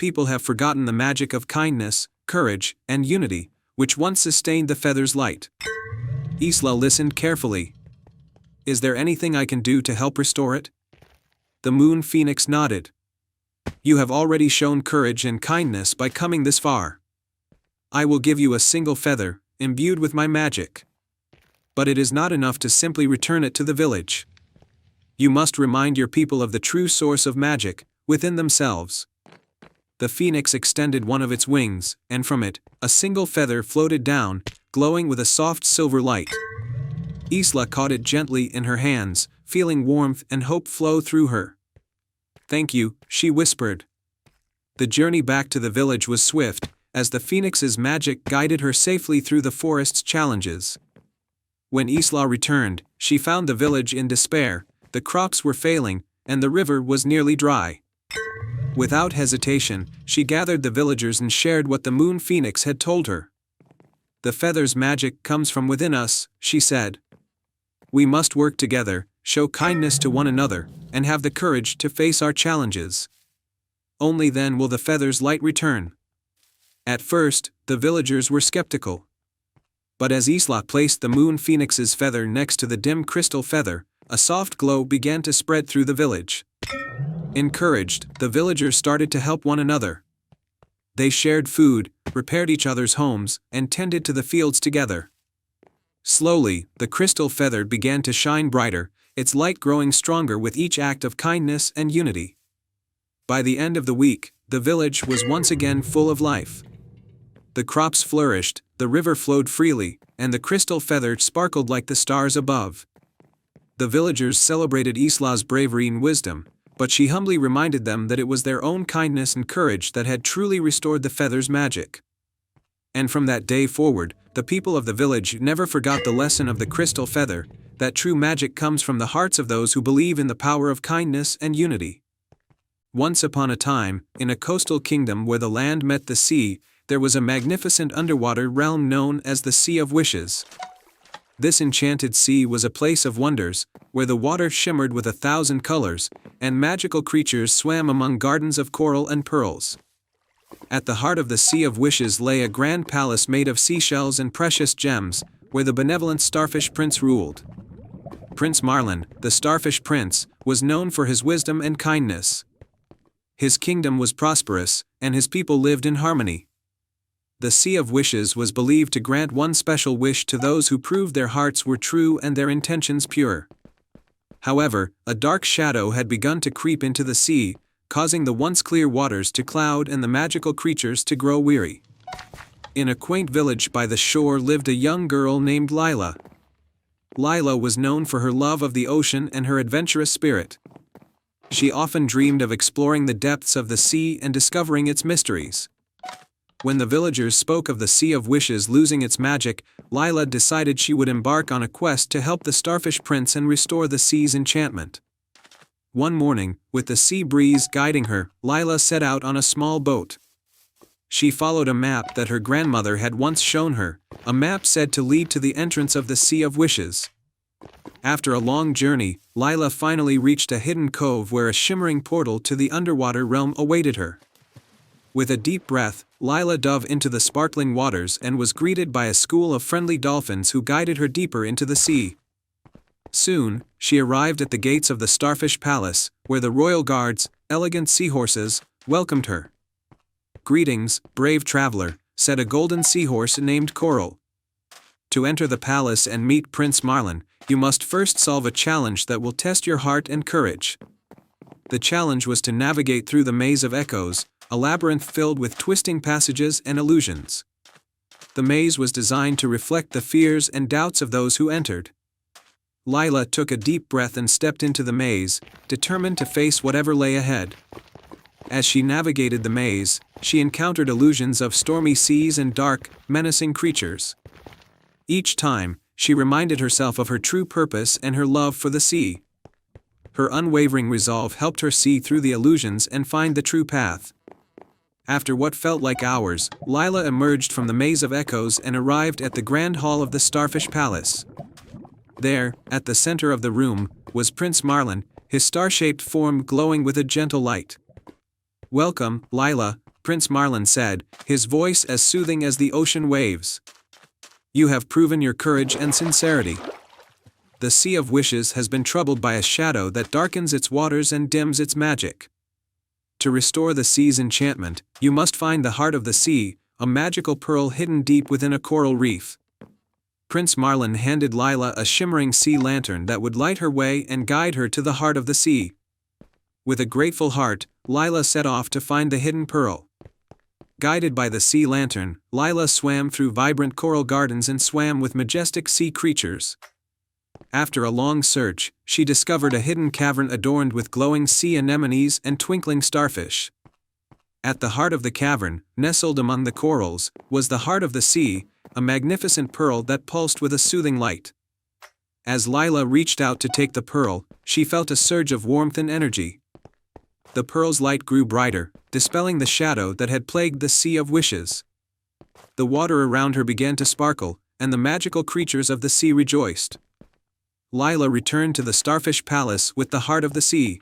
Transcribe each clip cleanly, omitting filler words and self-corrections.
people have forgotten the magic of kindness, courage, and unity, which once sustained the feather's light. Isla listened carefully. Is there anything I can do to help restore it? The moon phoenix nodded. You have already shown courage and kindness by coming this far. I will give you a single feather, imbued with my magic. But it is not enough to simply return it to the village. You must remind your people of the true source of magic, within themselves. The phoenix extended one of its wings, and from it, a single feather floated down, glowing with a soft silver light. Isla caught it gently in her hands, feeling warmth and hope flow through her. Thank you, she whispered. The journey back to the village was swift, as the phoenix's magic guided her safely through the forest's challenges. When Isla returned, she found the village in despair, the crops were failing, and the river was nearly dry. Without hesitation, she gathered the villagers and shared what the moon phoenix had told her. The feather's magic comes from within us, she said. We must work together, show kindness to one another, and have the courage to face our challenges. Only then will the feather's light return. At first, the villagers were skeptical. But as Isla placed the moon phoenix's feather next to the dim crystal feather, a soft glow began to spread through the village. Encouraged, the villagers started to help one another. They shared food, repaired each other's homes, and tended to the fields together. Slowly, the crystal feather began to shine brighter, its light growing stronger with each act of kindness and unity. By the end of the week, the village was once again full of life. The crops flourished, the river flowed freely, and the crystal feather sparkled like the stars above. The villagers celebrated Isla's bravery and wisdom, but she humbly reminded them that it was their own kindness and courage that had truly restored the feather's magic. And from that day forward, the people of the village never forgot the lesson of the crystal feather, that true magic comes from the hearts of those who believe in the power of kindness and unity. Once upon a time, in a coastal kingdom where the land met the sea, there was a magnificent underwater realm known as the Sea of Wishes. This enchanted sea was a place of wonders, where the water shimmered with 1,000 colors, and magical creatures swam among gardens of coral and pearls. At the heart of the Sea of Wishes lay a grand palace made of seashells and precious gems, where the benevolent Starfish Prince ruled. Prince Marlin, the Starfish Prince, was known for his wisdom and kindness. His kingdom was prosperous, and his people lived in harmony. The Sea of Wishes was believed to grant one special wish to those who proved their hearts were true and their intentions pure. However, a dark shadow had begun to creep into the sea, causing the once clear waters to cloud and the magical creatures to grow weary. In a quaint village by the shore lived a young girl named Lila. Lila was known for her love of the ocean and her adventurous spirit. She often dreamed of exploring the depths of the sea and discovering its mysteries. When the villagers spoke of the Sea of Wishes losing its magic, Lila decided she would embark on a quest to help the Starfish Prince and restore the sea's enchantment. One morning, with the sea breeze guiding her, Lila set out on a small boat. She followed a map that her grandmother had once shown her, a map said to lead to the entrance of the Sea of Wishes. After a long journey, Lila finally reached a hidden cove where a shimmering portal to the underwater realm awaited her. With a deep breath, Lila dove into the sparkling waters and was greeted by a school of friendly dolphins who guided her deeper into the sea. Soon, she arrived at the gates of the Starfish Palace, where the royal guards, elegant seahorses, welcomed her. Greetings, brave traveler, said a golden seahorse named Coral. To enter the palace and meet Prince Marlin, you must first solve a challenge that will test your heart and courage. The challenge was to navigate through the maze of echoes, a labyrinth filled with twisting passages and illusions. The maze was designed to reflect the fears and doubts of those who entered. Lila took a deep breath and stepped into the maze, determined to face whatever lay ahead. As she navigated the maze, she encountered illusions of stormy seas and dark, menacing creatures. Each time, she reminded herself of her true purpose and her love for the sea. Her unwavering resolve helped her see through the illusions and find the true path. After what felt like hours, Lila emerged from the maze of echoes and arrived at the grand hall of the Starfish Palace. There, at the center of the room, was Prince Marlin, his star-shaped form glowing with a gentle light. "Welcome, Lila," Prince Marlin said, his voice as soothing as the ocean waves. "You have proven your courage and sincerity. The Sea of Wishes has been troubled by a shadow that darkens its waters and dims its magic. To restore the sea's enchantment, you must find the heart of the sea, a magical pearl hidden deep within a coral reef." Prince Marlin handed Lila a shimmering sea lantern that would light her way and guide her to the heart of the sea. With a grateful heart, Lila set off to find the hidden pearl. Guided by the sea lantern, Lila swam through vibrant coral gardens and swam with majestic sea creatures. After a long search, she discovered a hidden cavern adorned with glowing sea anemones and twinkling starfish. At the heart of the cavern, nestled among the corals, was the heart of the sea, a magnificent pearl that pulsed with a soothing light. As Lila reached out to take the pearl, she felt a surge of warmth and energy. The pearl's light grew brighter, dispelling the shadow that had plagued the Sea of Wishes. The water around her began to sparkle, and the magical creatures of the sea rejoiced. Lila returned to the Starfish Palace with the heart of the sea.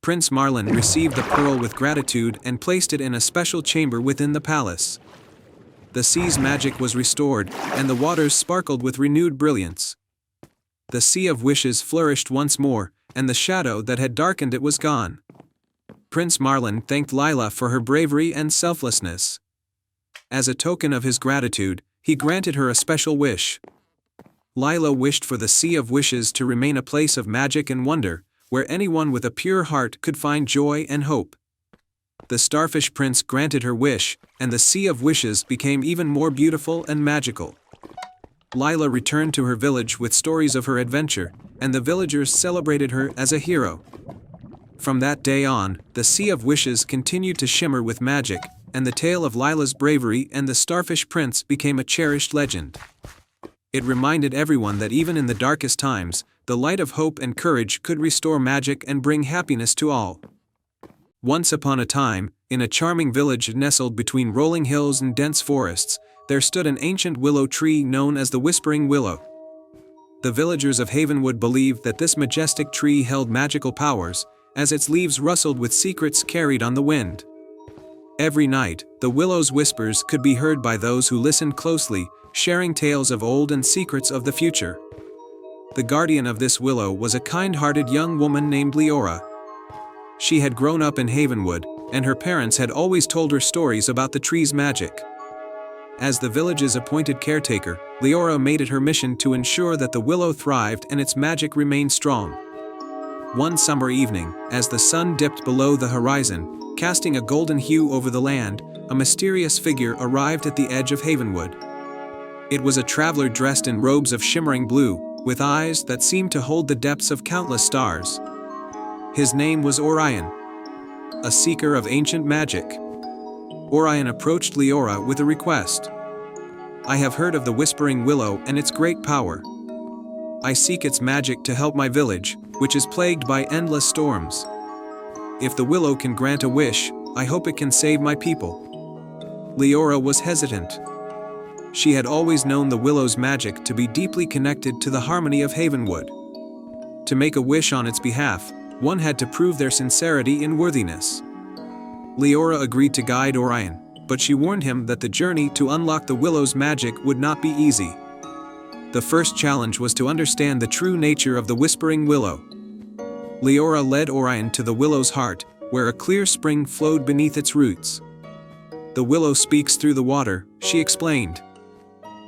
Prince Marlin received the pearl with gratitude and placed it in a special chamber within the palace. The sea's magic was restored, and the waters sparkled with renewed brilliance. The Sea of Wishes flourished once more, and the shadow that had darkened it was gone. Prince Marlin thanked Lila for her bravery and selflessness. As a token of his gratitude, he granted her a special wish. Lila wished for the Sea of Wishes to remain a place of magic and wonder, where anyone with a pure heart could find joy and hope. The Starfish Prince granted her wish, and the Sea of Wishes became even more beautiful and magical. Lila returned to her village with stories of her adventure, and the villagers celebrated her as a hero. From that day on, the Sea of Wishes continued to shimmer with magic, and the tale of Lila's bravery and the Starfish Prince became a cherished legend. It reminded everyone that even in the darkest times, the light of hope and courage could restore magic and bring happiness to all. Once upon a time, in a charming village nestled between rolling hills and dense forests, there stood an ancient willow tree known as the Whispering Willow. The villagers of Havenwood believed that this majestic tree held magical powers, as its leaves rustled with secrets carried on the wind. Every night, the willow's whispers could be heard by those who listened closely, sharing tales of old and secrets of the future. The guardian of this willow was a kind-hearted young woman named Leora. She had grown up in Havenwood, and her parents had always told her stories about the tree's magic. As the village's appointed caretaker, Leora made it her mission to ensure that the willow thrived and its magic remained strong. One summer evening, as the sun dipped below the horizon, casting a golden hue over the land, a mysterious figure arrived at the edge of Havenwood. It was a traveler dressed in robes of shimmering blue, with eyes that seemed to hold the depths of countless stars. His name was Orion, a seeker of ancient magic. Orion approached Leora with a request. "I have heard of the Whispering Willow and its great power. I seek its magic to help my village, which is plagued by endless storms. If the willow can grant a wish, I hope it can save my people." Leora was hesitant. She had always known the willow's magic to be deeply connected to the harmony of Havenwood. To make a wish on its behalf, one had to prove their sincerity and worthiness. Leora agreed to guide Orion, but she warned him that the journey to unlock the willow's magic would not be easy. The first challenge was to understand the true nature of the Whispering Willow. Leora led Orion to the willow's heart, where a clear spring flowed beneath its roots. "The willow speaks through the water," she explained.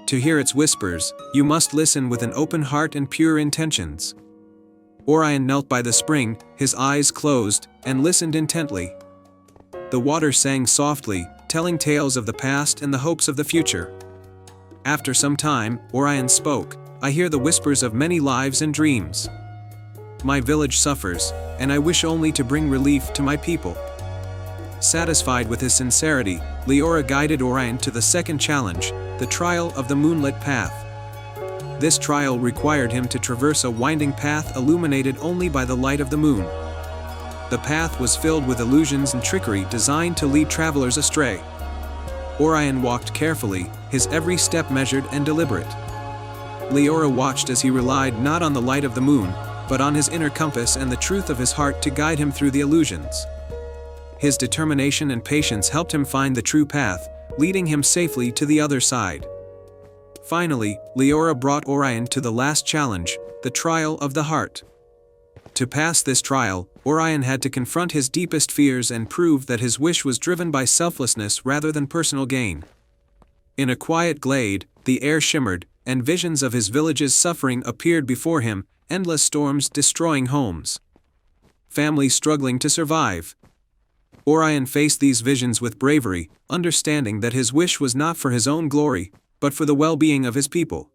"To hear its whispers, you must listen with an open heart and pure intentions." Orion knelt by the spring, his eyes closed, and listened intently. The water sang softly, telling tales of the past and the hopes of the future. After some time, Orion spoke, "I hear the whispers of many lives and dreams. My village suffers, and I wish only to bring relief to my people." Satisfied with his sincerity, Leora guided Orion to the second challenge, the trial of the moonlit path. This trial required him to traverse a winding path illuminated only by the light of the moon. The path was filled with illusions and trickery designed to lead travelers astray. Orion walked carefully, his every step measured and deliberate. Leora watched as he relied not on the light of the moon, but on his inner compass and the truth of his heart to guide him through the illusions. His determination and patience helped him find the true path, leading him safely to the other side. Finally, Leora brought Orion to the last challenge, the trial of the heart. To pass this trial, Orion had to confront his deepest fears and prove that his wish was driven by selflessness rather than personal gain. In a quiet glade, the air shimmered, and visions of his village's suffering appeared before him, endless storms destroying homes. Families struggling to survive. Orion faced these visions with bravery, understanding that his wish was not for his own glory, but for the well-being of his people.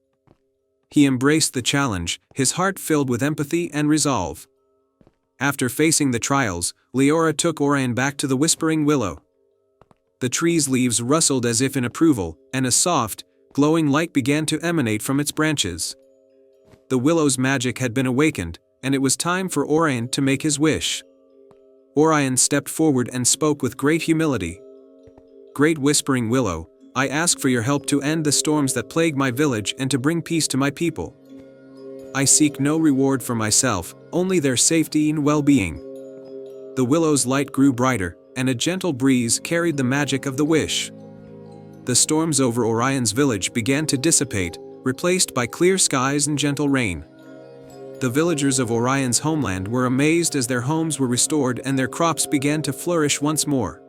He embraced the challenge, his heart filled with empathy and resolve. After facing the trials, Leora took Orion back to the Whispering Willow. The tree's leaves rustled as if in approval, and a soft, glowing light began to emanate from its branches. The willow's magic had been awakened, and it was time for Orion to make his wish. Orion stepped forward and spoke with great humility. "Great Whispering Willow, I ask for your help to end the storms that plague my village and to bring peace to my people. I seek no reward for myself, only their safety and well-being." The willow's light grew brighter, and a gentle breeze carried the magic of the wish. The storms over Orion's village began to dissipate, replaced by clear skies and gentle rain. The villagers of Orion's homeland were amazed as their homes were restored and their crops began to flourish once more.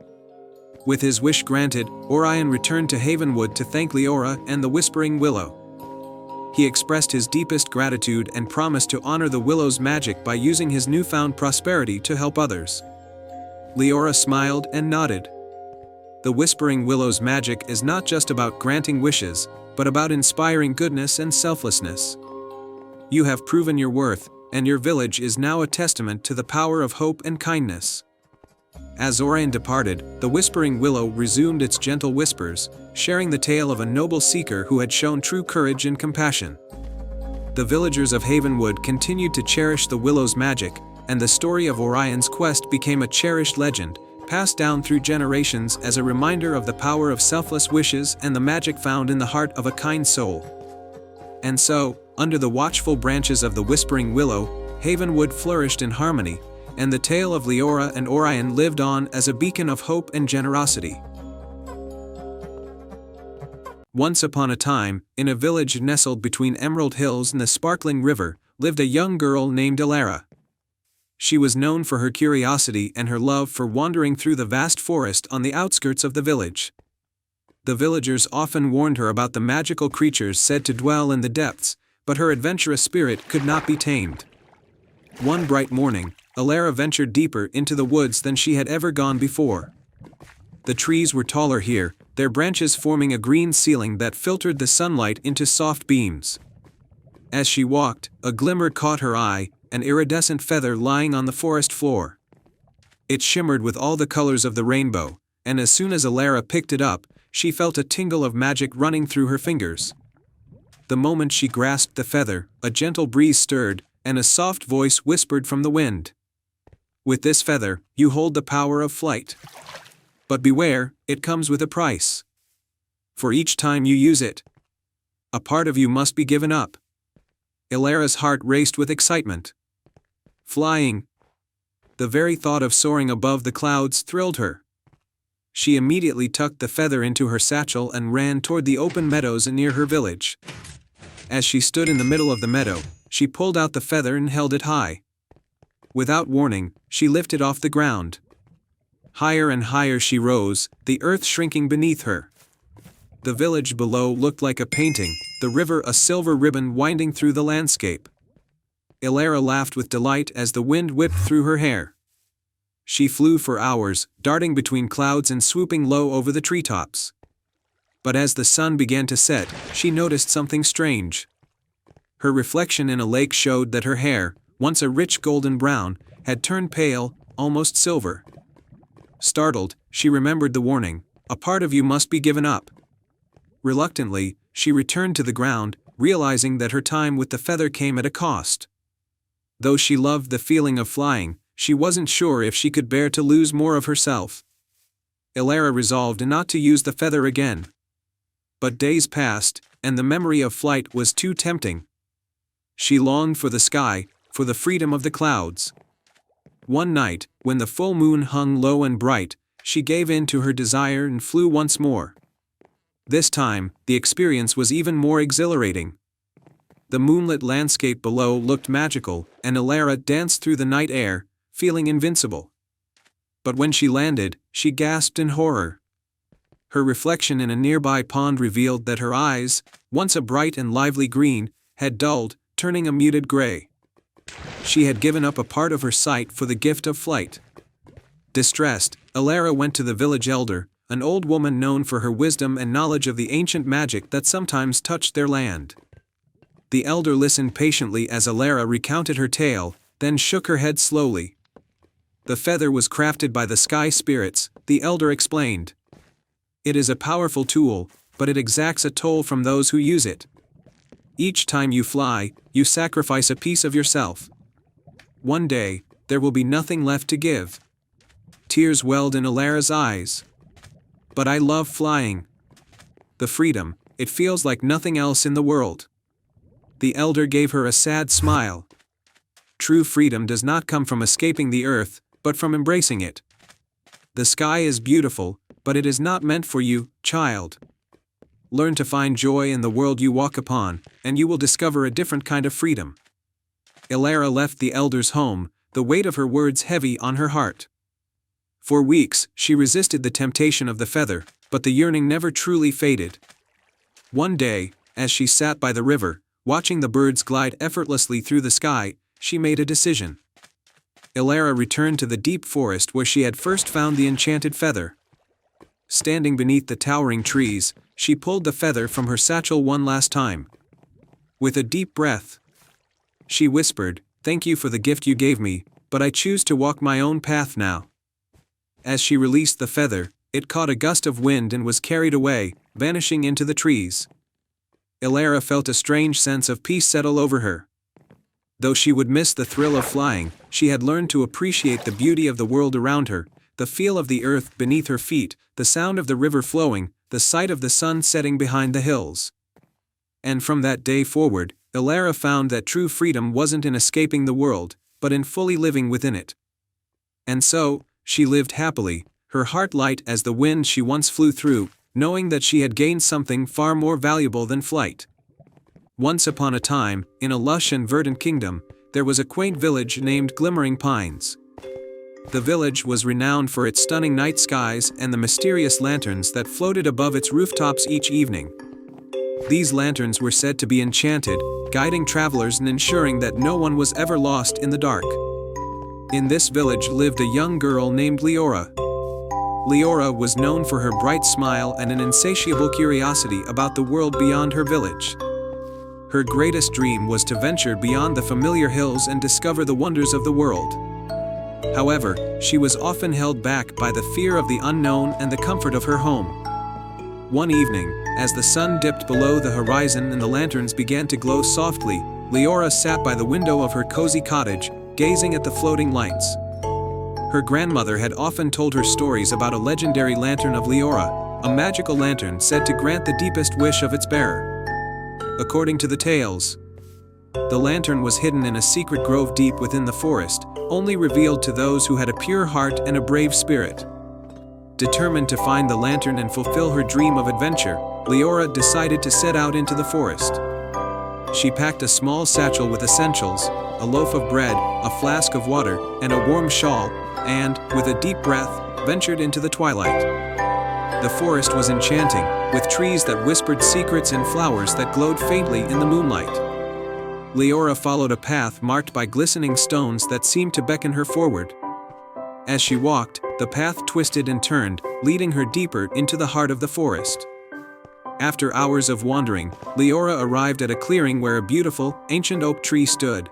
With his wish granted, Orion returned to Havenwood to thank Leora and the Whispering Willow. He expressed his deepest gratitude and promised to honor the willow's magic by using his newfound prosperity to help others. Leora smiled and nodded. The Whispering Willow's magic is not just about granting wishes, but about inspiring goodness and selflessness. You have proven your worth, and your village is now a testament to the power of hope and kindness. As Orion departed, the Whispering Willow resumed its gentle whispers, sharing the tale of a noble seeker who had shown true courage and compassion. The villagers of Havenwood continued to cherish the willow's magic, and the story of Orion's quest became a cherished legend, passed down through generations as a reminder of the power of selfless wishes and the magic found in the heart of a kind soul. And so, under the watchful branches of the Whispering Willow, Havenwood flourished in harmony, and the tale of Leora and Orion lived on as a beacon of hope and generosity. Once upon a time, in a village nestled between Emerald Hills and the sparkling river, lived a young girl named Elara. She was known for her curiosity and her love for wandering through the vast forest on the outskirts of the village. The villagers often warned her about the magical creatures said to dwell in the depths, but her adventurous spirit could not be tamed. One bright morning, Elara ventured deeper into the woods than she had ever gone before. The trees were taller here, their branches forming a green ceiling that filtered the sunlight into soft beams. As she walked, a glimmer caught her eye, an iridescent feather lying on the forest floor. It shimmered with all the colors of the rainbow, and as soon as Elara picked it up, she felt a tingle of magic running through her fingers. The moment she grasped the feather, a gentle breeze stirred, and a soft voice whispered from the wind. "With this feather, you hold the power of flight. But beware, it comes with a price. For each time you use it, a part of you must be given up." Elara's heart raced with excitement. Flying. The very thought of soaring above the clouds thrilled her. She immediately tucked the feather into her satchel and ran toward the open meadows near her village. As she stood in the middle of the meadow, she pulled out the feather and held it high. Without warning, she lifted off the ground. Higher and higher she rose, the earth shrinking beneath her. The village below looked like a painting, the river a silver ribbon winding through the landscape. Elara laughed with delight as the wind whipped through her hair. She flew for hours, darting between clouds and swooping low over the treetops. But as the sun began to set, she noticed something strange. Her reflection in a lake showed that her hair, once a rich golden brown, had turned pale, almost silver. Startled, she remembered the warning, "A part of you must be given up." Reluctantly, she returned to the ground, realizing that her time with the feather came at a cost. Though she loved the feeling of flying, she wasn't sure if she could bear to lose more of herself. Elara resolved not to use the feather again. But days passed, and the memory of flight was too tempting. She longed for the sky, for the freedom of the clouds. One night, when the full moon hung low and bright, she gave in to her desire and flew once more. This time, the experience was even more exhilarating. The moonlit landscape below looked magical, and Elara danced through the night air, feeling invincible. But when she landed, she gasped in horror. Her reflection in a nearby pond revealed that her eyes, once a bright and lively green, had dulled, turning a muted gray. She had given up a part of her sight for the gift of flight. Distressed, Elara went to the village elder, an old woman known for her wisdom and knowledge of the ancient magic that sometimes touched their land. The elder listened patiently as Elara recounted her tale, then shook her head slowly. The feather was crafted by the sky spirits, the elder explained. It is a powerful tool, but it exacts a toll from those who use it. Each time you fly, you sacrifice a piece of yourself. One day, there will be nothing left to give. Tears welled in Elara's eyes. But I love flying. The freedom, it feels like nothing else in the world. The elder gave her a sad smile. True freedom does not come from escaping the earth, but from embracing it. The sky is beautiful, but it is not meant for you, child. Learn to find joy in the world you walk upon, and you will discover a different kind of freedom. Elara left the elder's home, the weight of her words heavy on her heart. For weeks, she resisted the temptation of the feather, but the yearning never truly faded. One day, as she sat by the river, watching the birds glide effortlessly through the sky, she made a decision. Elara returned to the deep forest where she had first found the enchanted feather. Standing beneath the towering trees, she pulled the feather from her satchel one last time. With a deep breath, she whispered, "Thank you for the gift you gave me, but I choose to walk my own path now." As she released the feather, it caught a gust of wind and was carried away, vanishing into the trees. Elara felt a strange sense of peace settle over her. Though she would miss the thrill of flying, she had learned to appreciate the beauty of the world around her, the feel of the earth beneath her feet, the sound of the river flowing, the sight of the sun setting behind the hills. And from that day forward, Elara found that true freedom wasn't in escaping the world, but in fully living within it. And so, she lived happily, her heart light as the wind she once flew through, knowing that she had gained something far more valuable than flight. Once upon a time, in a lush and verdant kingdom, there was a quaint village named Glimmering Pines. The village was renowned for its stunning night skies and the mysterious lanterns that floated above its rooftops each evening. These lanterns were said to be enchanted, guiding travelers and ensuring that no one was ever lost in the dark. In this village lived a young girl named Leora. Leora was known for her bright smile and an insatiable curiosity about the world beyond her village. Her greatest dream was to venture beyond the familiar hills and discover the wonders of the world. However, she was often held back by the fear of the unknown and the comfort of her home. One evening, as the sun dipped below the horizon and the lanterns began to glow softly, Leora sat by the window of her cozy cottage, gazing at the floating lights. Her grandmother had often told her stories about a legendary lantern of Leora, a magical lantern said to grant the deepest wish of its bearer. According to the tales, the lantern was hidden in a secret grove deep within the forest, only revealed to those who had a pure heart and a brave spirit. Determined to find the lantern and fulfill her dream of adventure, Leora decided to set out into the forest. She packed a small satchel with essentials, a loaf of bread, a flask of water, and a warm shawl, and, with a deep breath, ventured into the twilight. The forest was enchanting, with trees that whispered secrets and flowers that glowed faintly in the moonlight. Leora followed a path marked by glistening stones that seemed to beckon her forward. As she walked, the path twisted and turned, leading her deeper into the heart of the forest. After hours of wandering, Leora arrived at a clearing where a beautiful, ancient oak tree stood.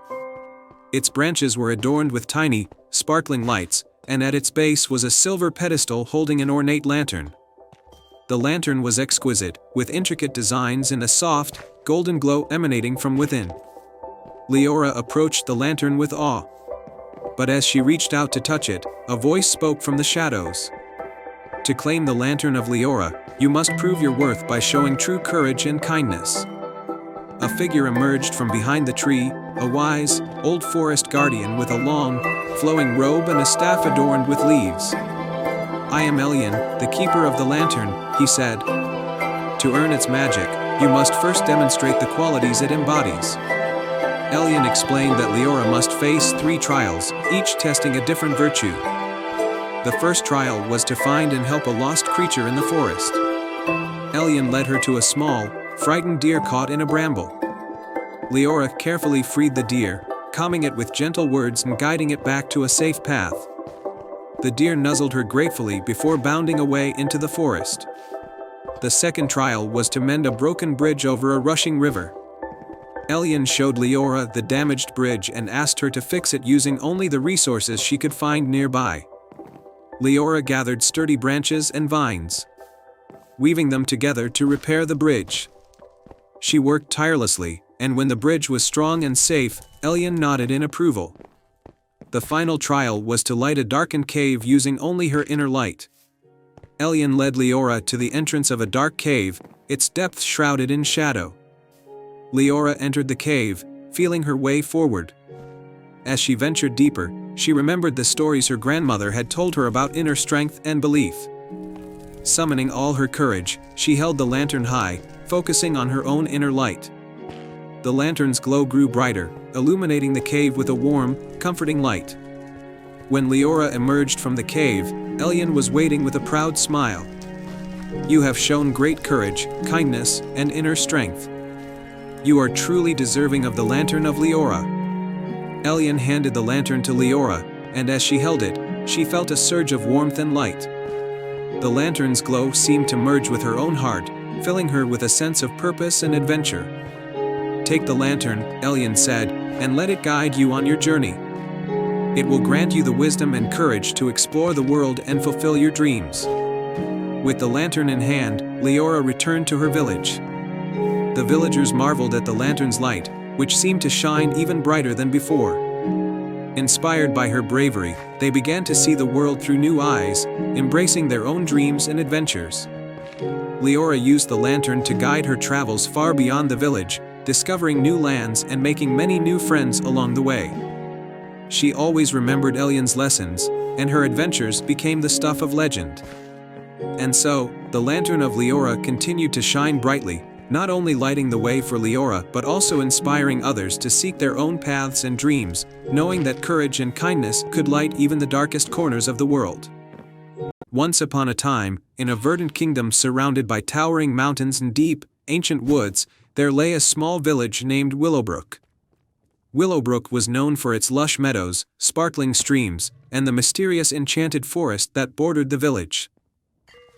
Its branches were adorned with tiny, sparkling lights, and at its base was a silver pedestal holding an ornate lantern. The lantern was exquisite, with intricate designs and a soft, golden glow emanating from within. Leora approached the lantern with awe. But as she reached out to touch it, a voice spoke from the shadows. To claim the lantern of Leora, you must prove your worth by showing true courage and kindness. a figure emerged from behind the tree, a wise, old forest guardian with a long, flowing robe and a staff adorned with leaves. "I am Elyon, the keeper of the lantern," he said. "To earn its magic, you must first demonstrate the qualities it embodies." Elyon explained that Leora must face 3 trials, each testing a different virtue. The first trial was to find and help a lost creature in the forest. Elyon led her to a small, frightened deer caught in a bramble. Leora carefully freed the deer, calming it with gentle words and guiding it back to a safe path. The deer nuzzled her gratefully before bounding away into the forest. The second trial was to mend a broken bridge over a rushing river. Elyon showed Leora the damaged bridge and asked her to fix it using only the resources she could find nearby. Leora gathered sturdy branches and vines, weaving them together to repair the bridge. She worked tirelessly, and when the bridge was strong and safe, Elyon nodded in approval. The final trial was to light a darkened cave using only her inner light. Elyon led Leora to the entrance of a dark cave, its depths shrouded in shadow. Leora entered the cave, feeling her way forward. As she ventured deeper, she remembered the stories her grandmother had told her about inner strength and belief. Summoning all her courage, she held the lantern high, focusing on her own inner light. The lantern's glow grew brighter, illuminating the cave with a warm, comforting light. When Leora emerged from the cave, Elyon was waiting with a proud smile. "You have shown great courage, kindness, and inner strength. You are truly deserving of the lantern of Leora." Elyon handed the lantern to Leora, and as she held it, she felt a surge of warmth and light. The lantern's glow seemed to merge with her own heart, filling her with a sense of purpose and adventure. "Take the lantern," Elyon said, "and let it guide you on your journey. It will grant you the wisdom and courage to explore the world and fulfill your dreams." With the lantern in hand, Leora returned to her village. The villagers marveled at the lantern's light, which seemed to shine even brighter than before. Inspired by her bravery, they began to see the world through new eyes, embracing their own dreams and adventures. Leora used the lantern to guide her travels far beyond the village, discovering new lands and making many new friends along the way. She always remembered Elyon's lessons, and her adventures became the stuff of legend. And so, the lantern of Leora continued to shine brightly, not only lighting the way for Leora but also inspiring others to seek their own paths and dreams, knowing that courage and kindness could light even the darkest corners of the world. Once upon a time, in a verdant kingdom surrounded by towering mountains and deep, ancient woods, there lay a small village named Willowbrook. Willowbrook was known for its lush meadows, sparkling streams, and the mysterious enchanted forest that bordered the village.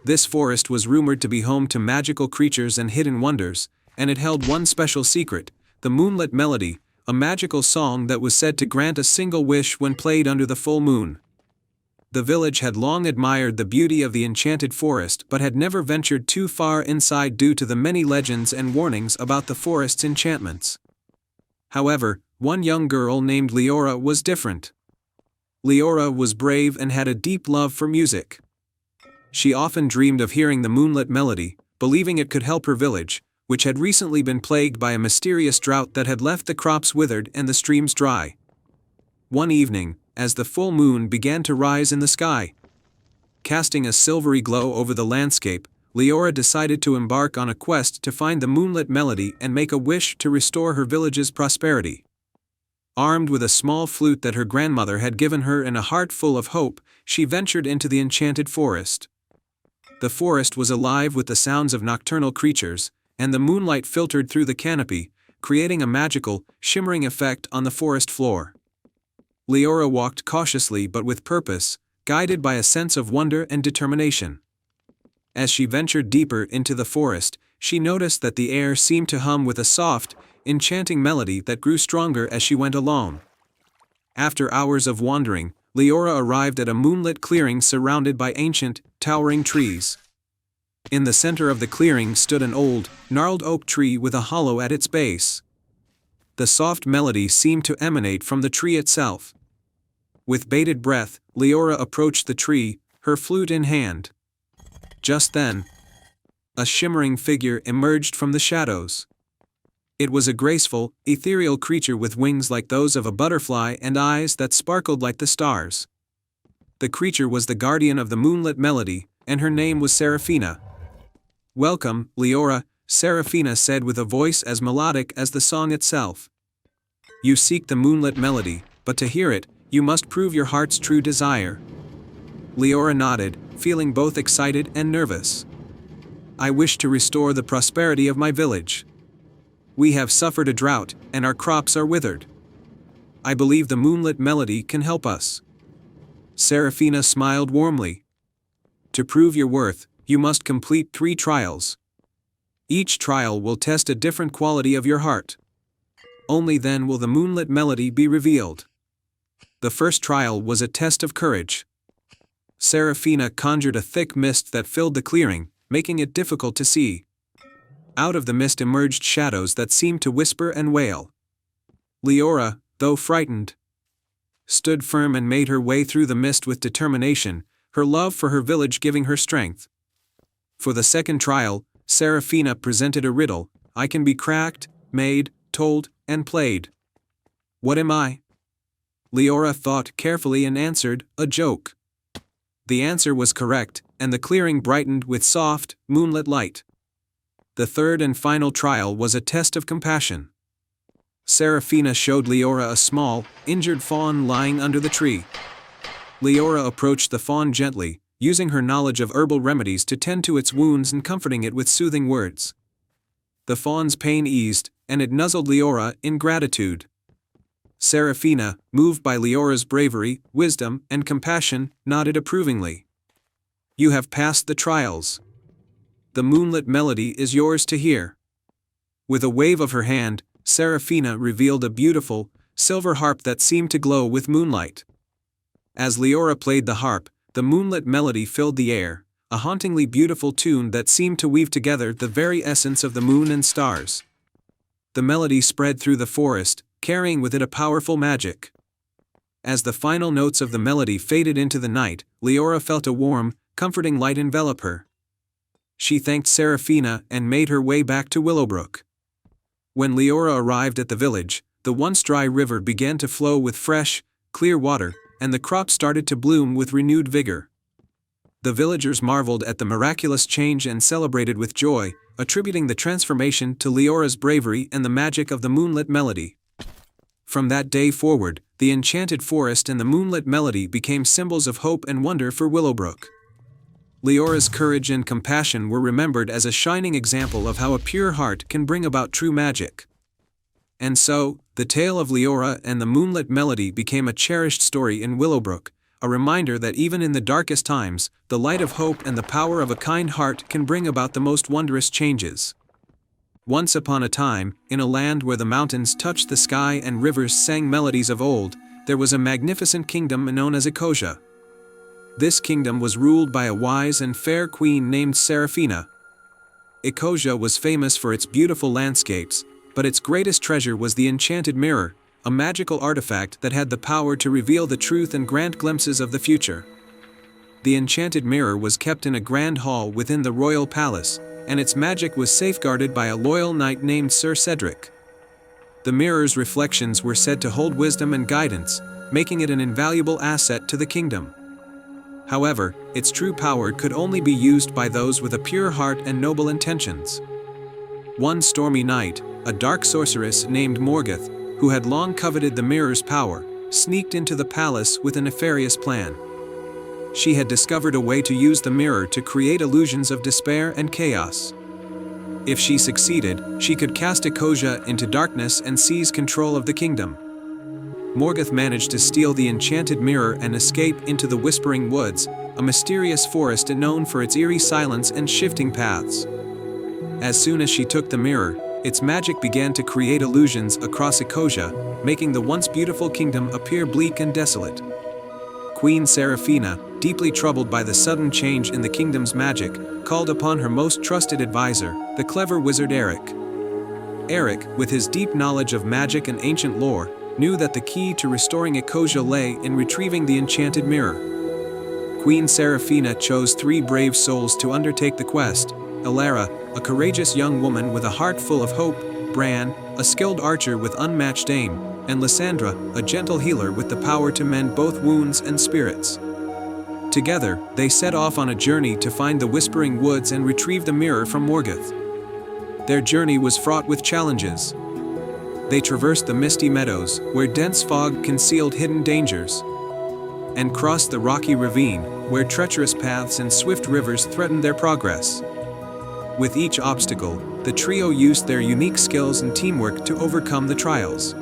This forest was rumored to be home to magical creatures and hidden wonders, and it held one special secret, the Moonlit Melody, a magical song that was said to grant a single wish when played under the full moon. The village had long admired the beauty of the enchanted forest but had never ventured too far inside due to the many legends and warnings about the forest's enchantments. However, one young girl named Leora was different. Leora was brave and had a deep love for music. She often dreamed of hearing the Moonlit Melody, believing it could help her village, which had recently been plagued by a mysterious drought that had left the crops withered and the streams dry. One evening, as the full moon began to rise in the sky, casting a silvery glow over the landscape, Leora decided to embark on a quest to find the Moonlit Melody and make a wish to restore her village's prosperity. Armed with a small flute that her grandmother had given her and a heart full of hope, she ventured into the enchanted forest. The forest was alive with the sounds of nocturnal creatures, and the moonlight filtered through the canopy, creating a magical, shimmering effect on the forest floor. Leora walked cautiously but with purpose, guided by a sense of wonder and determination. As she ventured deeper into the forest, she noticed that the air seemed to hum with a soft, enchanting melody that grew stronger as she went along. After hours of wandering, Leora arrived at a moonlit clearing surrounded by ancient, towering trees. In the center of the clearing stood an old, gnarled oak tree with a hollow at its base. The soft melody seemed to emanate from the tree itself. With bated breath, Leora approached the tree, her flute in hand. Just then, a shimmering figure emerged from the shadows. It was a graceful, ethereal creature with wings like those of a butterfly and eyes that sparkled like the stars. The creature was the guardian of the moonlit melody, and her name was Seraphina. "Welcome, Leora," Seraphina said with a voice as melodic as the song itself. "You seek the moonlit melody, but to hear it, you must prove your heart's true desire." Leora nodded, feeling both excited and nervous. "I wish to restore the prosperity of my village. We have suffered a drought, and our crops are withered. I believe the moonlit melody can help us." Seraphina smiled warmly. "To prove your worth, you must complete 3 trials. Each trial will test a different quality of your heart. Only then will the moonlit melody be revealed." The first trial was a test of courage. Seraphina conjured a thick mist that filled the clearing, making it difficult to see. Out of the mist emerged shadows that seemed to whisper and wail. Leora, though frightened, stood firm and made her way through the mist with determination, her love for her village giving her strength. For the second trial, Seraphina presented a riddle: "I can be cracked, made, told, and played. What am I?" Leora thought carefully and answered, "A joke." The answer was correct, and the clearing brightened with soft, moonlit light. The third and final trial was a test of compassion. Seraphina showed Leora a small, injured fawn lying under the tree. Leora approached the fawn gently, using her knowledge of herbal remedies to tend to its wounds and comforting it with soothing words. The fawn's pain eased, and it nuzzled Leora in gratitude. Seraphina, moved by Leora's bravery, wisdom, and compassion, nodded approvingly. "You have passed the trials. The moonlit melody is yours to hear." With a wave of her hand, Seraphina revealed a beautiful, silver harp that seemed to glow with moonlight. As Leora played the harp, the moonlit melody filled the air, a hauntingly beautiful tune that seemed to weave together the very essence of the moon and stars. The melody spread through the forest, carrying with it a powerful magic. As the final notes of the melody faded into the night, Leora felt a warm, comforting light envelop her. She thanked Seraphina and made her way back to Willowbrook. When Leora arrived at the village, the once dry river began to flow with fresh, clear water, and the crops started to bloom with renewed vigor. The villagers marveled at the miraculous change and celebrated with joy, attributing the transformation to Leora's bravery and the magic of the moonlit melody. From that day forward, the enchanted forest and the moonlit melody became symbols of hope and wonder for Willowbrook. Leora's courage and compassion were remembered as a shining example of how a pure heart can bring about true magic. And so, the tale of Leora and the moonlit melody became a cherished story in Willowbrook, a reminder that even in the darkest times, the light of hope and the power of a kind heart can bring about the most wondrous changes. Once upon a time, in a land where the mountains touched the sky and rivers sang melodies of old, there was a magnificent kingdom known as Ecosia. This kingdom was ruled by a wise and fair queen named Seraphina. Ecosia was famous for its beautiful landscapes, but its greatest treasure was the enchanted mirror, a magical artifact that had the power to reveal the truth and grant glimpses of the future. The enchanted mirror was kept in a grand hall within the royal palace, and its magic was safeguarded by a loyal knight named Sir Cedric. The mirror's reflections were said to hold wisdom and guidance, making it an invaluable asset to the kingdom. However, its true power could only be used by those with a pure heart and noble intentions. One stormy night, a dark sorceress named Morgoth, who had long coveted the mirror's power, sneaked into the palace with a nefarious plan. She had discovered a way to use the mirror to create illusions of despair and chaos. If she succeeded, she could cast Ecosia into darkness and seize control of the kingdom. Morgoth managed to steal the enchanted mirror and escape into the Whispering Woods, a mysterious forest known for its eerie silence and shifting paths. As soon as she took the mirror, its magic began to create illusions across Ecosia, making the once beautiful kingdom appear bleak and desolate. Queen Seraphina, deeply troubled by the sudden change in the kingdom's magic, called upon her most trusted advisor, the clever wizard Eric. Eric, with his deep knowledge of magic and ancient lore, knew that the key to restoring Ecosia lay in retrieving the enchanted mirror. Queen Seraphina chose 3 brave souls to undertake the quest: Elara, a courageous young woman with a heart full of hope; Bran, a skilled archer with unmatched aim, and Lysandra, a gentle healer with the power to mend both wounds and spirits. Together, they set off on a journey to find the Whispering Woods and retrieve the mirror from Morgoth. Their journey was fraught with challenges. They traversed the misty meadows, where dense fog concealed hidden dangers, and crossed the rocky ravine, where treacherous paths and swift rivers threatened their progress. With each obstacle, the trio used their unique skills and teamwork to overcome the trials.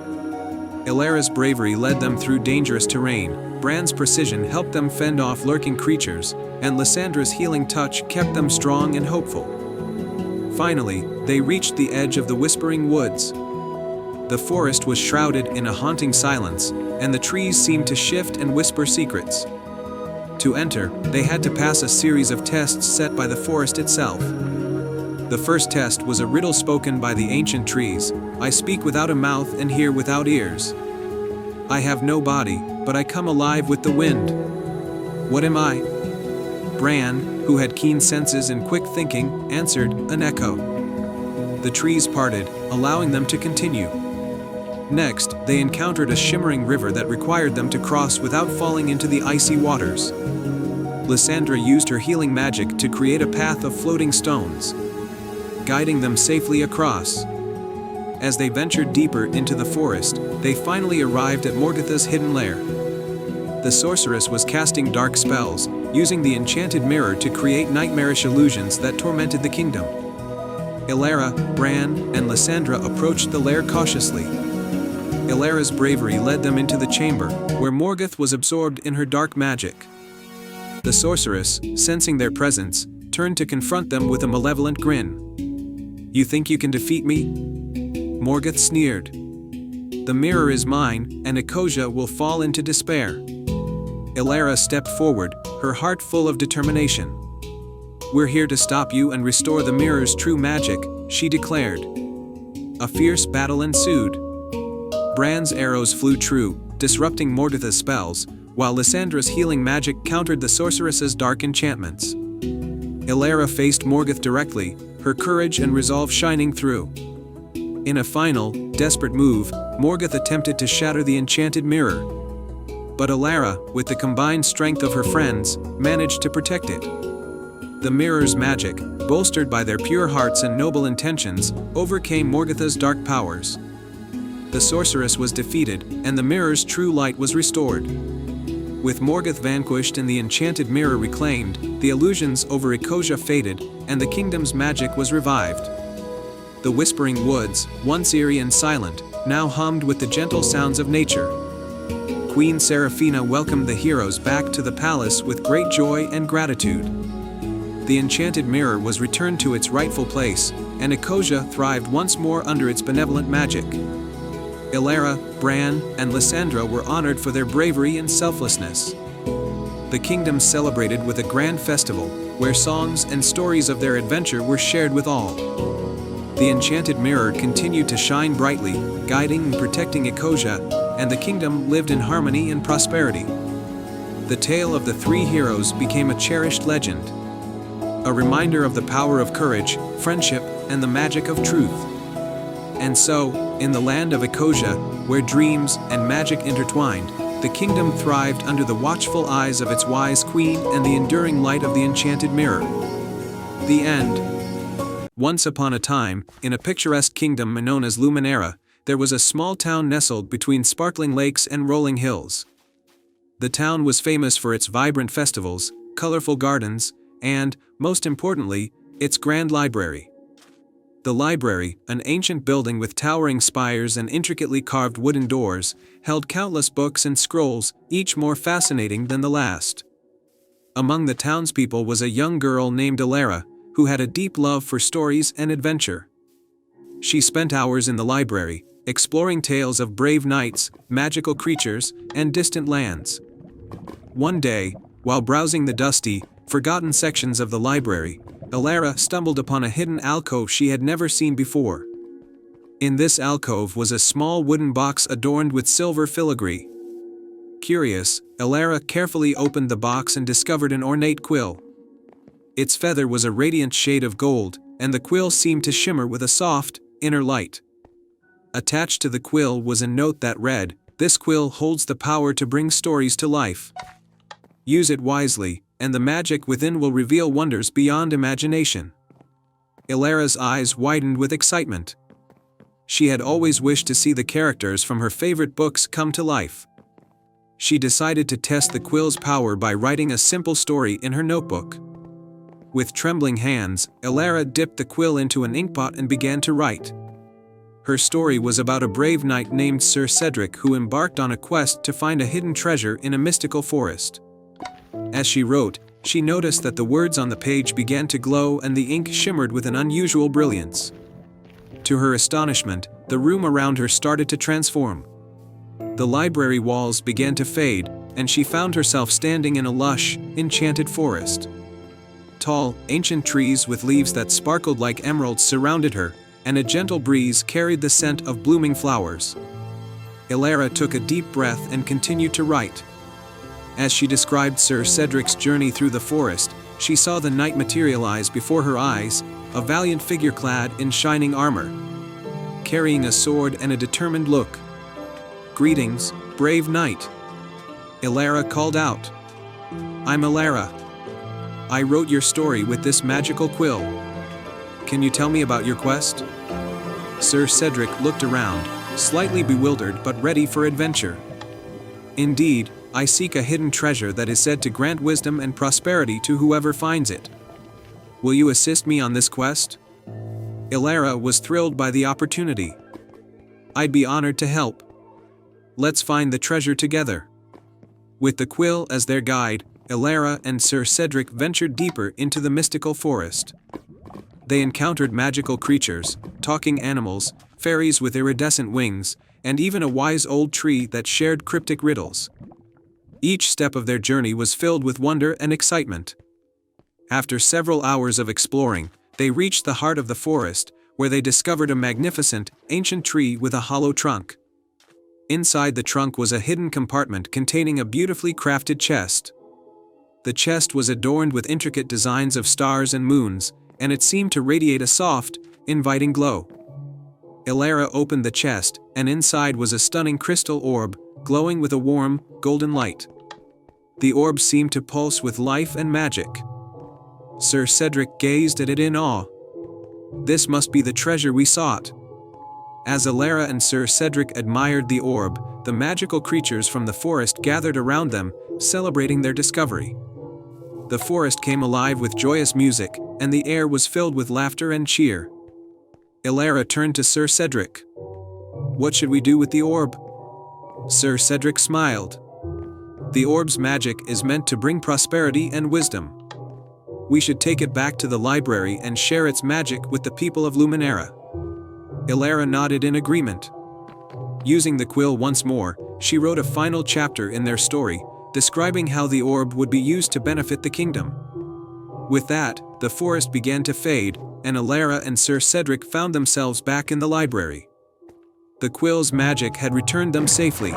Elara's bravery led them through dangerous terrain, Bran's precision helped them fend off lurking creatures, and Lysandra's healing touch kept them strong and hopeful. Finally, they reached the edge of the Whispering Woods. The forest was shrouded in a haunting silence, and the trees seemed to shift and whisper secrets. To enter, they had to pass a series of tests set by the forest itself. The first test was a riddle spoken by the ancient trees: I speak without a mouth and hear without ears. I have no body, but I come alive with the wind. What am I? Bran, who had keen senses and quick thinking, answered, an echo. The trees parted, allowing them to continue. Next, they encountered a shimmering river that required them to cross without falling into the icy waters. Lysandra used her healing magic to create a path of floating stones, guiding them safely across. As they ventured deeper into the forest, they finally arrived at Morgoth's hidden lair. The sorceress was casting dark spells, using the enchanted mirror to create nightmarish illusions that tormented the kingdom. Elara, Bran, and Lysandra approached the lair cautiously. Elara's bravery led them into the chamber, where Morgoth was absorbed in her dark magic. The sorceress, sensing their presence, turned to confront them with a malevolent grin. You think you can defeat me? Morgoth sneered. The mirror is mine, and Ecosia will fall into despair. Elara stepped forward, her heart full of determination. We're here to stop you and restore the mirror's true magic, she declared. A fierce battle ensued. Bran's arrows flew true, disrupting Morgoth's spells, while Lysandra's healing magic countered the sorceress's dark enchantments. Elara faced Morgoth directly, her courage and resolve shining through. In a final, desperate move, Morgoth attempted to shatter the enchanted mirror. But Elara, with the combined strength of her friends, managed to protect it. The mirror's magic, bolstered by their pure hearts and noble intentions, overcame Morgoth's dark powers. The sorceress was defeated, and the mirror's true light was restored. With Morgoth vanquished and the enchanted mirror reclaimed, the illusions over Ecosia faded, and the kingdom's magic was revived. The Whispering Woods, once eerie and silent, now hummed with the gentle sounds of nature. Queen Seraphina welcomed the heroes back to the palace with great joy and gratitude. The enchanted mirror was returned to its rightful place, and Ecosia thrived once more under its benevolent magic. Elara, Bran, and Lysandra were honored for their bravery and selflessness. The kingdom celebrated with a grand festival, where songs and stories of their adventure were shared with all. The enchanted mirror continued to shine brightly, guiding and protecting Ecosia, and the kingdom lived in harmony and prosperity. The tale of the three heroes became a cherished legend, a reminder of the power of courage, friendship, and the magic of truth. And so, in the land of Ecosia, where dreams and magic intertwined, the kingdom thrived under the watchful eyes of its wise queen and the enduring light of the enchanted mirror. The end. Once upon a time, in a picturesque kingdom known as Luminera, there was a small town nestled between sparkling lakes and rolling hills. The town was famous for its vibrant festivals, colorful gardens, and, most importantly, its grand library. The library, an ancient building with towering spires and intricately carved wooden doors, held countless books and scrolls, each more fascinating than the last. Among the townspeople was a young girl named Elara, who had a deep love for stories and adventure. She spent hours in the library, exploring tales of brave knights, magical creatures, and distant lands. One day, while browsing the dusty, forgotten sections of the library, Elara stumbled upon a hidden alcove she had never seen before. In this alcove was a small wooden box adorned with silver filigree. Curious, Elara carefully opened the box and discovered an ornate quill. Its feather was a radiant shade of gold, and the quill seemed to shimmer with a soft, inner light. Attached to the quill was a note that read, "This quill holds the power to bring stories to life. Use it wisely, and the magic within will reveal wonders beyond imagination." Ilara's eyes widened with excitement. She had always wished to see the characters from her favorite books come to life. She decided to test the quill's power by writing a simple story in her notebook. With trembling hands, Ilara dipped the quill into an inkpot and began to write. Her story was about a brave knight named Sir Cedric who embarked on a quest to find a hidden treasure in a mystical forest. As she wrote, she noticed that the words on the page began to glow and the ink shimmered with an unusual brilliance. To her astonishment, the room around her started to transform. The library walls began to fade, and she found herself standing in a lush, enchanted forest. Tall, ancient trees with leaves that sparkled like emeralds surrounded her, and a gentle breeze carried the scent of blooming flowers. Ilara took a deep breath and continued to write. As she described Sir Cedric's journey through the forest, she saw the knight materialize before her eyes, a valiant figure clad in shining armor, carrying a sword and a determined look. "Greetings, brave knight," Ilara called out. "I'm Ilara. I wrote your story with this magical quill. Can you tell me about your quest?" Sir Cedric looked around, slightly bewildered but ready for adventure. "Indeed, I seek a hidden treasure that is said to grant wisdom and prosperity to whoever finds it. Will you assist me on this quest?" Ilara was thrilled by the opportunity. "I'd be honored to help. Let's find the treasure together." With the quill as their guide, Ilara and Sir Cedric ventured deeper into the mystical forest. They encountered magical creatures, talking animals, fairies with iridescent wings, and even a wise old tree that shared cryptic riddles. Each step of their journey was filled with wonder and excitement. After several hours of exploring, they reached the heart of the forest, where they discovered a magnificent, ancient tree with a hollow trunk. Inside the trunk was a hidden compartment containing a beautifully crafted chest. The chest was adorned with intricate designs of stars and moons, and it seemed to radiate a soft, inviting glow. Ilara opened the chest, and inside was a stunning crystal orb, glowing with a warm, golden light. The orb seemed to pulse with life and magic. Sir Cedric gazed at it in awe. "This must be the treasure we sought." As Ilara and Sir Cedric admired the orb, the magical creatures from the forest gathered around them, celebrating their discovery. The forest came alive with joyous music, and the air was filled with laughter and cheer. Ilara turned to Sir Cedric. "What should we do with the orb?" Sir Cedric smiled. "The orb's magic is meant to bring prosperity and wisdom. We should take it back to the library and share its magic with the people of Luminera." Ilara nodded in agreement. Using the quill once more, she wrote a final chapter in their story, describing how the orb would be used to benefit the kingdom. With that, the forest began to fade, and Ilara and Sir Cedric found themselves back in the library. The quill's magic had returned them safely.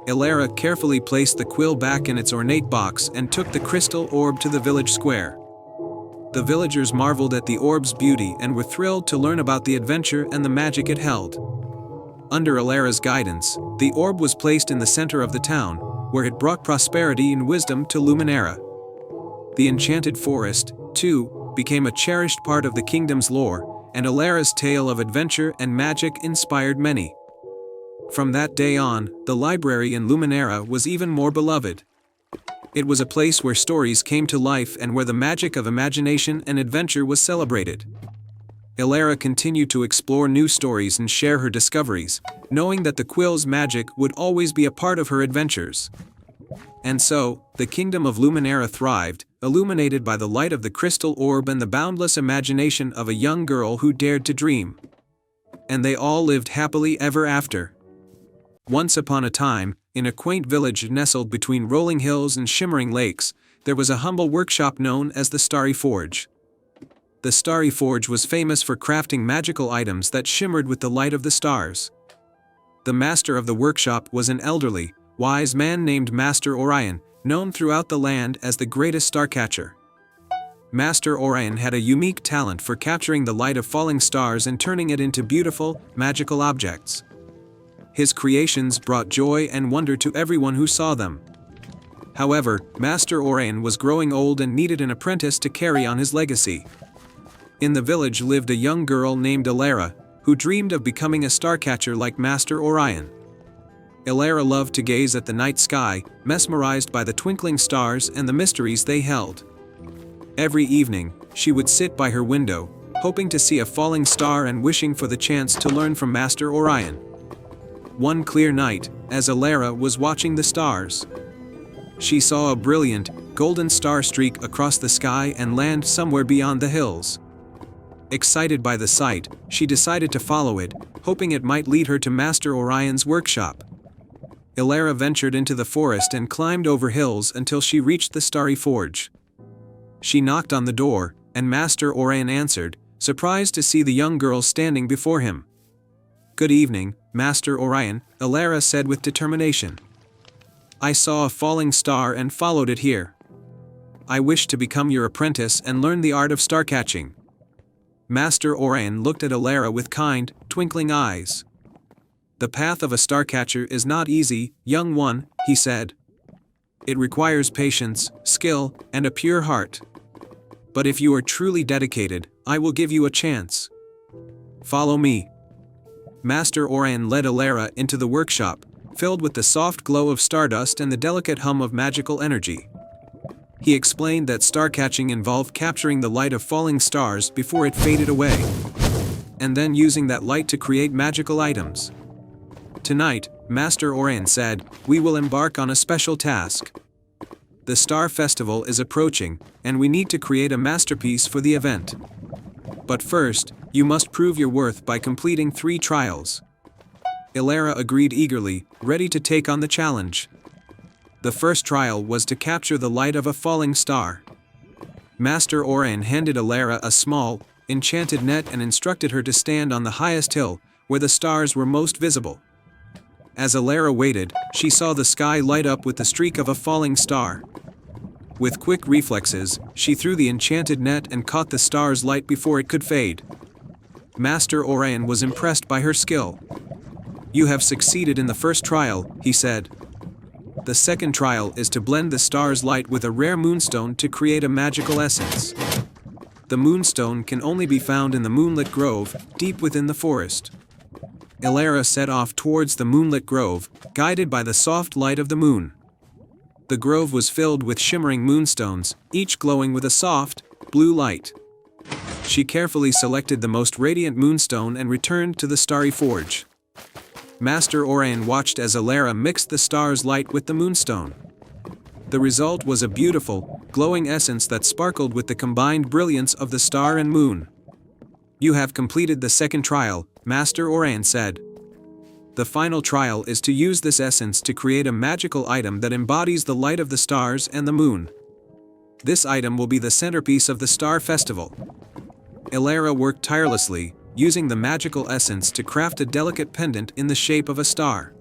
Ilara carefully placed the quill back in its ornate box and took the crystal orb to the village square. The villagers marveled at the orb's beauty and were thrilled to learn about the adventure and the magic it held. Under Ilara's guidance, the orb was placed in the center of the town, where it brought prosperity and wisdom to Luminera. The enchanted forest, too, became a cherished part of the kingdom's lore, and Ilara's tale of adventure and magic inspired many. From that day on, the library in Luminera was even more beloved. It was a place where stories came to life and where the magic of imagination and adventure was celebrated. Ilara continued to explore new stories and share her discoveries, knowing that the quill's magic would always be a part of her adventures. And so, the kingdom of Luminera thrived, illuminated by the light of the crystal orb and the boundless imagination of a young girl who dared to dream. And they all lived happily ever after. Once upon a time, in a quaint village nestled between rolling hills and shimmering lakes, there was a humble workshop known as the Starry Forge. The Starry Forge was famous for crafting magical items that shimmered with the light of the stars. The master of the workshop was an elderly, wise man named Master Orion, known throughout the land as the greatest starcatcher. Master Orion had a unique talent for capturing the light of falling stars and turning it into beautiful, magical objects. His creations brought joy and wonder to everyone who saw them. However, Master Orion was growing old and needed an apprentice to carry on his legacy. In the village lived a young girl named Elara, who dreamed of becoming a starcatcher like Master Orion. Elara loved to gaze at the night sky, mesmerized by the twinkling stars and the mysteries they held. Every evening, she would sit by her window, hoping to see a falling star and wishing for the chance to learn from Master Orion. One clear night, as Elara was watching the stars, she saw a brilliant, golden star streak across the sky and land somewhere beyond the hills. Excited by the sight, she decided to follow it, hoping it might lead her to Master Orion's workshop. Elara ventured into the forest and climbed over hills until she reached the starry forge. She knocked on the door, and Master Orion answered, surprised to see the young girl standing before him. "Good evening, Master Orion," Elara said with determination. "I saw a falling star and followed it here. I wish to become your apprentice and learn the art of star catching." Master Orion looked at Elara with kind, twinkling eyes. "The path of a starcatcher is not easy, young one," he said. "It requires patience, skill, and a pure heart. But if you are truly dedicated, I will give you a chance. Follow me." Master Orion led Elara into the workshop, filled with the soft glow of stardust and the delicate hum of magical energy. He explained that starcatching involved capturing the light of falling stars before it faded away, and then using that light to create magical items. "Tonight," Master Orion said, "we will embark on a special task. The Star Festival is approaching, and we need to create a masterpiece for the event. But first, you must prove your worth by completing 3 trials." Elara agreed eagerly, ready to take on the challenge. The first trial was to capture the light of a falling star. Master Orion handed Elara a small, enchanted net and instructed her to stand on the highest hill, where the stars were most visible. As Elara waited, she saw the sky light up with the streak of a falling star. With quick reflexes, she threw the enchanted net and caught the star's light before it could fade. Master Orion was impressed by her skill. "You have succeeded in the first trial," he said. "The second trial is to blend the star's light with a rare moonstone to create a magical essence. The moonstone can only be found in the moonlit grove, deep within the forest." Elara set off towards the moonlit grove, guided by the soft light of the moon. The grove was filled with shimmering moonstones, each glowing with a soft, blue light. She carefully selected the most radiant moonstone and returned to the starry forge. Master Orion watched as Elara mixed the star's light with the moonstone. The result was a beautiful, glowing essence that sparkled with the combined brilliance of the star and moon. "You have completed the second trial," Master Orion said. "The final trial is to use this essence to create a magical item that embodies the light of the stars and the moon. This item will be the centerpiece of the Star Festival." Elara worked tirelessly, using the magical essence to craft a delicate pendant in the shape of a star.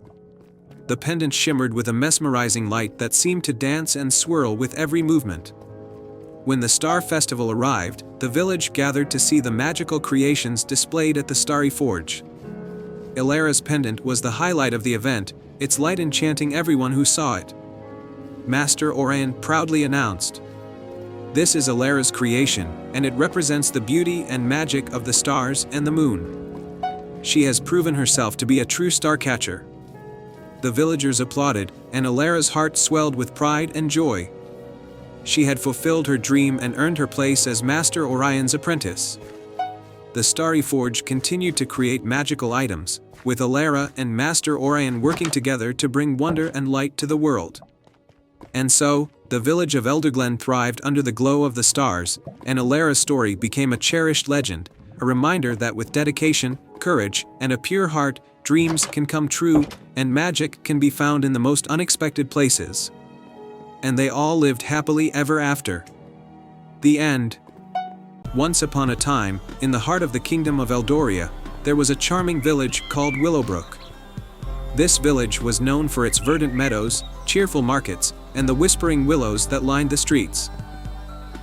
The pendant shimmered with a mesmerizing light that seemed to dance and swirl with every movement. When the Star Festival arrived, the village gathered to see the magical creations displayed at the Starry Forge. Elara's pendant was the highlight of the event, its light enchanting everyone who saw it. Master Orion proudly announced, "This is Elara's creation, and it represents the beauty and magic of the stars and the moon. She has proven herself to be a true starcatcher." The villagers applauded, and Elara's heart swelled with pride and joy. She had fulfilled her dream and earned her place as Master Orion's apprentice. The Starry Forge continued to create magical items, with Elara and Master Orion working together to bring wonder and light to the world. And so, the village of Elderglen thrived under the glow of the stars, and Elara's story became a cherished legend, a reminder that with dedication, courage, and a pure heart, dreams can come true, and magic can be found in the most unexpected places. And they all lived happily ever after. The end. Once upon a time, in the heart of the kingdom of Eldoria, there was a charming village called Willowbrook. This village was known for its verdant meadows, cheerful markets, and the whispering willows that lined the streets.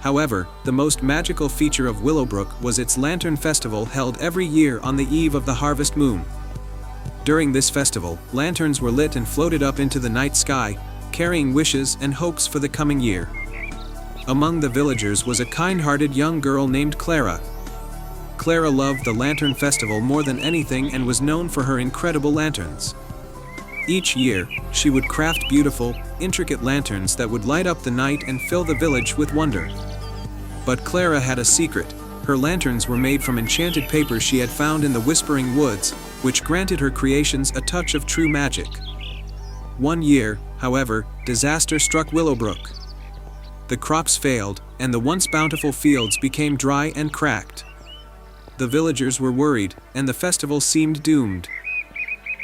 However, the most magical feature of Willowbrook was its Lantern Festival held every year on the eve of the harvest moon. During this festival, lanterns were lit and floated up into the night sky, carrying wishes and hopes for the coming year. Among the villagers was a kind-hearted young girl named Clara. Clara loved the Lantern Festival more than anything and was known for her incredible lanterns. Each year, she would craft beautiful, intricate lanterns that would light up the night and fill the village with wonder. But Clara had a secret. Her lanterns were made from enchanted paper she had found in the Whispering Woods, which granted her creations a touch of true magic. One year, however, disaster struck Willowbrook. The crops failed, and the once bountiful fields became dry and cracked. The villagers were worried, and the festival seemed doomed.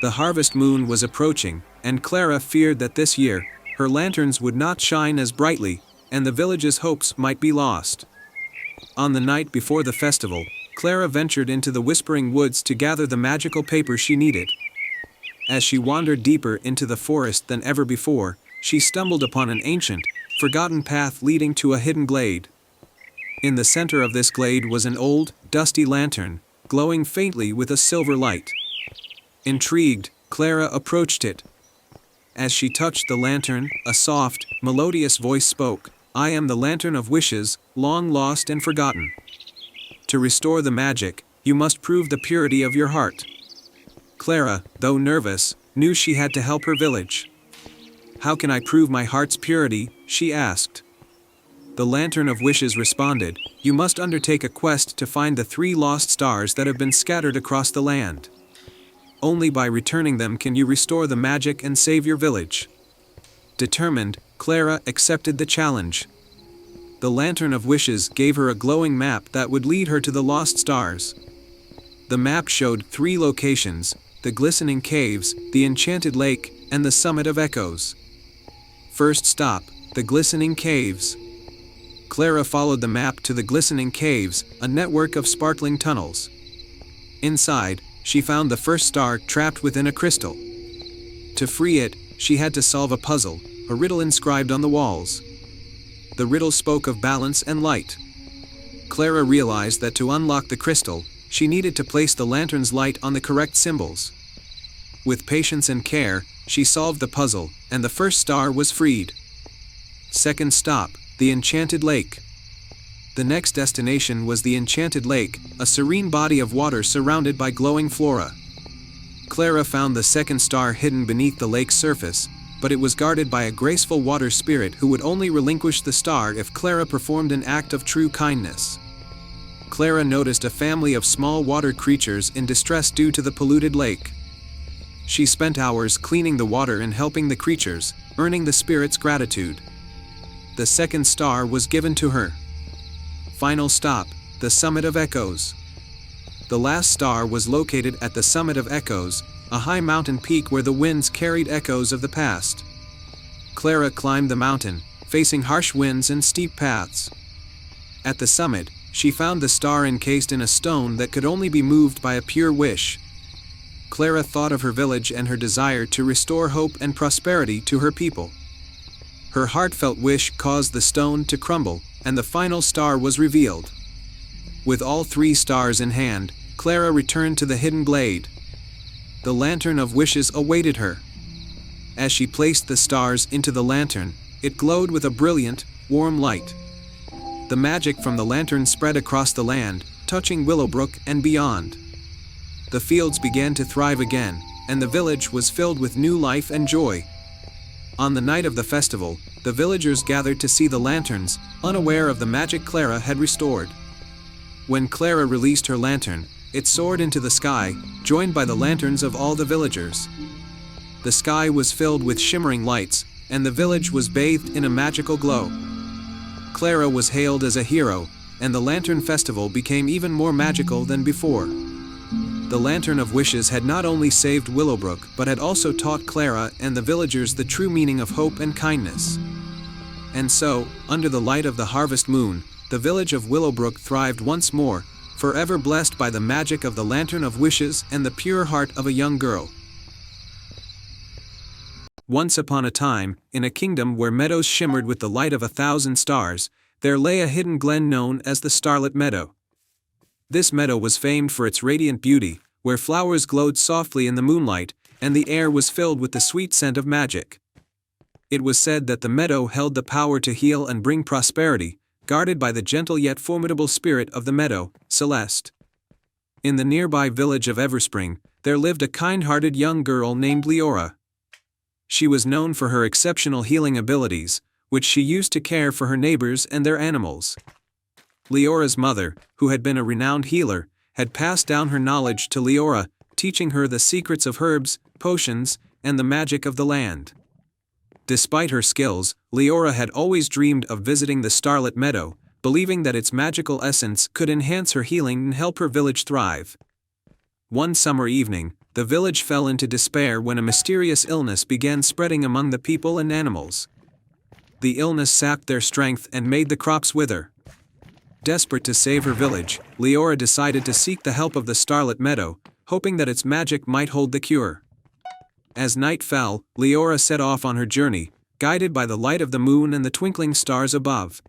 The harvest moon was approaching, and Clara feared that this year, her lanterns would not shine as brightly, and the village's hopes might be lost. On the night before the festival, Clara ventured into the Whispering Woods to gather the magical paper she needed. As she wandered deeper into the forest than ever before, she stumbled upon an ancient, forgotten path leading to a hidden glade. In the center of this glade was an old, dusty lantern, glowing faintly with a silver light. Intrigued, Clara approached it. As she touched the lantern, a soft, melodious voice spoke, "I am the Lantern of Wishes, long lost and forgotten. To restore the magic, you must prove the purity of your heart." Clara, though nervous, knew she had to help her village. "How can I prove my heart's purity?" she asked. The Lantern of Wishes responded, "You must undertake a quest to find the 3 lost stars that have been scattered across the land. Only by returning them can you restore the magic and save your village." Determined, Clara accepted the challenge. The Lantern of Wishes gave her a glowing map that would lead her to the lost stars. The map showed 3 locations: the Glistening Caves, the Enchanted Lake, and the Summit of Echoes. First stop, the Glistening Caves. Clara followed the map to the Glistening Caves, a network of sparkling tunnels. Inside, she found the first star trapped within a crystal. To free it, she had to solve a puzzle, a riddle inscribed on the walls. The riddle spoke of balance and light. Clara realized that to unlock the crystal, she needed to place the lantern's light on the correct symbols. With patience and care, she solved the puzzle, and the first star was freed. Second stop, the Enchanted Lake. The next destination was the Enchanted Lake, a serene body of water surrounded by glowing flora. Clara found the second star hidden beneath the lake's surface, but it was guarded by a graceful water spirit who would only relinquish the star if Clara performed an act of true kindness. Clara noticed a family of small water creatures in distress due to the polluted lake. She spent hours cleaning the water and helping the creatures, earning the spirit's gratitude. The second star was given to her. Final stop, the Summit of Echoes. The last star was located at the Summit of Echoes, a high mountain peak where the winds carried echoes of the past. Clara climbed the mountain, facing harsh winds and steep paths. At the summit, she found the star encased in a stone that could only be moved by a pure wish. Clara thought of her village and her desire to restore hope and prosperity to her people. Her heartfelt wish caused the stone to crumble, and the final star was revealed. With all 3 stars in hand, Clara returned to the hidden glade. The Lantern of Wishes awaited her. As she placed the stars into the lantern, it glowed with a brilliant, warm light. The magic from the lantern spread across the land, touching Willowbrook and beyond. The fields began to thrive again, and the village was filled with new life and joy. On the night of the festival, the villagers gathered to see the lanterns, unaware of the magic Clara had restored. When Clara released her lantern, it soared into the sky, joined by the lanterns of all the villagers. The sky was filled with shimmering lights, and the village was bathed in a magical glow. Clara was hailed as a hero, and the Lantern Festival became even more magical than before. The Lantern of Wishes had not only saved Willowbrook but had also taught Clara and the villagers the true meaning of hope and kindness. And so, under the light of the harvest moon, the village of Willowbrook thrived once more, forever blessed by the magic of the Lantern of Wishes and the pure heart of a young girl. Once upon a time, in a kingdom where meadows shimmered with the light of 1,000 stars, there lay a hidden glen known as the Starlit Meadow. This meadow was famed for its radiant beauty, where flowers glowed softly in the moonlight, and the air was filled with the sweet scent of magic. It was said that the meadow held the power to heal and bring prosperity, guarded by the gentle yet formidable spirit of the meadow, Celeste. In the nearby village of Everspring, there lived a kind-hearted young girl named Leora. She was known for her exceptional healing abilities, which she used to care for her neighbors and their animals. Leora's mother, who had been a renowned healer, had passed down her knowledge to Leora, teaching her the secrets of herbs, potions, and the magic of the land. Despite her skills, Leora had always dreamed of visiting the Starlit Meadow, believing that its magical essence could enhance her healing and help her village thrive. One summer evening, the village fell into despair when a mysterious illness began spreading among the people and animals. The illness sapped their strength and made the crops wither. Desperate to save her village, Leora decided to seek the help of the Starlit Meadow, hoping that its magic might hold the cure. As night fell, Leora set off on her journey, guided by the light of the moon and the twinkling stars above.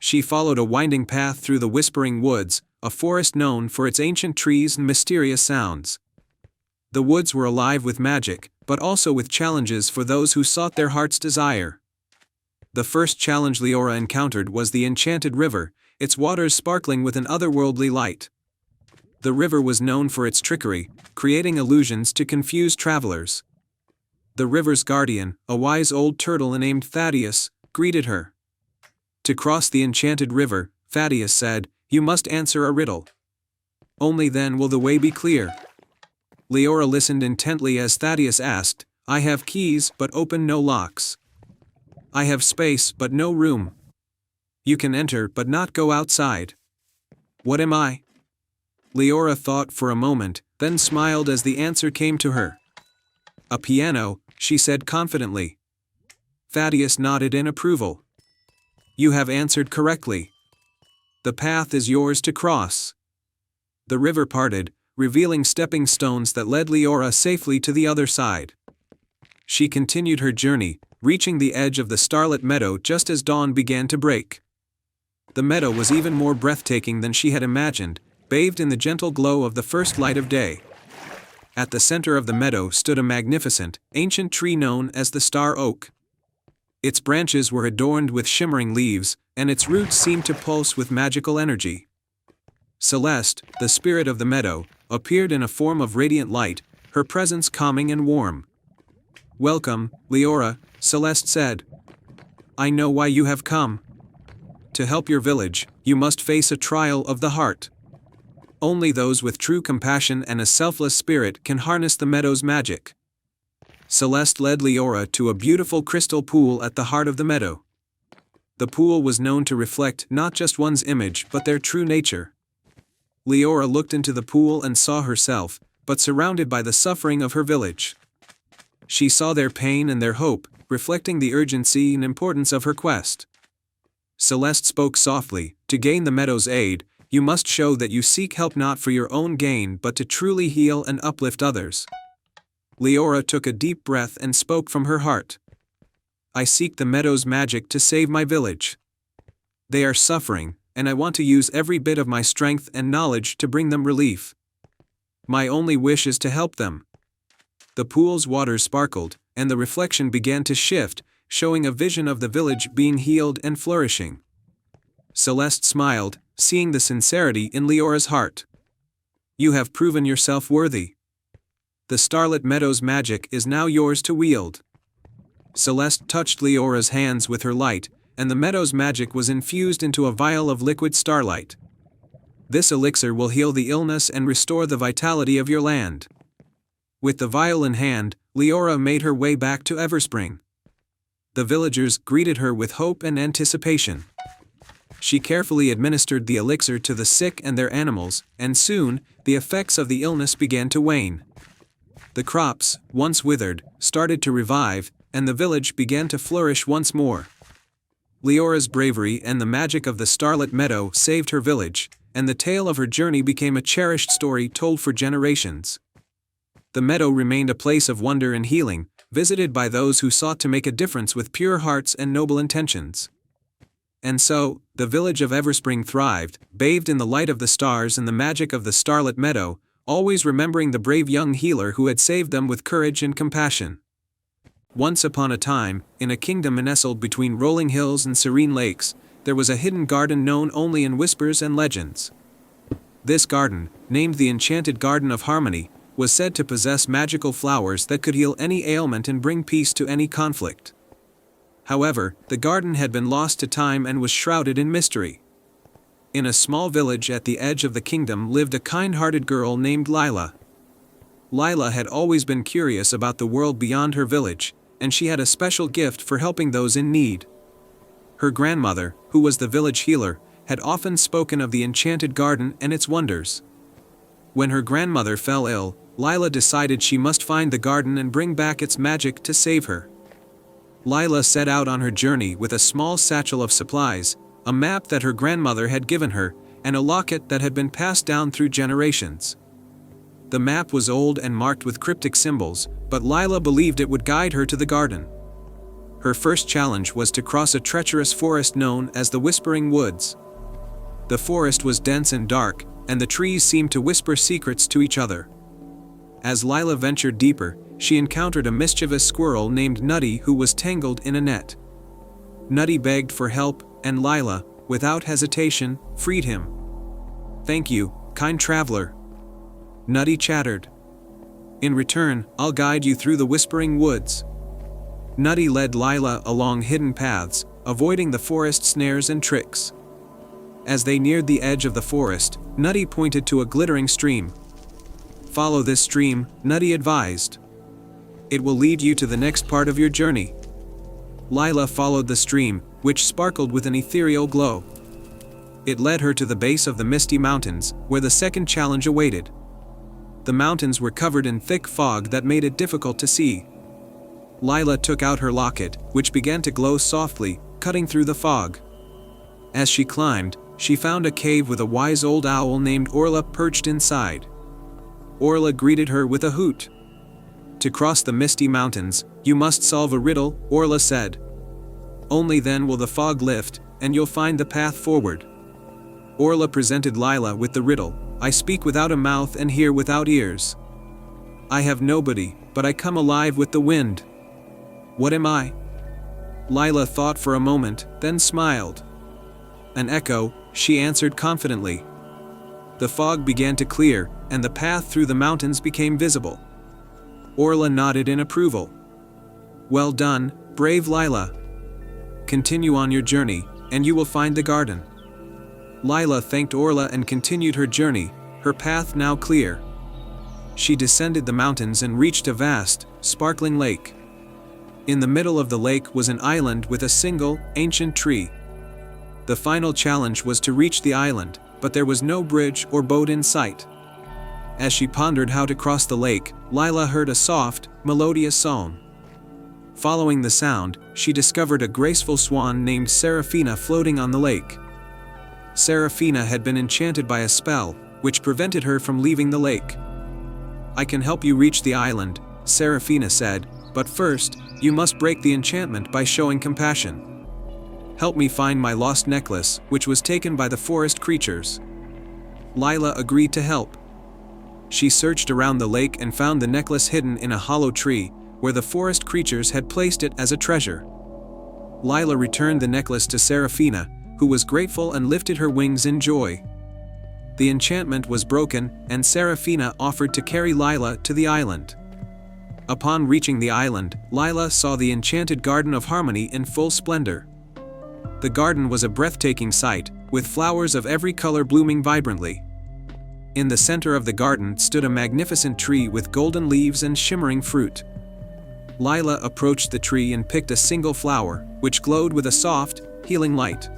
She followed a winding path through the Whispering Woods, a forest known for its ancient trees and mysterious sounds. The woods were alive with magic, but also with challenges for those who sought their heart's desire. The first challenge Leora encountered was the Enchanted River, its waters sparkling with an otherworldly light. The river was known for its trickery, creating illusions to confuse travelers. The river's guardian, a wise old turtle named Thaddeus, greeted her. To cross the enchanted river, Thaddeus said, "You must answer a riddle. Only then will the way be clear." Leora listened intently as Thaddeus asked, "I have keys but open no locks. I have space but no room. You can enter but not go outside. What am I?" Leora thought for a moment, then smiled as the answer came to her. "A piano," she said confidently. Thaddeus nodded in approval. "You have answered correctly. The path is yours to cross." The river parted, revealing stepping stones that led Leora safely to the other side. She continued her journey, reaching the edge of the Starlit Meadow just as dawn began to break. The meadow was even more breathtaking than she had imagined, bathed in the gentle glow of the first light of day. At the center of the meadow stood a magnificent, ancient tree known as the Star Oak. Its branches were adorned with shimmering leaves, and its roots seemed to pulse with magical energy. Celeste, the spirit of the meadow, appeared in a form of radiant light, her presence calming and warm. "Welcome, Leora," Celeste said. "I know why you have come. To help your village, you must face a trial of the heart. Only those with true compassion and a selfless spirit can harness the meadow's magic." Celeste led Leora to a beautiful crystal pool at the heart of the meadow. The pool was known to reflect not just one's image but their true nature. Leora looked into the pool and saw herself, but surrounded by the suffering of her village. She saw their pain and their hope, reflecting the urgency and importance of her quest. Celeste spoke softly, "To gain the meadow's aid, you must show that you seek help not for your own gain but to truly heal and uplift others." Leora took a deep breath and spoke from her heart. "I seek the meadow's magic to save my village. They are suffering, and I want to use every bit of my strength and knowledge to bring them relief. My only wish is to help them." The pool's waters sparkled, and the reflection began to shift, showing a vision of the village being healed and flourishing. Celeste smiled, seeing the sincerity in Leora's heart. "You have proven yourself worthy. The Starlit Meadow's magic is now yours to wield." Celeste touched Leora's hands with her light, and the meadow's magic was infused into a vial of liquid starlight. "This elixir will heal the illness and restore the vitality of your land." With the vial in hand, Leora made her way back to Everspring. The villagers greeted her with hope and anticipation. She carefully administered the elixir to the sick and their animals, and soon, the effects of the illness began to wane. The crops, once withered, started to revive, and the village began to flourish once more. Leora's bravery and the magic of the Starlit Meadow saved her village, and the tale of her journey became a cherished story told for generations. The meadow remained a place of wonder and healing, visited by those who sought to make a difference with pure hearts and noble intentions. And so, the village of Everspring thrived, bathed in the light of the stars and the magic of the starlit meadow, always remembering the brave young healer who had saved them with courage and compassion. Once upon a time, in a kingdom nestled between rolling hills and serene lakes, there was a hidden garden known only in whispers and legends. This garden, named the Enchanted Garden of Harmony, was said to possess magical flowers that could heal any ailment and bring peace to any conflict. However, the garden had been lost to time and was shrouded in mystery. In a small village at the edge of the kingdom lived a kind-hearted girl named Lila. Lila had always been curious about the world beyond her village, and she had a special gift for helping those in need. Her grandmother, who was the village healer, had often spoken of the enchanted garden and its wonders. When her grandmother fell ill, Lila decided she must find the garden and bring back its magic to save her. Lila set out on her journey with a small satchel of supplies, a map that her grandmother had given her, and a locket that had been passed down through generations. The map was old and marked with cryptic symbols, but Lila believed it would guide her to the garden. Her first challenge was to cross a treacherous forest known as the Whispering Woods. The forest was dense and dark, and the trees seemed to whisper secrets to each other. As Lila ventured deeper, she encountered a mischievous squirrel named Nutty who was tangled in a net. Nutty begged for help, and Lila, without hesitation, freed him. "Thank you, kind traveler," Nutty chattered. "In return, I'll guide you through the Whispering Woods." Nutty led Lila along hidden paths, avoiding the forest snares and tricks. As they neared the edge of the forest, Nutty pointed to a glittering stream. "Follow this stream," Nutty advised. "It will lead you to the next part of your journey." Lila followed the stream, which sparkled with an ethereal glow. It led her to the base of the Misty Mountains, where the second challenge awaited. The mountains were covered in thick fog that made it difficult to see. Lila took out her locket, which began to glow softly, cutting through the fog. As she climbed, she found a cave with a wise old owl named Orla perched inside. Orla greeted her with a hoot. "To cross the Misty Mountains, you must solve a riddle," Orla said. "Only then will the fog lift, and you'll find the path forward." Orla presented Lila with the riddle. "I speak without a mouth and hear without ears. I have nobody, but I come alive with the wind. What am I?" Lila thought for a moment, then smiled. "An echo," she answered confidently. The fog began to clear, and the path through the mountains became visible. Orla nodded in approval. "Well done, brave Lila. Continue on your journey, and you will find the garden." Lila thanked Orla and continued her journey, her path now clear. She descended the mountains and reached a vast, sparkling lake. In the middle of the lake was an island with a single, ancient tree. The final challenge was to reach the island, but there was no bridge or boat in sight. As she pondered how to cross the lake, Lila heard a soft, melodious song. Following the sound, she discovered a graceful swan named Seraphina floating on the lake. Seraphina had been enchanted by a spell, which prevented her from leaving the lake. "I can help you reach the island," Seraphina said, "but first, you must break the enchantment by showing compassion. Help me find my lost necklace, which was taken by the forest creatures." Lila agreed to help. She searched around the lake and found the necklace hidden in a hollow tree, where the forest creatures had placed it as a treasure. Lila returned the necklace to Seraphina, who was grateful and lifted her wings in joy. The enchantment was broken, and Seraphina offered to carry Lila to the island. Upon reaching the island, Lila saw the Enchanted Garden of Harmony in full splendor. The garden was a breathtaking sight, with flowers of every color blooming vibrantly. In the center of the garden stood a magnificent tree with golden leaves and shimmering fruit. Lila approached the tree and picked a single flower, which glowed with a soft, healing light.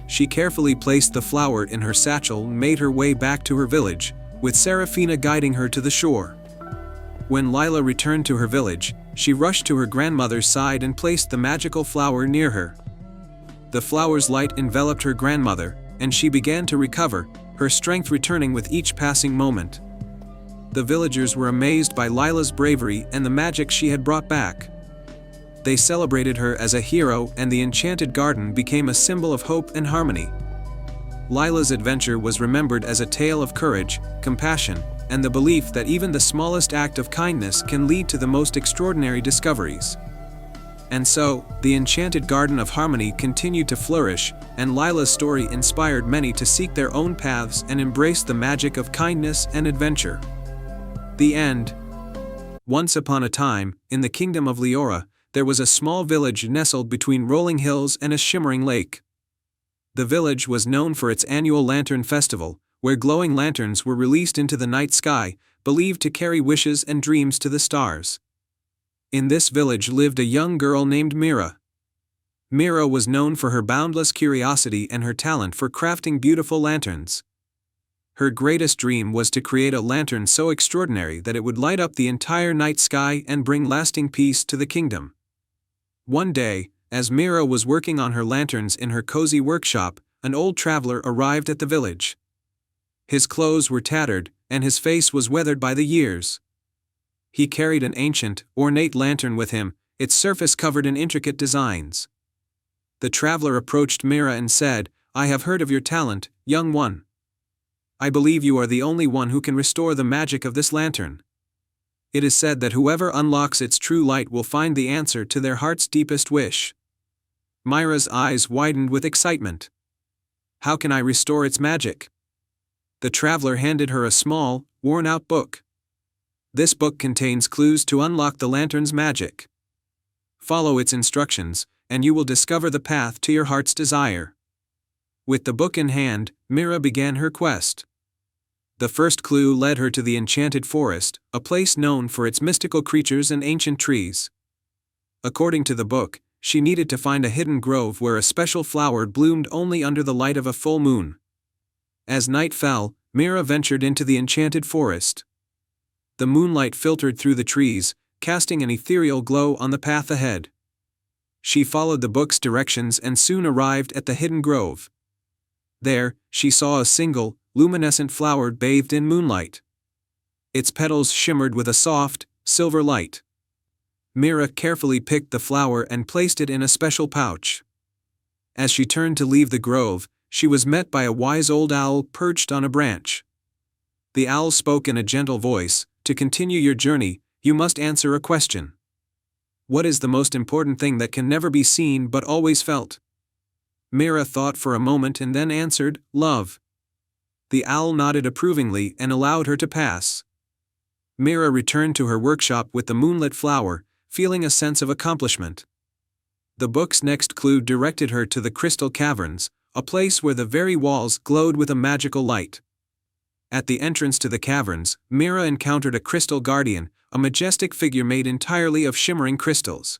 She carefully placed the flower in her satchel and made her way back to her village, with Seraphina guiding her to the shore. When Lila returned to her village, she rushed to her grandmother's side and placed the magical flower near her. The flower's light enveloped her grandmother, and she began to recover, her strength returning with each passing moment. The villagers were amazed by Lila's bravery and the magic she had brought back. They celebrated her as a hero, and the enchanted garden became a symbol of hope and harmony. Lila's adventure was remembered as a tale of courage, compassion, and the belief that even the smallest act of kindness can lead to the most extraordinary discoveries. And so, the enchanted Garden of Harmony continued to flourish, and Lila's story inspired many to seek their own paths and embrace the magic of kindness and adventure. The end. Once upon a time, in the kingdom of Leora, there was a small village nestled between rolling hills and a shimmering lake. The village was known for its annual lantern festival, where glowing lanterns were released into the night sky, believed to carry wishes and dreams to the stars. In this village lived a young girl named Mira. Mira was known for her boundless curiosity and her talent for crafting beautiful lanterns. Her greatest dream was to create a lantern so extraordinary that it would light up the entire night sky and bring lasting peace to the kingdom. One day, as Mira was working on her lanterns in her cozy workshop, an old traveler arrived at the village. His clothes were tattered, and his face was weathered by the years. He carried an ancient, ornate lantern with him, its surface covered in intricate designs. The traveler approached Mira and said, "I have heard of your talent, young one. I believe you are the only one who can restore the magic of this lantern. It is said that whoever unlocks its true light will find the answer to their heart's deepest wish." Mira's eyes widened with excitement. "How can I restore its magic?" The traveler handed her a small, worn-out book. This book contains clues to unlock the lantern's magic. Follow its instructions, and you will discover the path to your heart's desire. With the book in hand, Mira began her quest. The first clue led her to the enchanted forest, a place known for its mystical creatures and ancient trees. According to the book, she needed to find a hidden grove where a special flower bloomed only under the light of a full moon. As night fell, Mira ventured into the enchanted forest. The moonlight filtered through the trees, casting an ethereal glow on the path ahead. She followed the book's directions and soon arrived at the hidden grove. There, she saw a single, luminescent flower bathed in moonlight. Its petals shimmered with a soft, silver light. Mira carefully picked the flower and placed it in a special pouch. As she turned to leave the grove, she was met by a wise old owl perched on a branch. The owl spoke in a gentle voice, "To continue your journey, you must answer a question. What is the most important thing that can never be seen but always felt?" Mira thought for a moment and then answered, "Love." The owl nodded approvingly and allowed her to pass. Mira returned to her workshop with the moonlit flower, feeling a sense of accomplishment. The book's next clue directed her to the Crystal Caverns, a place where the very walls glowed with a magical light. At the entrance to the caverns, Mira encountered a crystal guardian, a majestic figure made entirely of shimmering crystals.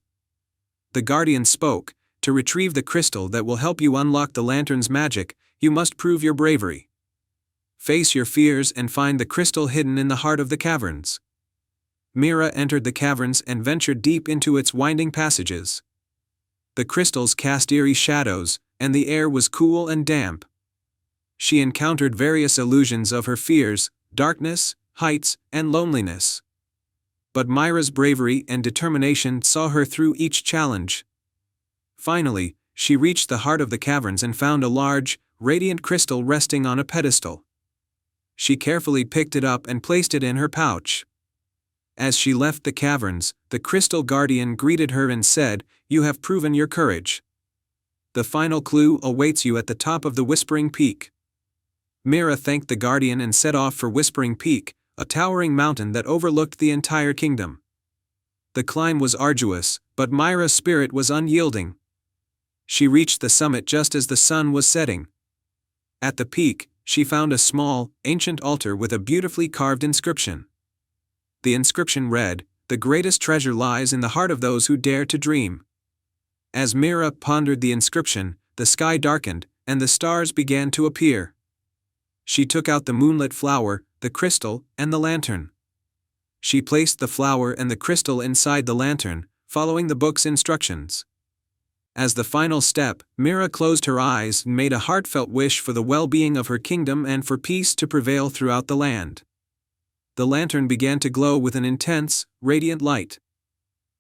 The guardian spoke, "To retrieve the crystal that will help you unlock the lantern's magic, you must prove your bravery. Face your fears and find the crystal hidden in the heart of the caverns." Mira entered the caverns and ventured deep into its winding passages. The crystals cast eerie shadows, and the air was cool and damp. She encountered various illusions of her fears, darkness, heights, and loneliness. But Mira's bravery and determination saw her through each challenge. Finally, she reached the heart of the caverns and found a large, radiant crystal resting on a pedestal. She carefully picked it up and placed it in her pouch. As she left the caverns, the crystal guardian greeted her and said, "You have proven your courage. The final clue awaits you at the top of the Whispering Peak." Mira thanked the guardian and set off for Whispering Peak, a towering mountain that overlooked the entire kingdom. The climb was arduous, but Mira's spirit was unyielding. She reached the summit just as the sun was setting. At the peak, she found a small, ancient altar with a beautifully carved inscription. The inscription read, "The greatest treasure lies in the heart of those who dare to dream." As Mira pondered the inscription, the sky darkened, and the stars began to appear. She took out the moonlit flower, the crystal, and the lantern. She placed the flower and the crystal inside the lantern, following the book's instructions. As the final step, Mira closed her eyes and made a heartfelt wish for the well-being of her kingdom and for peace to prevail throughout the land. The lantern began to glow with an intense, radiant light.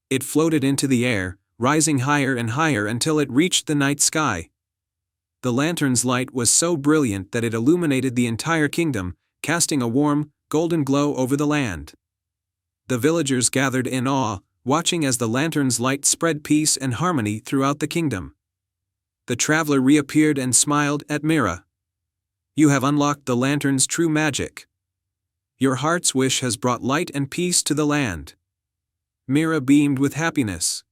It floated into the air, rising higher and higher until it reached the night sky. The lantern's light was so brilliant that it illuminated the entire kingdom, casting a warm, golden glow over the land. The villagers gathered in awe, watching as the lantern's light spread peace and harmony throughout the kingdom. The traveler reappeared and smiled at Mira. "You have unlocked the lantern's true magic. Your heart's wish has brought light and peace to the land." Mira beamed with happiness.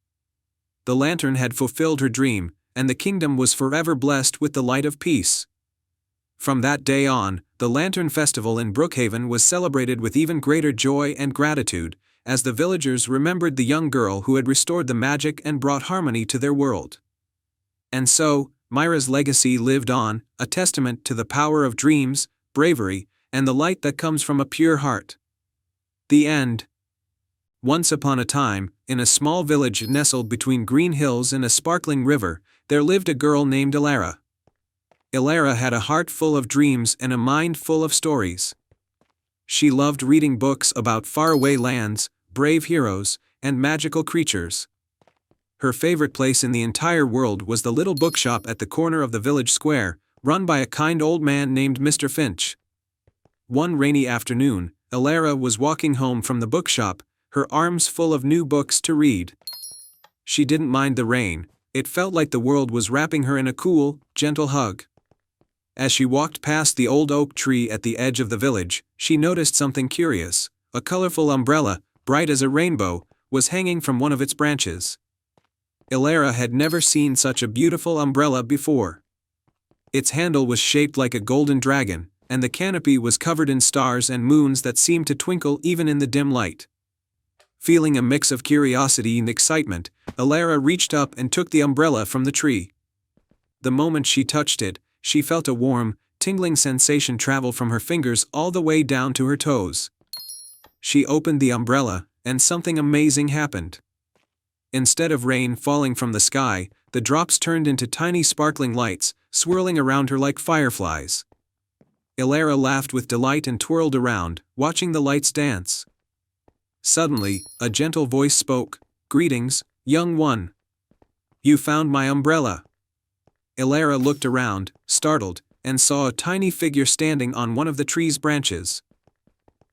The lantern had fulfilled her dream, and the kingdom was forever blessed with the light of peace. From that day on, the Lantern Festival in Brookhaven was celebrated with even greater joy and gratitude, as the villagers remembered the young girl who had restored the magic and brought harmony to their world. And so, Mira's legacy lived on, a testament to the power of dreams, bravery, and the light that comes from a pure heart. The end. Once upon a time, in a small village nestled between green hills and a sparkling river, there lived a girl named Ilara. Ilara had a heart full of dreams and a mind full of stories. She loved reading books about faraway lands, brave heroes, and magical creatures. Her favorite place in the entire world was the little bookshop at the corner of the village square, run by a kind old man named Mr. Finch. One rainy afternoon, Ilara was walking home from the bookshop, her arms full of new books to read. She didn't mind the rain. It felt like the world was wrapping her in a cool, gentle hug. As she walked past the old oak tree at the edge of the village, she noticed something curious. A colorful umbrella, bright as a rainbow, was hanging from one of its branches. Ilara had never seen such a beautiful umbrella before. Its handle was shaped like a golden dragon, and the canopy was covered in stars and moons that seemed to twinkle even in the dim light. Feeling a mix of curiosity and excitement, Ilara reached up and took the umbrella from the tree. The moment she touched it, she felt a warm, tingling sensation travel from her fingers all the way down to her toes. She opened the umbrella, and something amazing happened. Instead of rain falling from the sky, the drops turned into tiny sparkling lights, swirling around her like fireflies. Ilara laughed with delight and twirled around, watching the lights dance. Suddenly, a gentle voice spoke, "Greetings, young one. You found my umbrella." Ilara looked around, startled, and saw a tiny figure standing on one of the tree's branches.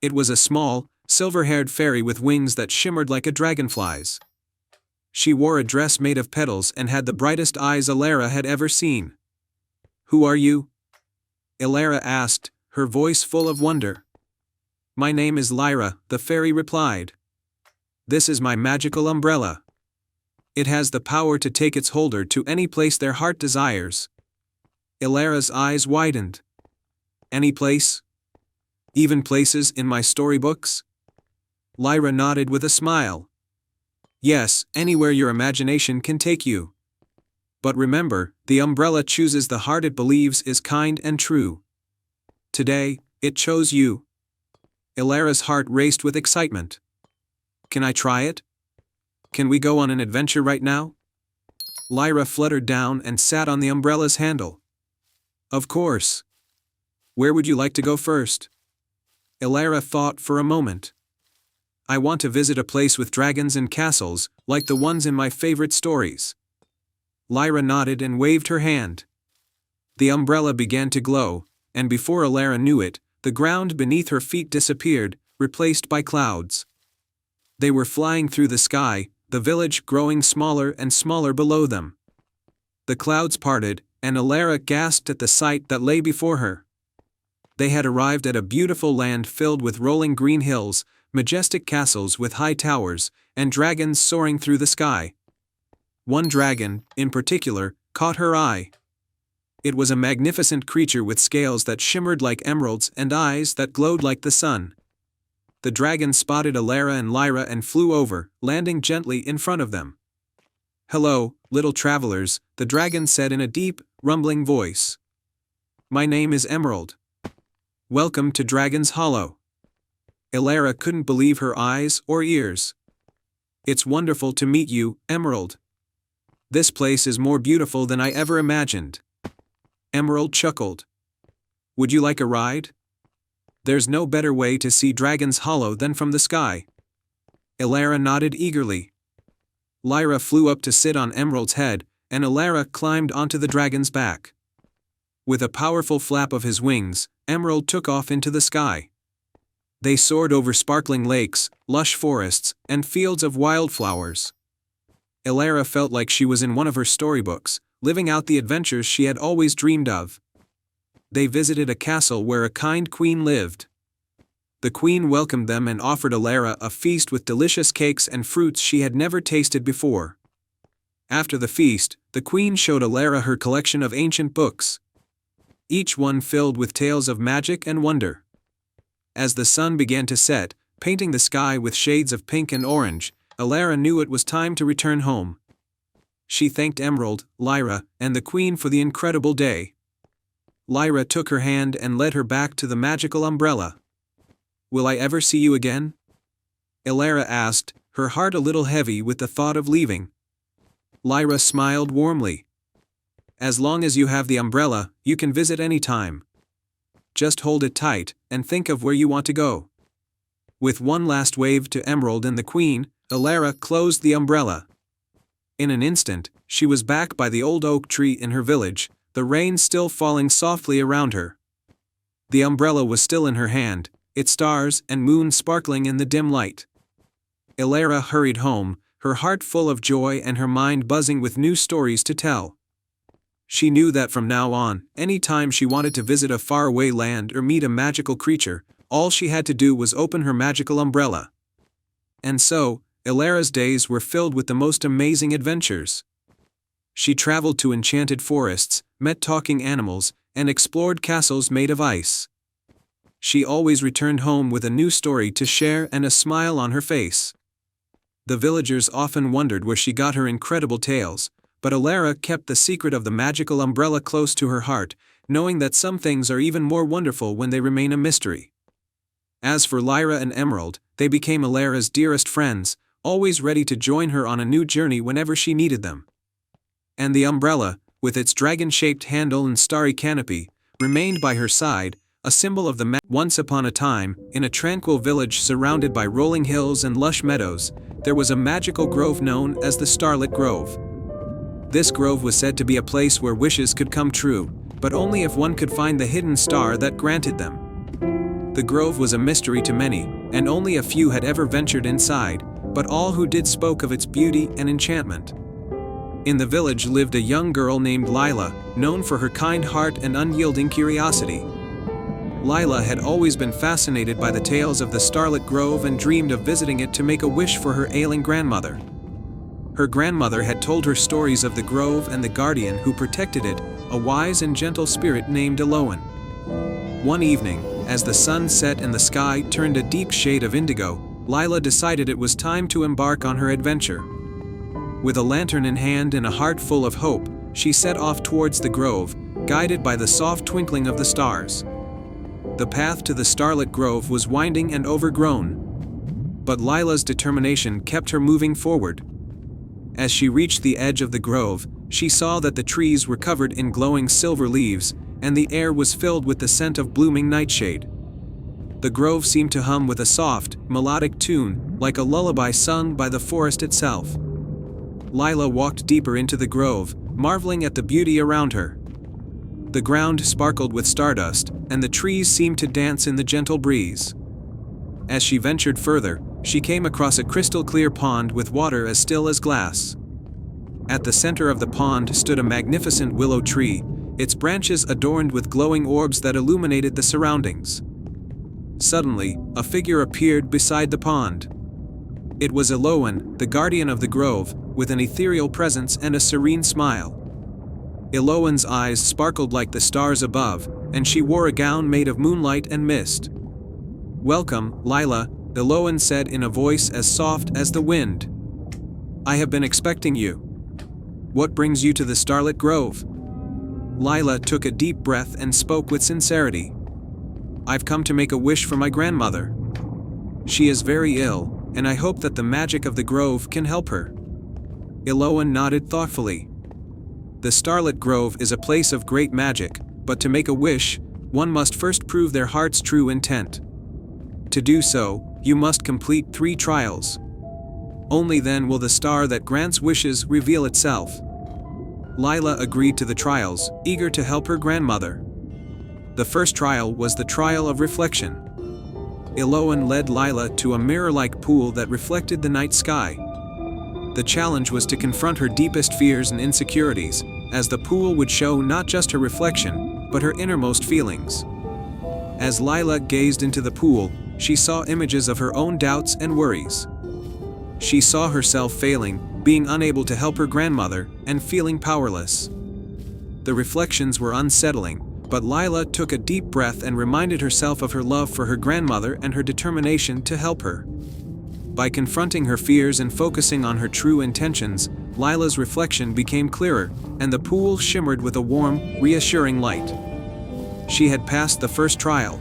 It was a small, silver-haired fairy with wings that shimmered like a dragonfly's. She wore a dress made of petals and had the brightest eyes Ilara had ever seen. "Who are you?" Ilara asked, her voice full of wonder. "My name is Lyra," the fairy replied. "This is my magical umbrella. It has the power to take its holder to any place their heart desires." Ilara's eyes widened. "Any place? Even places in my storybooks?" Lyra nodded with a smile. "Yes, anywhere your imagination can take you. But remember, the umbrella chooses the heart it believes is kind and true. Today, it chose you." Ilara's heart raced with excitement. "Can I try it? Can we go on an adventure right now?" Lyra fluttered down and sat on the umbrella's handle. "Of course. Where would you like to go first?" Ilara thought for a moment. "I want to visit a place with dragons and castles, like the ones in my favorite stories." Lyra nodded and waved her hand. The umbrella began to glow, and before Ilara knew it, the ground beneath her feet disappeared, replaced by clouds. They were flying through the sky, the village growing smaller and smaller below them. The clouds parted, and Ilara gasped at the sight that lay before her. They had arrived at a beautiful land filled with rolling green hills, majestic castles with high towers, and dragons soaring through the sky. One dragon, in particular, caught her eye. It was a magnificent creature with scales that shimmered like emeralds and eyes that glowed like the sun. The dragon spotted Ilara and Lyra and flew over, landing gently in front of them. "Hello, little travelers," the dragon said in a deep, rumbling voice. "My name is Emerald. Welcome to Dragon's Hollow." Ilara couldn't believe her eyes or ears. "It's wonderful to meet you, Emerald. This place is more beautiful than I ever imagined." Emerald chuckled. "Would you like a ride? There's no better way to see Dragon's Hollow than from the sky." Ilara nodded eagerly. Lyra flew up to sit on Emerald's head, and Elara climbed onto the dragon's back. With a powerful flap of his wings, Emerald took off into the sky. They soared over sparkling lakes, lush forests, and fields of wildflowers. Elara felt like she was in one of her storybooks, living out the adventures she had always dreamed of. They visited a castle where a kind queen lived. The queen welcomed them and offered Elara a feast with delicious cakes and fruits she had never tasted before. After the feast, the queen showed Elara her collection of ancient books, each one filled with tales of magic and wonder. As the sun began to set, painting the sky with shades of pink and orange, Elara knew it was time to return home. She thanked Emerald, Lyra, and the queen for the incredible day. Lyra took her hand and led her back to the magical umbrella. "Will I ever see you again?" Elara asked, her heart a little heavy with the thought of leaving. Lyra smiled warmly. "As long as you have the umbrella, you can visit any time. Just hold it tight, and think of where you want to go." With one last wave to Emerald and the queen, Elara closed the umbrella. In an instant, she was back by the old oak tree in her village, the rain still falling softly around her. The umbrella was still in her hand, its stars and moon sparkling in the dim light. Elara hurried home, her heart full of joy and her mind buzzing with new stories to tell. She knew that from now on, any time she wanted to visit a faraway land or meet a magical creature, all she had to do was open her magical umbrella. And so, Elara's days were filled with the most amazing adventures. She traveled to enchanted forests, met talking animals, and explored castles made of ice. She always returned home with a new story to share and a smile on her face. The villagers often wondered where she got her incredible tales, but Elara kept the secret of the magical umbrella close to her heart, knowing that some things are even more wonderful when they remain a mystery. As for Lyra and Emerald, they became Elara's dearest friends, always ready to join her on a new journey whenever she needed them. And the umbrella, with its dragon-shaped handle and starry canopy, remained by her side, a symbol of the Once upon a time, in a tranquil village surrounded by rolling hills and lush meadows, there was a magical grove known as the Starlit Grove. This grove was said to be a place where wishes could come true, but only if one could find the hidden star that granted them. The grove was a mystery to many, and only a few had ever ventured inside, but all who did spoke of its beauty and enchantment. In the village lived a young girl named Lila, known for her kind heart and unyielding curiosity. Lila had always been fascinated by the tales of the Starlit Grove and dreamed of visiting it to make a wish for her ailing grandmother. Her grandmother had told her stories of the grove and the guardian who protected it, a wise and gentle spirit named Elowen. One evening, as the sun set and the sky turned a deep shade of indigo, Lila decided it was time to embark on her adventure. With a lantern in hand and a heart full of hope, she set off towards the grove, guided by the soft twinkling of the stars. The path to the Starlit Grove was winding and overgrown, but Lila's determination kept her moving forward. As she reached the edge of the grove, she saw that the trees were covered in glowing silver leaves, and the air was filled with the scent of blooming nightshade. The grove seemed to hum with a soft, melodic tune, like a lullaby sung by the forest itself. Lila walked deeper into the grove, marveling at the beauty around her. The ground sparkled with stardust, and the trees seemed to dance in the gentle breeze. As she ventured further, she came across a crystal-clear pond with water as still as glass. At the center of the pond stood a magnificent willow tree, its branches adorned with glowing orbs that illuminated the surroundings. Suddenly, a figure appeared beside the pond. It was Elowen, the guardian of the grove, with an ethereal presence and a serene smile. Elowen's eyes sparkled like the stars above, and she wore a gown made of moonlight and mist. "Welcome, Lila," Elowen said in a voice as soft as the wind. "I have been expecting you. What brings you to the Starlit Grove?" Lila took a deep breath and spoke with sincerity. "I've come to make a wish for my grandmother. She is very ill, and I hope that the magic of the grove can help her." Elowen nodded thoughtfully. "The Starlit Grove is a place of great magic, but to make a wish, one must first prove their heart's true intent. To do so, you must complete 3 trials. Only then will the star that grants wishes reveal itself. Lila agreed to the trials, eager to help her grandmother. The first trial was the trial of reflection. Iloan led Lila to a mirror-like pool that reflected the night sky. The challenge was to confront her deepest fears and insecurities, as the pool would show not just her reflection, but her innermost feelings. As Lila gazed into the pool, she saw images of her own doubts and worries. She saw herself failing, being unable to help her grandmother, and feeling powerless. The reflections were unsettling, but Lila took a deep breath and reminded herself of her love for her grandmother and her determination to help her. By confronting her fears and focusing on her true intentions, Lila's reflection became clearer, and the pool shimmered with a warm, reassuring light. She had passed the first trial.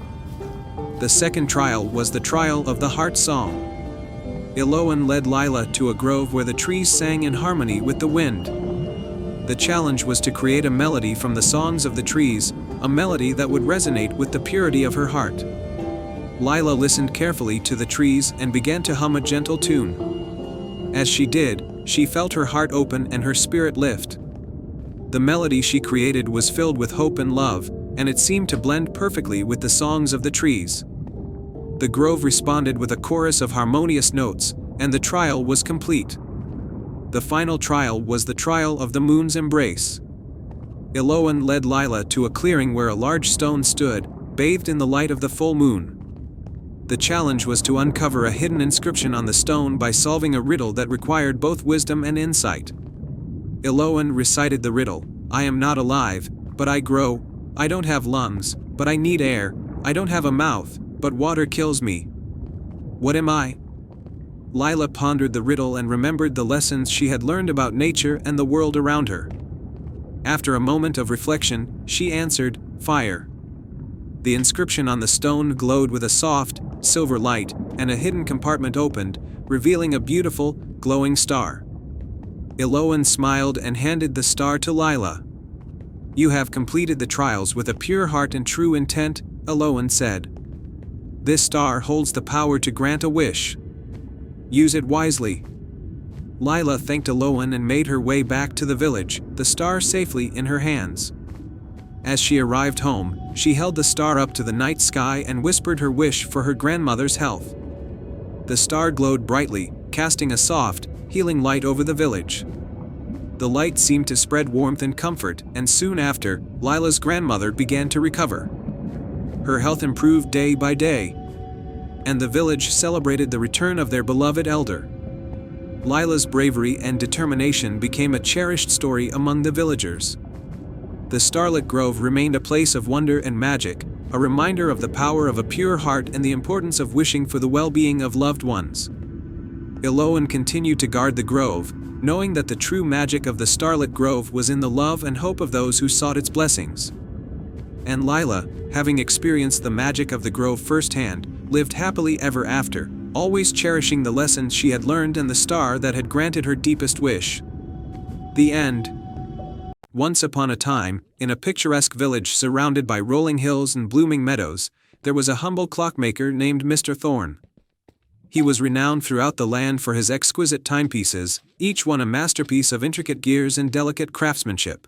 The second trial was the trial of the heart song. Iloan led Lila to a grove where the trees sang in harmony with the wind. The challenge was to create a melody from the songs of the trees, a melody that would resonate with the purity of her heart. Lila listened carefully to the trees and began to hum a gentle tune. As she did, she felt her heart open and her spirit lift. The melody she created was filled with hope and love, and it seemed to blend perfectly with the songs of the trees. The grove responded with a chorus of harmonious notes, and the trial was complete. The final trial was the trial of the moon's embrace. Iloan led Lila to a clearing where a large stone stood, bathed in the light of the full moon. The challenge was to uncover a hidden inscription on the stone by solving a riddle that required both wisdom and insight. Iloan recited the riddle: "I am not alive, but I grow. I don't have lungs, but I need air. I don't have a mouth, but water kills me. What am I?" Lila pondered the riddle and remembered the lessons she had learned about nature and the world around her. After a moment of reflection, she answered, "Fire." The inscription on the stone glowed with a soft, silver light, and a hidden compartment opened, revealing a beautiful, glowing star. Iloan smiled and handed the star to Lila. "You have completed the trials with a pure heart and true intent," Iloan said. "This star holds the power to grant a wish. Use it wisely." Lila thanked Iloan and made her way back to the village, the star safely in her hands. As she arrived home, she held the star up to the night sky and whispered her wish for her grandmother's health. The star glowed brightly, casting a soft, healing light over the village. The light seemed to spread warmth and comfort, and soon after, Lila's grandmother began to recover. Her health improved day by day, and the village celebrated the return of their beloved elder. Lila's bravery and determination became a cherished story among the villagers. The Starlit Grove remained a place of wonder and magic, a reminder of the power of a pure heart and the importance of wishing for the well-being of loved ones. Iloan continued to guard the grove, knowing that the true magic of the Starlit Grove was in the love and hope of those who sought its blessings. And Lila, having experienced the magic of the grove firsthand, lived happily ever after, always cherishing the lessons she had learned and the star that had granted her deepest wish. The end. Once upon a time, in a picturesque village surrounded by rolling hills and blooming meadows, there was a humble clockmaker named Mr. Thorne. He was renowned throughout the land for his exquisite timepieces, each one a masterpiece of intricate gears and delicate craftsmanship.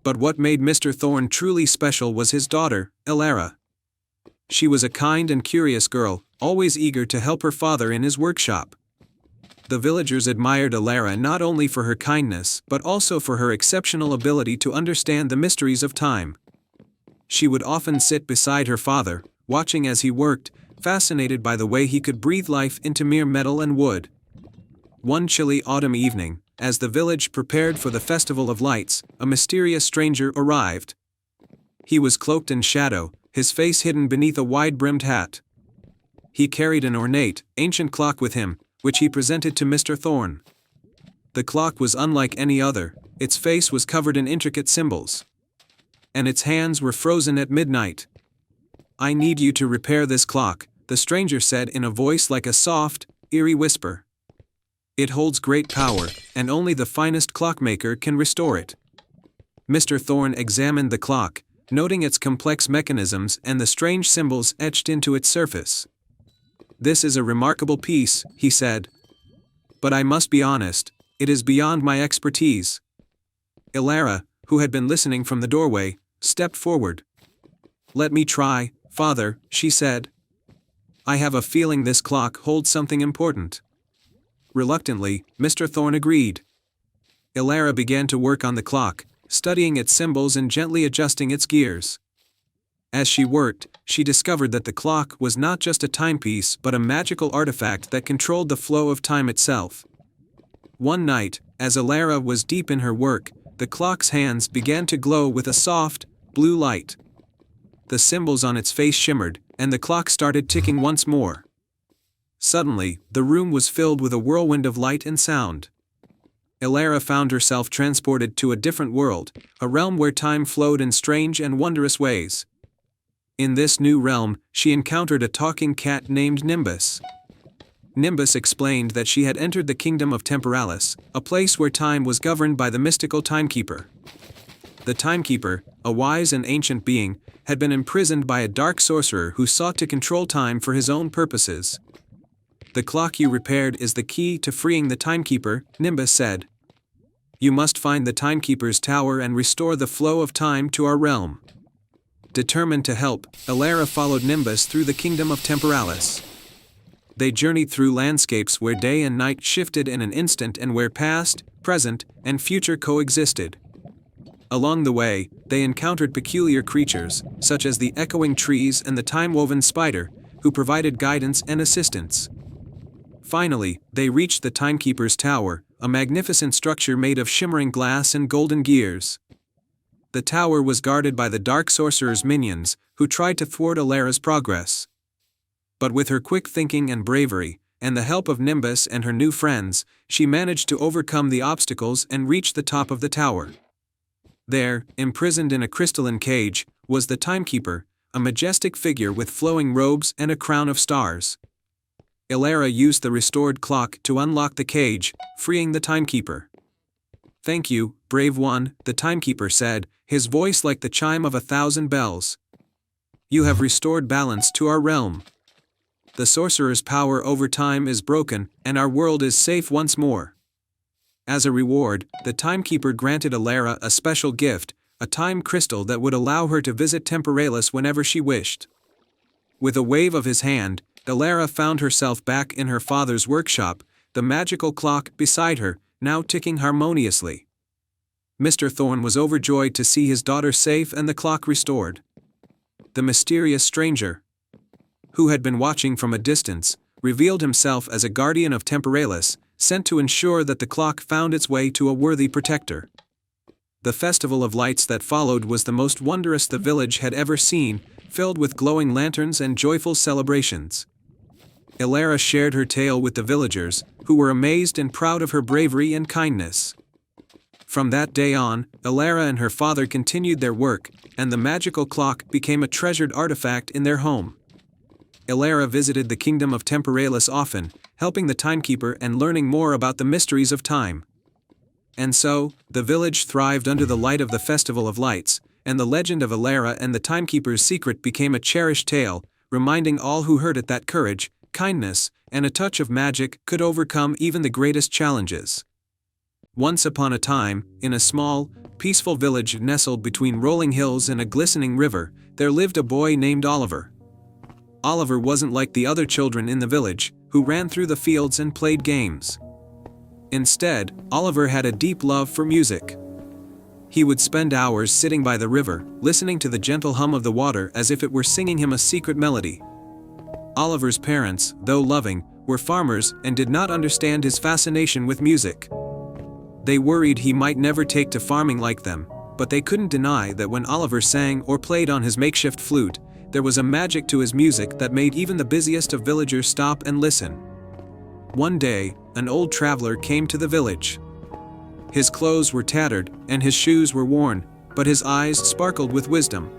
But what made Mr. Thorne truly special was his daughter, Elara. She was a kind and curious girl, always eager to help her father in his workshop. The villagers admired Elara not only for her kindness, but also for her exceptional ability to understand the mysteries of time. She would often sit beside her father, watching as he worked, fascinated by the way he could breathe life into mere metal and wood. One chilly autumn evening, as the village prepared for the Festival of Lights, a mysterious stranger arrived. He was cloaked in shadow, his face hidden beneath a wide-brimmed hat. He carried an ornate, ancient clock with him, which he presented to Mr. Thorne. The clock was unlike any other, its face was covered in intricate symbols, and its hands were frozen at midnight. "I need you to repair this clock," the stranger said in a voice like a soft, eerie whisper. "It holds great power, and only the finest clockmaker can restore it." Mr. Thorne examined the clock, noting its complex mechanisms and the strange symbols etched into its surface. "This is a remarkable piece," he said. But I must be honest, it is beyond my expertise. Elara, who had been listening from the doorway, stepped forward. Let me try, Father, she said. I have a feeling this clock holds something important. Reluctantly, Mr. Thorne agreed. Elara began to work on the clock, studying its symbols and gently adjusting its gears. As she worked, she discovered that the clock was not just a timepiece but a magical artifact that controlled the flow of time itself. One night, as Elara was deep in her work, the clock's hands began to glow with a soft, blue light. The symbols on its face shimmered, and the clock started ticking once more. Suddenly, the room was filled with a whirlwind of light and sound. Elara found herself transported to a different world, a realm where time flowed in strange and wondrous ways. In this new realm, she encountered a talking cat named Nimbus. Nimbus explained that she had entered the kingdom of Temporalis, a place where time was governed by the mystical timekeeper. The timekeeper, a wise and ancient being, had been imprisoned by a dark sorcerer who sought to control time for his own purposes. The clock you repaired is the key to freeing the timekeeper, Nimbus said. You must find the timekeeper's tower and restore the flow of time to our realm. Determined to help, Elara followed Nimbus through the kingdom of Temporalis. They journeyed through landscapes where day and night shifted in an instant and where past, present, and future coexisted. Along the way, they encountered peculiar creatures, such as the echoing trees and the time-woven spider, who provided guidance and assistance. Finally, they reached the timekeeper's tower, a magnificent structure made of shimmering glass and golden gears. The tower was guarded by the dark sorcerer's minions, who tried to thwart Elara's progress. But with her quick thinking and bravery, and the help of Nimbus and her new friends, she managed to overcome the obstacles and reach the top of the tower. There, imprisoned in a crystalline cage, was the timekeeper, a majestic figure with flowing robes and a crown of stars. Elara used the restored clock to unlock the cage, freeing the timekeeper. Thank you, brave one, the timekeeper said, his voice like the chime of 1,000 bells. You have restored balance to our realm. The sorcerer's power over time is broken, and our world is safe once more. As a reward, the timekeeper granted Elara a special gift, a time crystal that would allow her to visit Temporalis whenever she wished. With a wave of his hand, Elara found herself back in her father's workshop, the magical clock beside her, now ticking harmoniously. Mr. Thorne was overjoyed to see his daughter safe and the clock restored. The mysterious stranger, who had been watching from a distance, revealed himself as a guardian of Temporalis, sent to ensure that the clock found its way to a worthy protector. The festival of lights that followed was the most wondrous the village had ever seen, filled with glowing lanterns and joyful celebrations. Elara shared her tale with the villagers, who were amazed and proud of her bravery and kindness. From that day on, Elara and her father continued their work, and the magical clock became a treasured artifact in their home. Elara visited the kingdom of Temporalis often, helping the timekeeper and learning more about the mysteries of time. And so, the village thrived under the light of the Festival of Lights, and the legend of Elara and the timekeeper's secret became a cherished tale, reminding all who heard it that courage, kindness, and a touch of magic could overcome even the greatest challenges. Once upon a time, in a small, peaceful village nestled between rolling hills and a glistening river, there lived a boy named Oliver. Oliver wasn't like the other children in the village, who ran through the fields and played games. Instead, Oliver had a deep love for music. He would spend hours sitting by the river, listening to the gentle hum of the water as if it were singing him a secret melody. Oliver's parents, though loving, were farmers and did not understand his fascination with music. They worried he might never take to farming like them, but they couldn't deny that when Oliver sang or played on his makeshift flute, there was a magic to his music that made even the busiest of villagers stop and listen. One day, an old traveler came to the village. His clothes were tattered, and his shoes were worn, but his eyes sparkled with wisdom.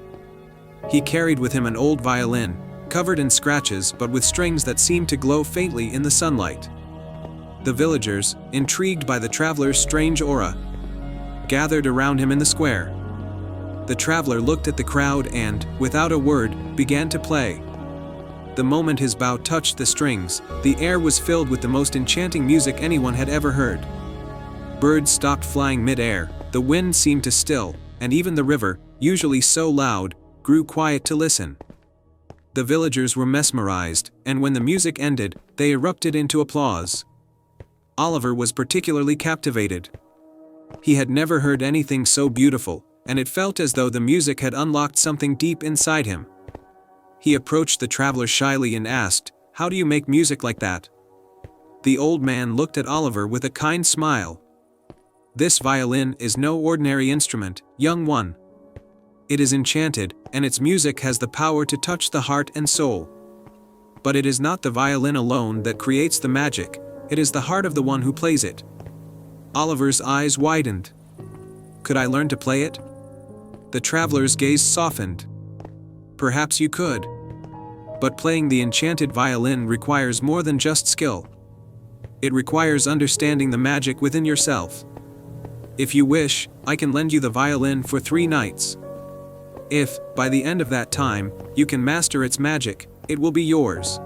He carried with him an old violin, covered in scratches but with strings that seemed to glow faintly in the sunlight. The villagers, intrigued by the traveler's strange aura, gathered around him in the square. The traveler looked at the crowd and, without a word, began to play. The moment his bow touched the strings, the air was filled with the most enchanting music anyone had ever heard. Birds stopped flying mid-air, the wind seemed to still, and even the river, usually so loud, grew quiet to listen. The villagers were mesmerized, and when the music ended, they erupted into applause. Oliver was particularly captivated. He had never heard anything so beautiful, and it felt as though the music had unlocked something deep inside him. He approached the traveler shyly and asked, "How do you make music like that?" The old man looked at Oliver with a kind smile. "This violin is no ordinary instrument, young one. It is enchanted, and its music has the power to touch the heart and soul. But it is not the violin alone that creates the magic, it is the heart of the one who plays it." Oliver's eyes widened. "Could I learn to play it?" The traveler's gaze softened. "Perhaps you could. But playing the enchanted violin requires more than just skill. It requires understanding the magic within yourself. If you wish, I can lend you the violin for 3 nights. If, by the end of that time, you can master its magic, it will be yours.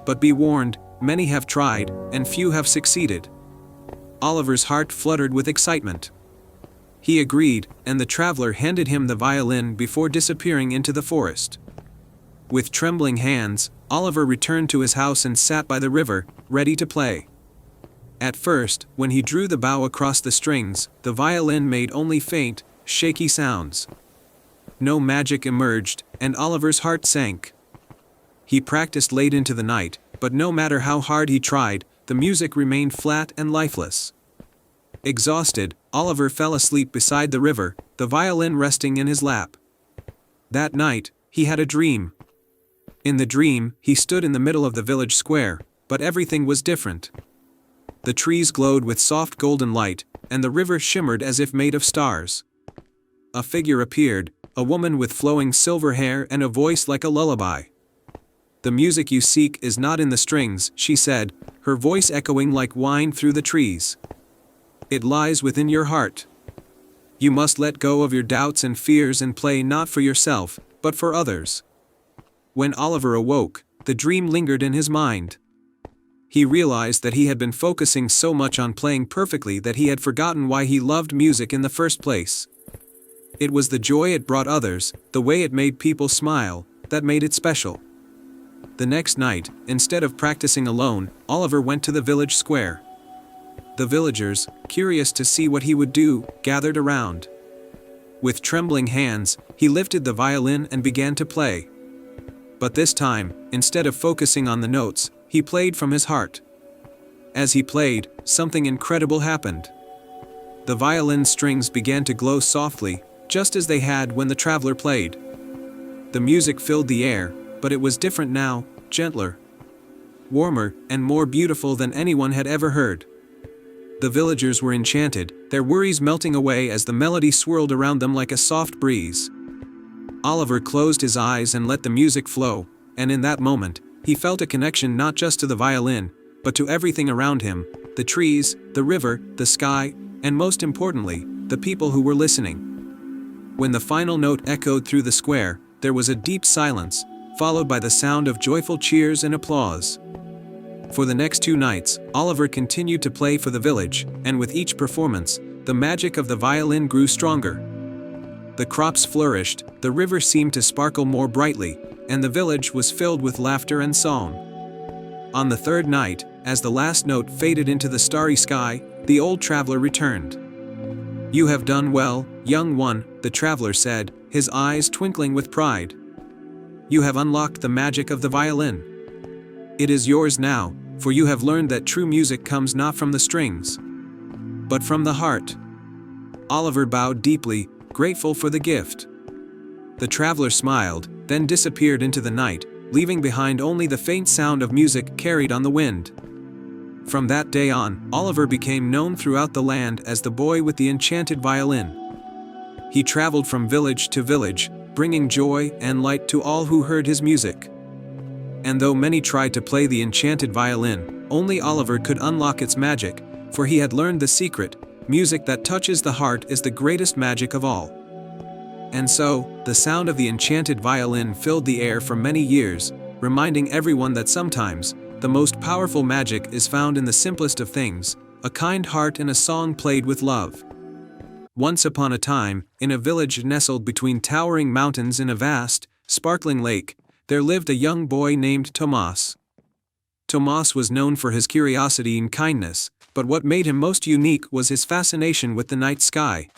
But be warned, many have tried, and few have succeeded." Oliver's heart fluttered with excitement. He agreed, and the traveler handed him the violin before disappearing into the forest. With trembling hands, Oliver returned to his house and sat by the river, ready to play. At first, when he drew the bow across the strings, the violin made only faint, shaky sounds. No magic emerged, and Oliver's heart sank. He practiced late into the night, but no matter how hard he tried, the music remained flat and lifeless. Exhausted, Oliver fell asleep beside the river, the violin resting in his lap. That night, he had a dream. In the dream, he stood in the middle of the village square, but everything was different. The trees glowed with soft golden light, and the river shimmered as if made of stars. A figure appeared, a woman with flowing silver hair and a voice like a lullaby. "The music you seek is not in the strings," she said, her voice echoing like wine through the trees. "It lies within your heart. You must let go of your doubts and fears and play not for yourself, but for others." When Oliver awoke, the dream lingered in his mind. He realized that he had been focusing so much on playing perfectly that he had forgotten why he loved music in the first place. It was the joy it brought others, the way it made people smile, that made it special. The next night, instead of practicing alone, Oliver went to the village square. The villagers, curious to see what he would do, gathered around. With trembling hands, he lifted the violin and began to play. But this time, instead of focusing on the notes, he played from his heart. As he played, something incredible happened. The violin strings began to glow softly, just as they had when the traveler played. The music filled the air, but it was different now, gentler, warmer, and more beautiful than anyone had ever heard. The villagers were enchanted, their worries melting away as the melody swirled around them like a soft breeze. Oliver closed his eyes and let the music flow, and in that moment, he felt a connection not just to the violin, but to everything around him, the trees, the river, the sky, and most importantly, the people who were listening. When the final note echoed through the square, there was a deep silence, followed by the sound of joyful cheers and applause. For the next 2 nights, Oliver continued to play for the village, and with each performance, the magic of the violin grew stronger. The crops flourished, the river seemed to sparkle more brightly, and the village was filled with laughter and song. On the 3rd night, as the last note faded into the starry sky, the old traveler returned. "You have done well, young one," the traveler said, his eyes twinkling with pride. "You have unlocked the magic of the violin. It is yours now, for you have learned that true music comes not from the strings, but from the heart." Oliver bowed deeply, grateful for the gift. The traveler smiled, then disappeared into the night, leaving behind only the faint sound of music carried on the wind. From that day on, Oliver became known throughout the land as the boy with the enchanted violin. He traveled from village to village, bringing joy and light to all who heard his music. And though many tried to play the enchanted violin, only Oliver could unlock its magic, for he had learned the secret: music that touches the heart is the greatest magic of all. And so, the sound of the enchanted violin filled the air for many years, reminding everyone that sometimes, the most powerful magic is found in the simplest of things, a kind heart and a song played with love. Once upon a time, in a village nestled between towering mountains in a vast, sparkling lake, there lived a young boy named Tomas. Tomas was known for his curiosity and kindness, but what made him most unique was his fascination with the night sky.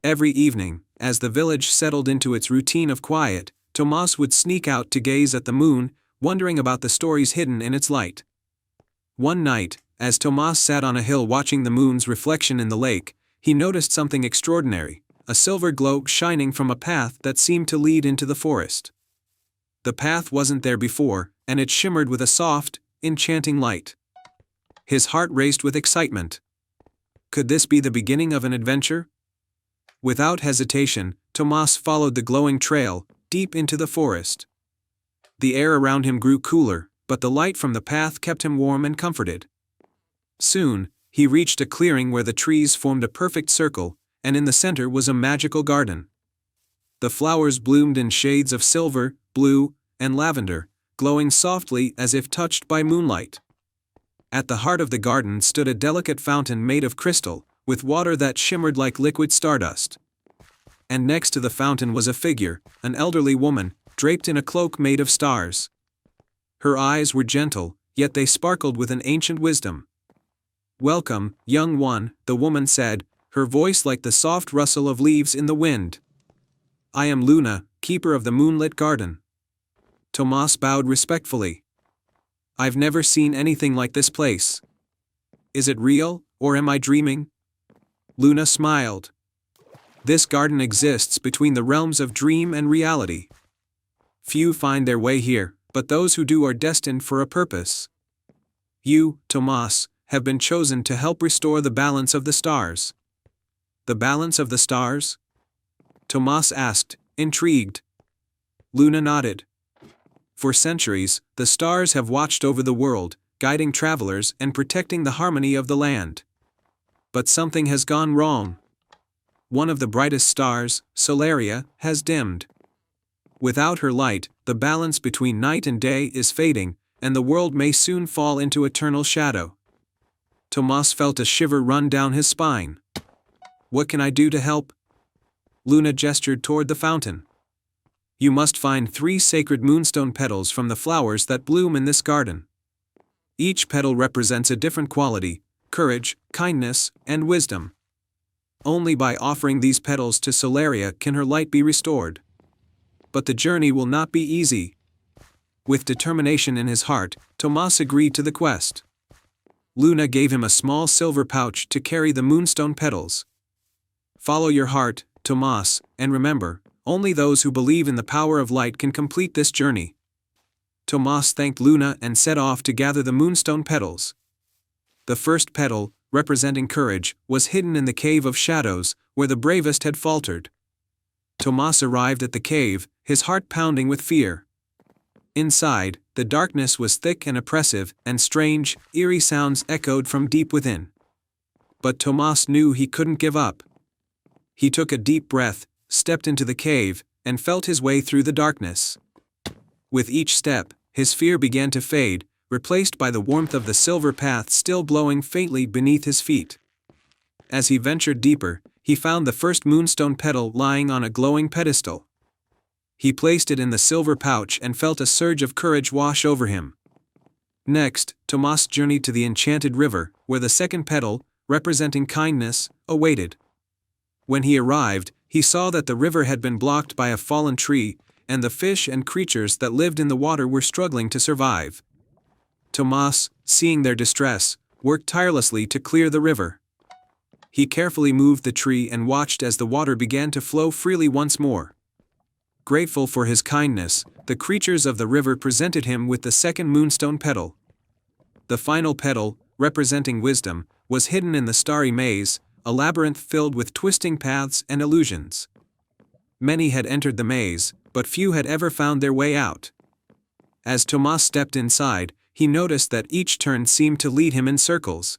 Every evening, as the village settled into its routine of quiet, Tomas would sneak out to gaze at the moon, wondering about the stories hidden in its light. One night, as Tomas sat on a hill watching the moon's reflection in the lake, he noticed something extraordinary, a silver glow shining from a path that seemed to lead into the forest. The path wasn't there before, and it shimmered with a soft, enchanting light. His heart raced with excitement. Could this be the beginning of an adventure? Without hesitation, Tomas followed the glowing trail, deep into the forest. The air around him grew cooler, but the light from the path kept him warm and comforted. Soon, he reached a clearing where the trees formed a perfect circle, and in the center was a magical garden. The flowers bloomed in shades of silver, blue, and lavender, glowing softly as if touched by moonlight. At the heart of the garden stood a delicate fountain made of crystal, with water that shimmered like liquid stardust. And next to the fountain was a figure, an elderly woman, draped in a cloak made of stars. Her eyes were gentle, yet they sparkled with an ancient wisdom. "Welcome, young one," the woman said, her voice like the soft rustle of leaves in the wind. "I am Luna, keeper of the moonlit garden." Tomas bowed respectfully. "I've never seen anything like this place. Is it real, or am I dreaming?" Luna smiled. "This garden exists between the realms of dream and reality. Few find their way here, but those who do are destined for a purpose. You, Tomas, have been chosen to help restore the balance of the stars." "The balance of the stars?" Tomas asked, intrigued. Luna nodded. "For centuries, the stars have watched over the world, guiding travelers and protecting the harmony of the land. But something has gone wrong. One of the brightest stars, Solaria, has dimmed. Without her light, the balance between night and day is fading, and the world may soon fall into eternal shadow." Tomas felt a shiver run down his spine. "What can I do to help?" Luna gestured toward the fountain. "You must find 3 sacred moonstone petals from the flowers that bloom in this garden. Each petal represents a different quality: courage, kindness, and wisdom. Only by offering these petals to Solaria can her light be restored. But the journey will not be easy." With determination in his heart, Tomas agreed to the quest. Luna gave him a small silver pouch to carry the moonstone petals. "Follow your heart, Tomas, and remember, only those who believe in the power of light can complete this journey." Tomas thanked Luna and set off to gather the moonstone petals. The first petal, representing courage, was hidden in the cave of shadows, where the bravest had faltered. Tomas arrived at the cave, his heart pounding with fear. Inside, the darkness was thick and oppressive, and strange, eerie sounds echoed from deep within. But Tomas knew he couldn't give up. He took a deep breath, stepped into the cave, and felt his way through the darkness. With each step, his fear began to fade, replaced by the warmth of the silver path still glowing faintly beneath his feet. As he ventured deeper, he found the first moonstone petal lying on a glowing pedestal. He placed it in the silver pouch and felt a surge of courage wash over him. Next, Tomas journeyed to the enchanted river, where the second petal, representing kindness, awaited. When he arrived, he saw that the river had been blocked by a fallen tree, and the fish and creatures that lived in the water were struggling to survive. Tomas, seeing their distress, worked tirelessly to clear the river. He carefully moved the tree and watched as the water began to flow freely once more. Grateful for his kindness, the creatures of the river presented him with the second moonstone petal. The final petal, representing wisdom, was hidden in the starry maze, a labyrinth filled with twisting paths and illusions. Many had entered the maze, but few had ever found their way out. As Tomas stepped inside, he noticed that each turn seemed to lead him in circles.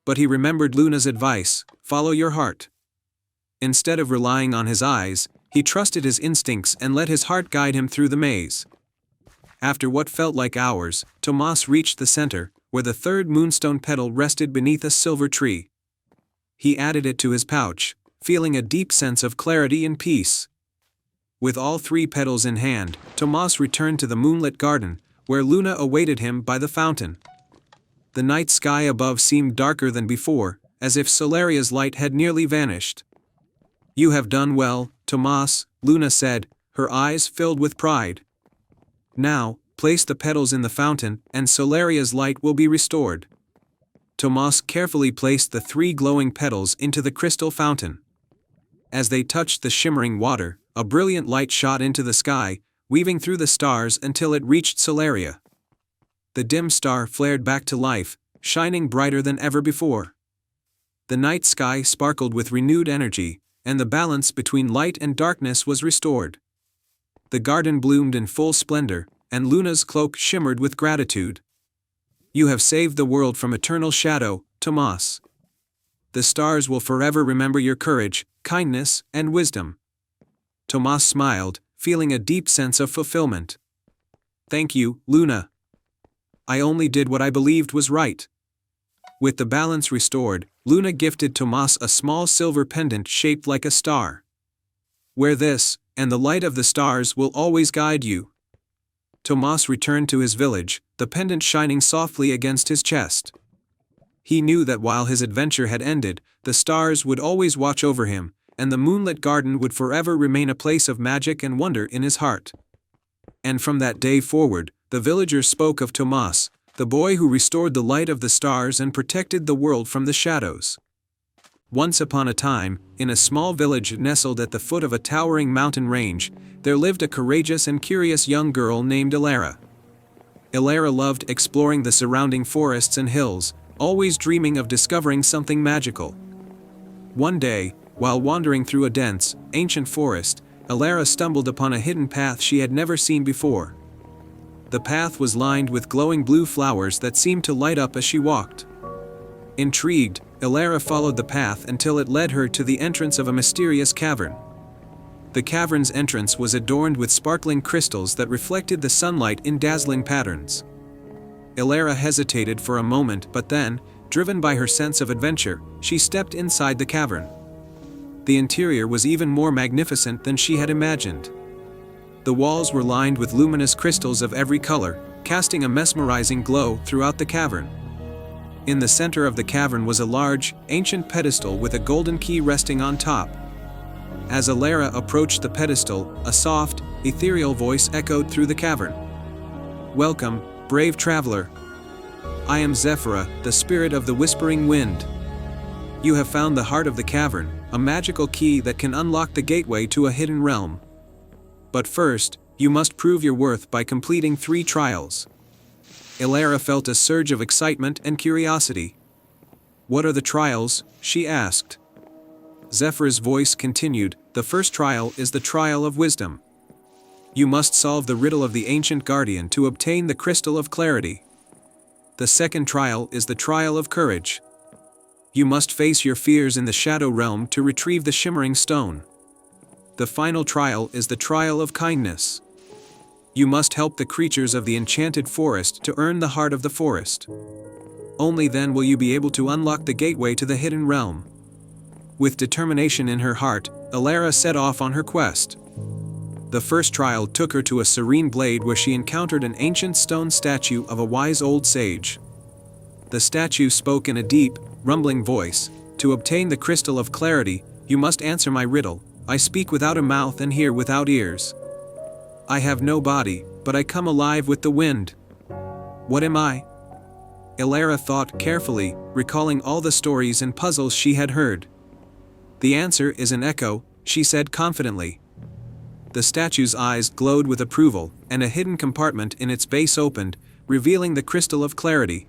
But he remembered Luna's advice: follow your heart. Instead of relying on his eyes, he trusted his instincts and let his heart guide him through the maze. After what felt like hours, Tomas reached the center, where the third moonstone petal rested beneath a silver tree. He added it to his pouch, feeling a deep sense of clarity and peace. With all 3 petals in hand, Tomas returned to the moonlit garden, where Luna awaited him by the fountain. The night sky above seemed darker than before, as if Solaria's light had nearly vanished. "You have done well, Tomas," Luna said, her eyes filled with pride. "Now, place the petals in the fountain, and Solaria's light will be restored." Tomas carefully placed the 3 glowing petals into the crystal fountain. As they touched the shimmering water, a brilliant light shot into the sky, weaving through the stars until it reached Solaria. The dim star flared back to life, shining brighter than ever before. The night sky sparkled with renewed energy, and the balance between light and darkness was restored. The garden bloomed in full splendor, and Luna's cloak shimmered with gratitude. "You have saved the world from eternal shadow, Tomas. The stars will forever remember your courage, kindness, and wisdom." Tomas smiled, feeling a deep sense of fulfillment. "Thank you, Luna. I only did what I believed was right." With the balance restored, Luna gifted Tomas a small silver pendant shaped like a star. "Wear this, and the light of the stars will always guide you." Tomas returned to his village, the pendant shining softly against his chest. He knew that while his adventure had ended, the stars would always watch over him, and the moonlit garden would forever remain a place of magic and wonder in his heart. And from that day forward, the villagers spoke of Tomas, the boy who restored the light of the stars and protected the world from the shadows. Once upon a time, in a small village nestled at the foot of a towering mountain range, there lived a courageous and curious young girl named Elara. Elara loved exploring the surrounding forests and hills, always dreaming of discovering something magical. One day, while wandering through a dense, ancient forest, Elara stumbled upon a hidden path she had never seen before. The path was lined with glowing blue flowers that seemed to light up as she walked. Intrigued, Elara followed the path until it led her to the entrance of a mysterious cavern. The cavern's entrance was adorned with sparkling crystals that reflected the sunlight in dazzling patterns. Elara hesitated for a moment, but then, driven by her sense of adventure, she stepped inside the cavern. The interior was even more magnificent than she had imagined. The walls were lined with luminous crystals of every color, casting a mesmerizing glow throughout the cavern. In the center of the cavern was a large, ancient pedestal with a golden key resting on top. As Elara approached the pedestal, a soft, ethereal voice echoed through the cavern. "Welcome, brave traveler. I am Zephyra, the spirit of the whispering wind. You have found the heart of the cavern, a magical key that can unlock the gateway to a hidden realm. But first, you must prove your worth by completing 3 trials." Elara felt a surge of excitement and curiosity. "What are the trials?" she asked. Zephyr's voice continued, "The first trial is the trial of wisdom. You must solve the riddle of the ancient guardian to obtain the crystal of clarity. The second trial is the trial of courage. You must face your fears in the shadow realm to retrieve the shimmering stone. The final trial is the trial of kindness. You must help the creatures of the enchanted forest to earn the heart of the forest. Only then will you be able to unlock the gateway to the hidden realm." With determination in her heart, Elara set off on her quest. The first trial took her to a serene glade where she encountered an ancient stone statue of a wise old sage. The statue spoke in a deep, rumbling voice, "To obtain the crystal of clarity, you must answer my riddle. I speak without a mouth and hear without ears. I have no body, but I come alive with the wind. What am I?" Elara thought carefully, recalling all the stories and puzzles she had heard. "The answer is an echo," she said confidently. The statue's eyes glowed with approval, and a hidden compartment in its base opened, revealing the crystal of clarity.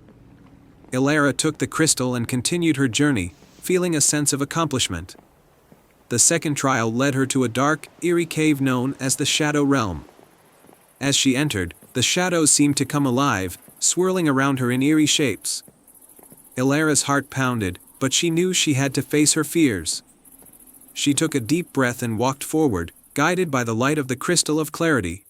Elara took the crystal and continued her journey, feeling a sense of accomplishment. The second trial led her to a dark, eerie cave known as the Shadow Realm. As she entered, the shadows seemed to come alive, swirling around her in eerie shapes. Elara's heart pounded, but she knew she had to face her fears. She took a deep breath and walked forward, guided by the light of the crystal of clarity.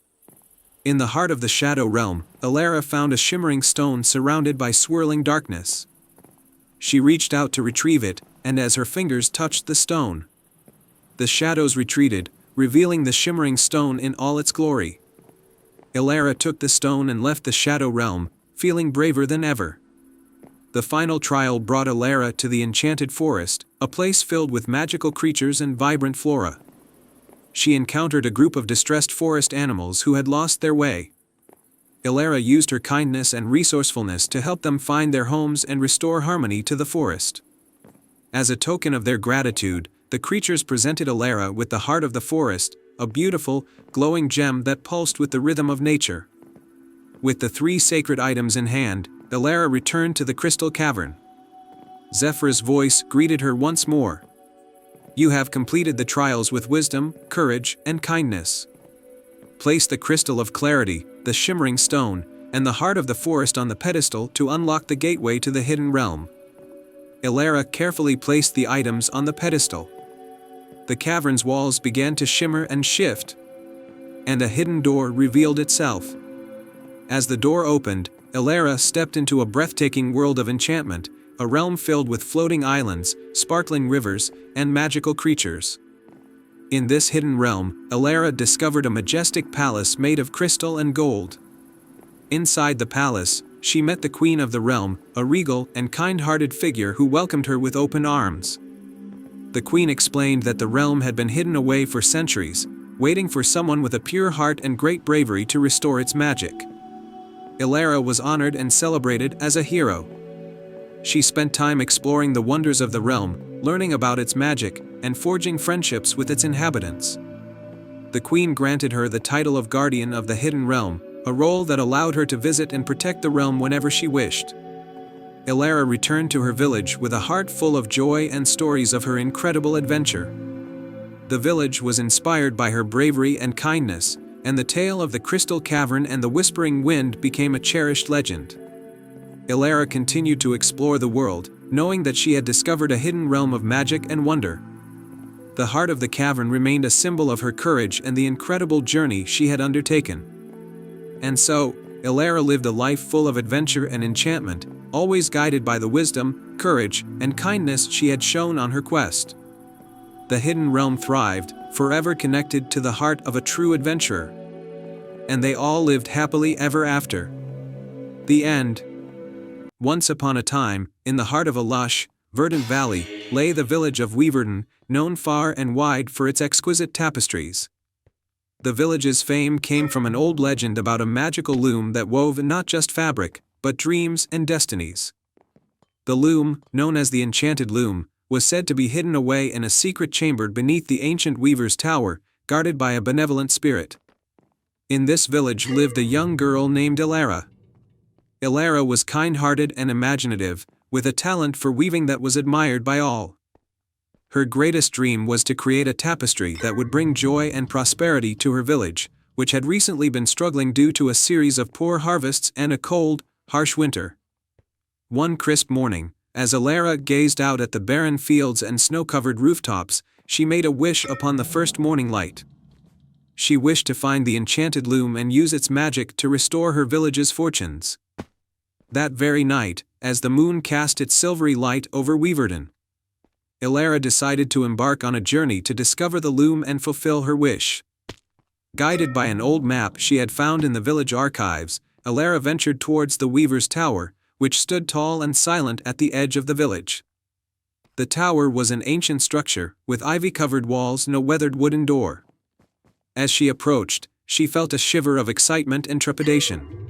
In the heart of the Shadow Realm, Elara found a shimmering stone surrounded by swirling darkness. She reached out to retrieve it, and as her fingers touched the stone, the shadows retreated, revealing the shimmering stone in all its glory. Elara took the stone and left the Shadow Realm, feeling braver than ever. The final trial brought Elara to the Enchanted Forest, a place filled with magical creatures and vibrant flora. She encountered a group of distressed forest animals who had lost their way. Elara used her kindness and resourcefulness to help them find their homes and restore harmony to the forest. As a token of their gratitude, the creatures presented Elara with the heart of the forest, a beautiful, glowing gem that pulsed with the rhythm of nature. With the 3 sacred items in hand, Elara returned to the Crystal Cavern. Zephyr's voice greeted her once more. You have completed the trials with wisdom, courage, and kindness. Place the Crystal of Clarity, the shimmering stone, and the heart of the forest on the pedestal to unlock the gateway to the hidden realm. Elara carefully placed the items on the pedestal. The cavern's walls began to shimmer and shift, and a hidden door revealed itself. As the door opened, Elara stepped into a breathtaking world of enchantment, a realm filled with floating islands, sparkling rivers, and magical creatures. In this hidden realm, Elara discovered a majestic palace made of crystal and gold. Inside the palace, she met the queen of the realm, a regal and kind-hearted figure who welcomed her with open arms. The queen explained that the realm had been hidden away for centuries, waiting for someone with a pure heart and great bravery to restore its magic. Elara was honored and celebrated as a hero. She spent time exploring the wonders of the realm, learning about its magic, and forging friendships with its inhabitants. The queen granted her the title of Guardian of the Hidden Realm, a role that allowed her to visit and protect the realm whenever she wished. Elara returned to her village with a heart full of joy and stories of her incredible adventure. The village was inspired by her bravery and kindness, and the tale of the Crystal Cavern and the Whispering Wind became a cherished legend. Elara continued to explore the world, knowing that she had discovered a hidden realm of magic and wonder. The heart of the cavern remained a symbol of her courage and the incredible journey she had undertaken. And so, Elara lived a life full of adventure and enchantment, always guided by the wisdom, courage, and kindness she had shown on her quest. The hidden realm thrived, forever connected to the heart of a true adventurer. And they all lived happily ever after. The end. Once upon a time, in the heart of a lush, verdant valley, lay the village of Weaverton, known far and wide for its exquisite tapestries. The village's fame came from an old legend about a magical loom that wove not just fabric, but dreams and destinies. The loom, known as the Enchanted Loom, was said to be hidden away in a secret chamber beneath the ancient weaver's tower, guarded by a benevolent spirit. In this village lived a young girl named Elara. Elara was kind-hearted and imaginative, with a talent for weaving that was admired by all. Her greatest dream was to create a tapestry that would bring joy and prosperity to her village, which had recently been struggling due to a series of poor harvests and a cold, harsh winter. One crisp morning, as Elara gazed out at the barren fields and snow-covered rooftops, she made a wish upon the first morning light. She wished to find the enchanted loom and use its magic to restore her village's fortunes. That very night, as the moon cast its silvery light over Weaverton, Elara decided to embark on a journey to discover the loom and fulfill her wish. Guided by an old map she had found in the village archives, Elara ventured towards the weaver's tower, which stood tall and silent at the edge of the village. The tower was an ancient structure, with ivy-covered walls and a weathered wooden door. As she approached, she felt a shiver of excitement and trepidation.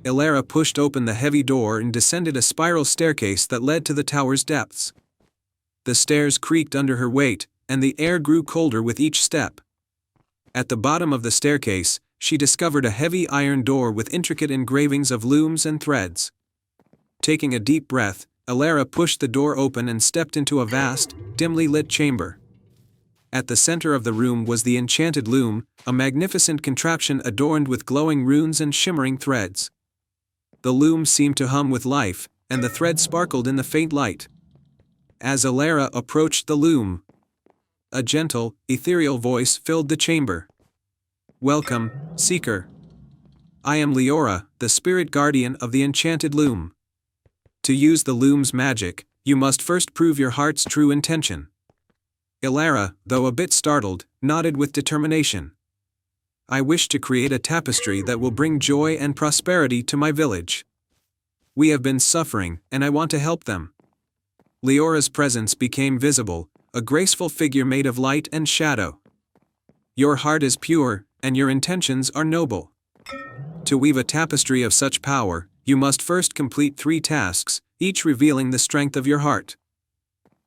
Elara pushed open the heavy door and descended a spiral staircase that led to the tower's depths. The stairs creaked under her weight, and the air grew colder with each step. At the bottom of the staircase, she discovered a heavy iron door with intricate engravings of looms and threads. Taking a deep breath, Elara pushed the door open and stepped into a vast, dimly lit chamber. At the center of the room was the enchanted loom, a magnificent contraption adorned with glowing runes and shimmering threads. The loom seemed to hum with life, and the thread sparkled in the faint light. As Elara approached the loom, a gentle, ethereal voice filled the chamber. "Welcome, Seeker. I am Leora, the spirit guardian of the enchanted loom. To use the loom's magic, you must first prove your heart's true intention. Elara, though a bit startled, nodded with determination. I wish to create a tapestry that will bring joy and prosperity to my village. We have been suffering, and I want to help them. Leora's presence became visible, a graceful figure made of light and shadow. Your heart is pure, and your intentions are noble. To weave a tapestry of such power, you must first complete 3 tasks, each revealing the strength of your heart.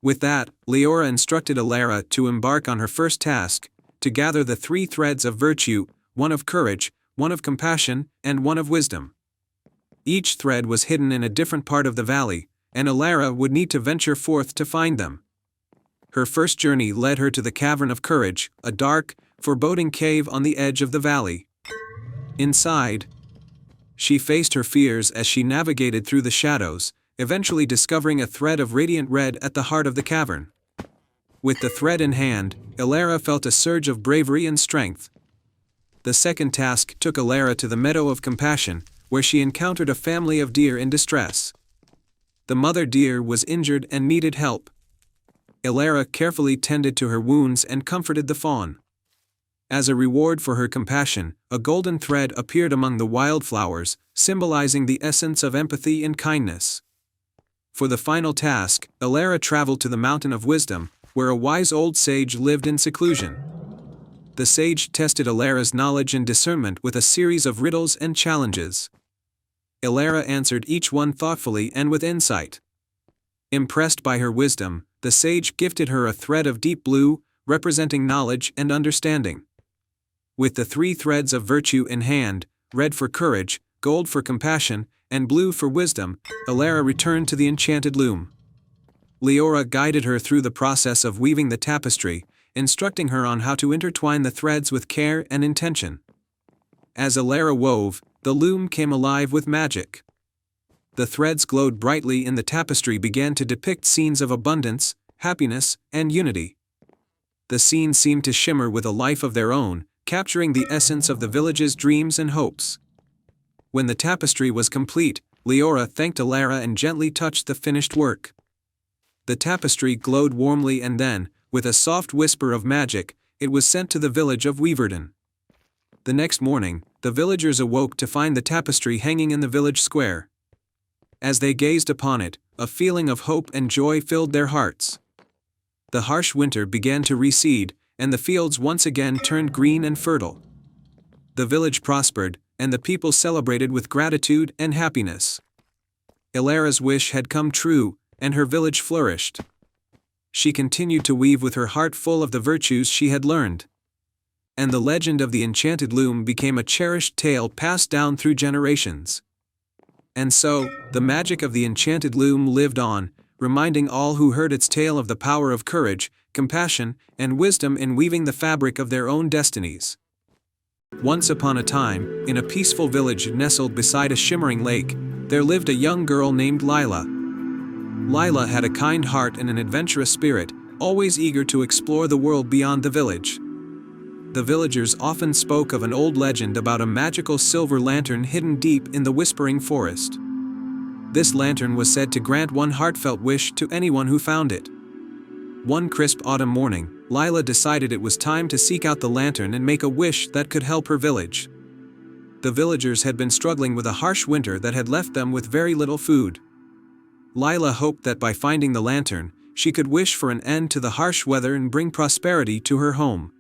With that, Leora instructed Elara to embark on her first task, to gather the 3 threads of virtue, one of courage, one of compassion, and one of wisdom. Each thread was hidden in a different part of the valley, and Elara would need to venture forth to find them. Her first journey led her to the Cavern of Courage, a dark, foreboding cave on the edge of the valley. Inside, she faced her fears as she navigated through the shadows, eventually discovering a thread of radiant red at the heart of the cavern. With the thread in hand, Elara felt a surge of bravery and strength. The second task took Elara to the Meadow of Compassion, where she encountered a family of deer in distress. The mother deer was injured and needed help. Elara carefully tended to her wounds and comforted the fawn. As a reward for her compassion, a golden thread appeared among the wildflowers, symbolizing the essence of empathy and kindness. For the final task, Elara traveled to the Mountain of Wisdom, where a wise old sage lived in seclusion. The sage tested Elara's knowledge and discernment with a series of riddles and challenges. Elara answered each one thoughtfully and with insight. Impressed by her wisdom, the sage gifted her a thread of deep blue, representing knowledge and understanding. With the 3 threads of virtue in hand, red for courage, gold for compassion, and blue for wisdom, Elara returned to the enchanted loom. Leora guided her through the process of weaving the tapestry, instructing her on how to intertwine the threads with care and intention. As Elara wove, the loom came alive with magic. The threads glowed brightly and the tapestry began to depict scenes of abundance, happiness, and unity. The scenes seemed to shimmer with a life of their own, capturing the essence of the village's dreams and hopes. When the tapestry was complete, Leora thanked Elara and gently touched the finished work. The tapestry glowed warmly and then, with a soft whisper of magic, it was sent to the village of Weaverton. The next morning, the villagers awoke to find the tapestry hanging in the village square. As they gazed upon it, a feeling of hope and joy filled their hearts. The harsh winter began to recede, and the fields once again turned green and fertile. The village prospered, and the people celebrated with gratitude and happiness. Elara's wish had come true, and her village flourished. She continued to weave with her heart full of the virtues she had learned. And the legend of the enchanted loom became a cherished tale passed down through generations. And so, the magic of the enchanted loom lived on, reminding all who heard its tale of the power of courage, compassion, and wisdom in weaving the fabric of their own destinies. Once upon a time, in a peaceful village nestled beside a shimmering lake, there lived a young girl named Lila. Lila had a kind heart and an adventurous spirit, always eager to explore the world beyond the village. The villagers often spoke of an old legend about a magical silver lantern hidden deep in the whispering forest. This lantern was said to grant one heartfelt wish to anyone who found it. One crisp autumn morning, Lila decided it was time to seek out the lantern and make a wish that could help her village. The villagers had been struggling with a harsh winter that had left them with very little food. Lila hoped that by finding the lantern, she could wish for an end to the harsh weather and bring prosperity to her home.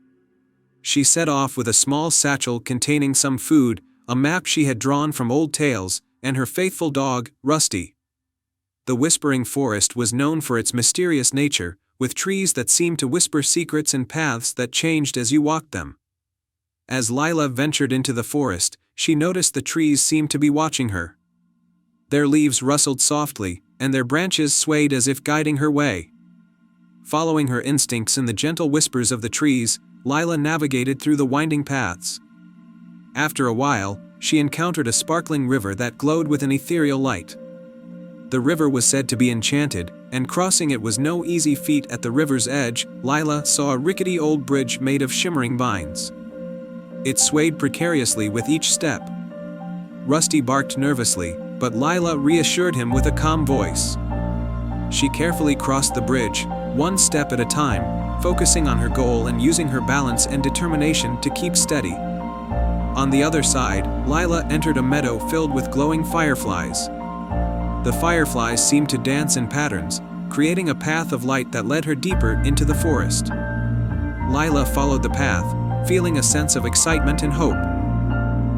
She set off with a small satchel containing some food, a map she had drawn from old tales, and her faithful dog, Rusty. The whispering forest was known for its mysterious nature, with trees that seemed to whisper secrets and paths that changed as you walked them. As Lila ventured into the forest, she noticed the trees seemed to be watching her. Their leaves rustled softly, and their branches swayed as if guiding her way. Following her instincts and the gentle whispers of the trees, Lila navigated through the winding paths. After a while, she encountered a sparkling river that glowed with an ethereal light. The river was said to be enchanted, and crossing it was no easy feat. At the river's edge, Lila saw a rickety old bridge made of shimmering vines. It swayed precariously with each step. Rusty barked nervously, but Lila reassured him with a calm voice. She carefully crossed the bridge, one step at a time, focusing on her goal and using her balance and determination to keep steady. On the other side, Lila entered a meadow filled with glowing fireflies. The fireflies seemed to dance in patterns, creating a path of light that led her deeper into the forest. Lila followed the path, feeling a sense of excitement and hope.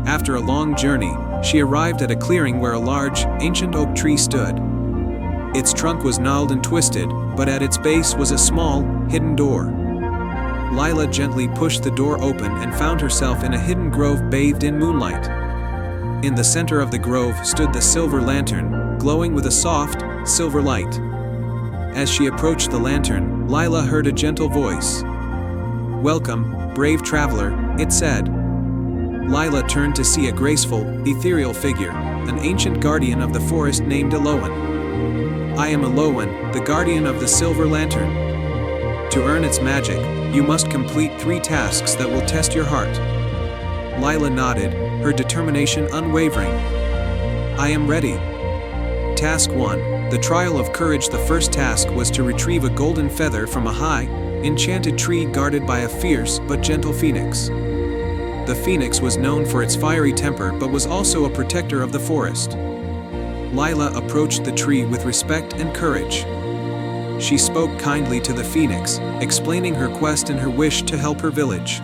After a long journey, she arrived at a clearing where a large, ancient oak tree stood. Its trunk was gnarled and twisted, but at its base was a small, hidden door. Lila gently pushed the door open and found herself in a hidden grove bathed in moonlight. In the center of the grove stood the silver lantern, glowing with a soft, silver light. As she approached the lantern, Lila heard a gentle voice. "Welcome, brave traveler," it said. Lila turned to see a graceful, ethereal figure, an ancient guardian of the forest named Elowen. "I am Elowen, the guardian of the silver lantern. To earn its magic, you must complete 3 tasks that will test your heart." Lila nodded, her determination unwavering. "I am ready." Task 1, the Trial of Courage. The first task was to retrieve a golden feather from a high, enchanted tree guarded by a fierce but gentle phoenix. The phoenix was known for its fiery temper but was also a protector of the forest. Lila approached the tree with respect and courage. She spoke kindly to the phoenix, explaining her quest and her wish to help her village.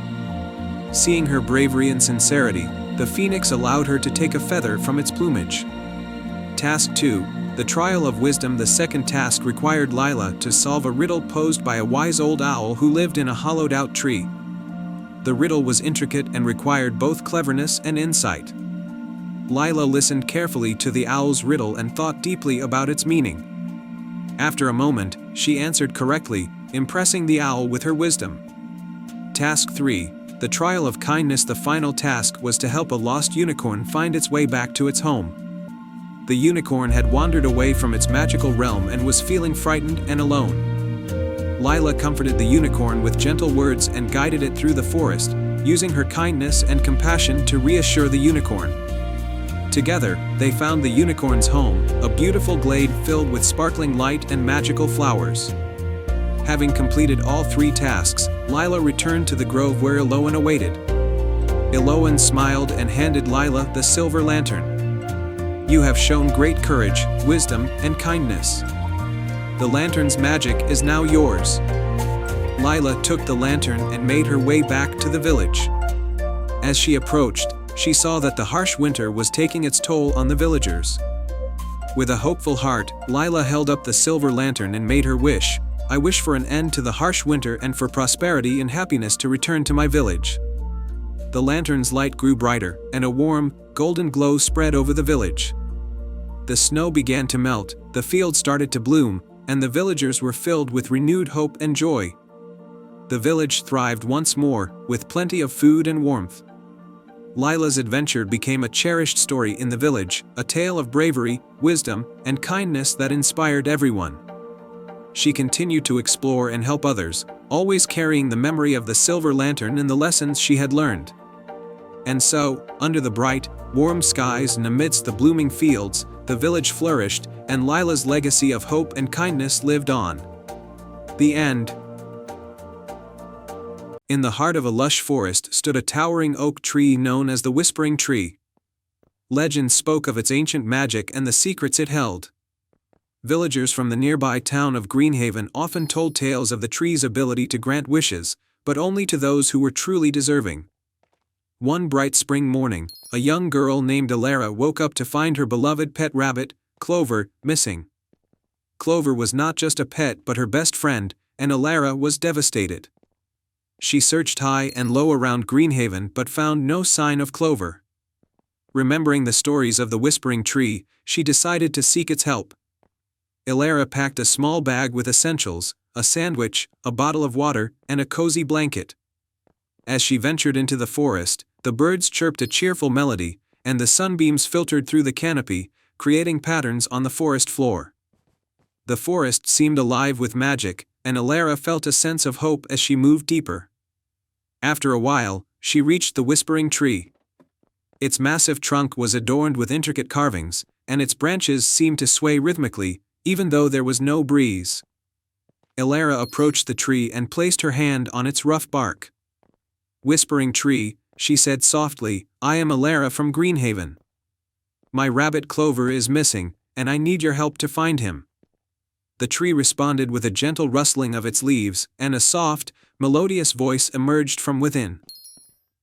Seeing her bravery and sincerity, the phoenix allowed her to take a feather from its plumage. Task 2, the Trial of Wisdom. The second task required Lila to solve a riddle posed by a wise old owl who lived in a hollowed-out tree. The riddle was intricate and required both cleverness and insight. Lila listened carefully to the owl's riddle and thought deeply about its meaning. After a moment, she answered correctly, impressing the owl with her wisdom. Task 3, the Trial of Kindness. The final task was to help a lost unicorn find its way back to its home. The unicorn had wandered away from its magical realm and was feeling frightened and alone. Lila comforted the unicorn with gentle words and guided it through the forest, using her kindness and compassion to reassure the unicorn. Together, they found the unicorn's home, a beautiful glade filled with sparkling light and magical flowers. Having completed all 3 tasks, Lila returned to the grove where Elowen awaited. Elowen smiled and handed Lila the silver lantern. "You have shown great courage, wisdom, and kindness. The lantern's magic is now yours." Lila took the lantern and made her way back to the village. As she approached, she saw that the harsh winter was taking its toll on the villagers. With a hopeful heart, Lila held up the silver lantern and made her wish. "I wish for an end to the harsh winter and for prosperity and happiness to return to my village." The lantern's light grew brighter, and a warm, golden glow spread over the village. The snow began to melt, the fields started to bloom, and the villagers were filled with renewed hope and joy. The village thrived once more, with plenty of food and warmth. Lila's adventure became a cherished story in the village, a tale of bravery, wisdom, and kindness that inspired everyone. She continued to explore and help others, always carrying the memory of the silver lantern and the lessons she had learned. And so, under the bright, warm skies and amidst the blooming fields, the village flourished, and Lila's legacy of hope and kindness lived on. The end. In the heart of a lush forest stood a towering oak tree known as the Whispering Tree. Legends spoke of its ancient magic and the secrets it held. Villagers from the nearby town of Greenhaven often told tales of the tree's ability to grant wishes, but only to those who were truly deserving. One bright spring morning, a young girl named Alara woke up to find her beloved pet rabbit, Clover, missing. Clover was not just a pet but her best friend, and Alara was devastated. She searched high and low around Greenhaven but found no sign of Clover. Remembering the stories of the Whispering Tree, she decided to seek its help. Alara packed a small bag with essentials, a sandwich, a bottle of water, and a cozy blanket. As she ventured into the forest, the birds chirped a cheerful melody, and the sunbeams filtered through the canopy, creating patterns on the forest floor. The forest seemed alive with magic, and Alara felt a sense of hope as she moved deeper. After a while, she reached the Whispering Tree. Its massive trunk was adorned with intricate carvings, and its branches seemed to sway rhythmically, even though there was no breeze. Elara approached the tree and placed her hand on its rough bark. "Whispering Tree," she said softly, "I am Elara from Greenhaven. My rabbit Clover is missing, and I need your help to find him." The tree responded with a gentle rustling of its leaves, and a soft, melodious voice emerged from within.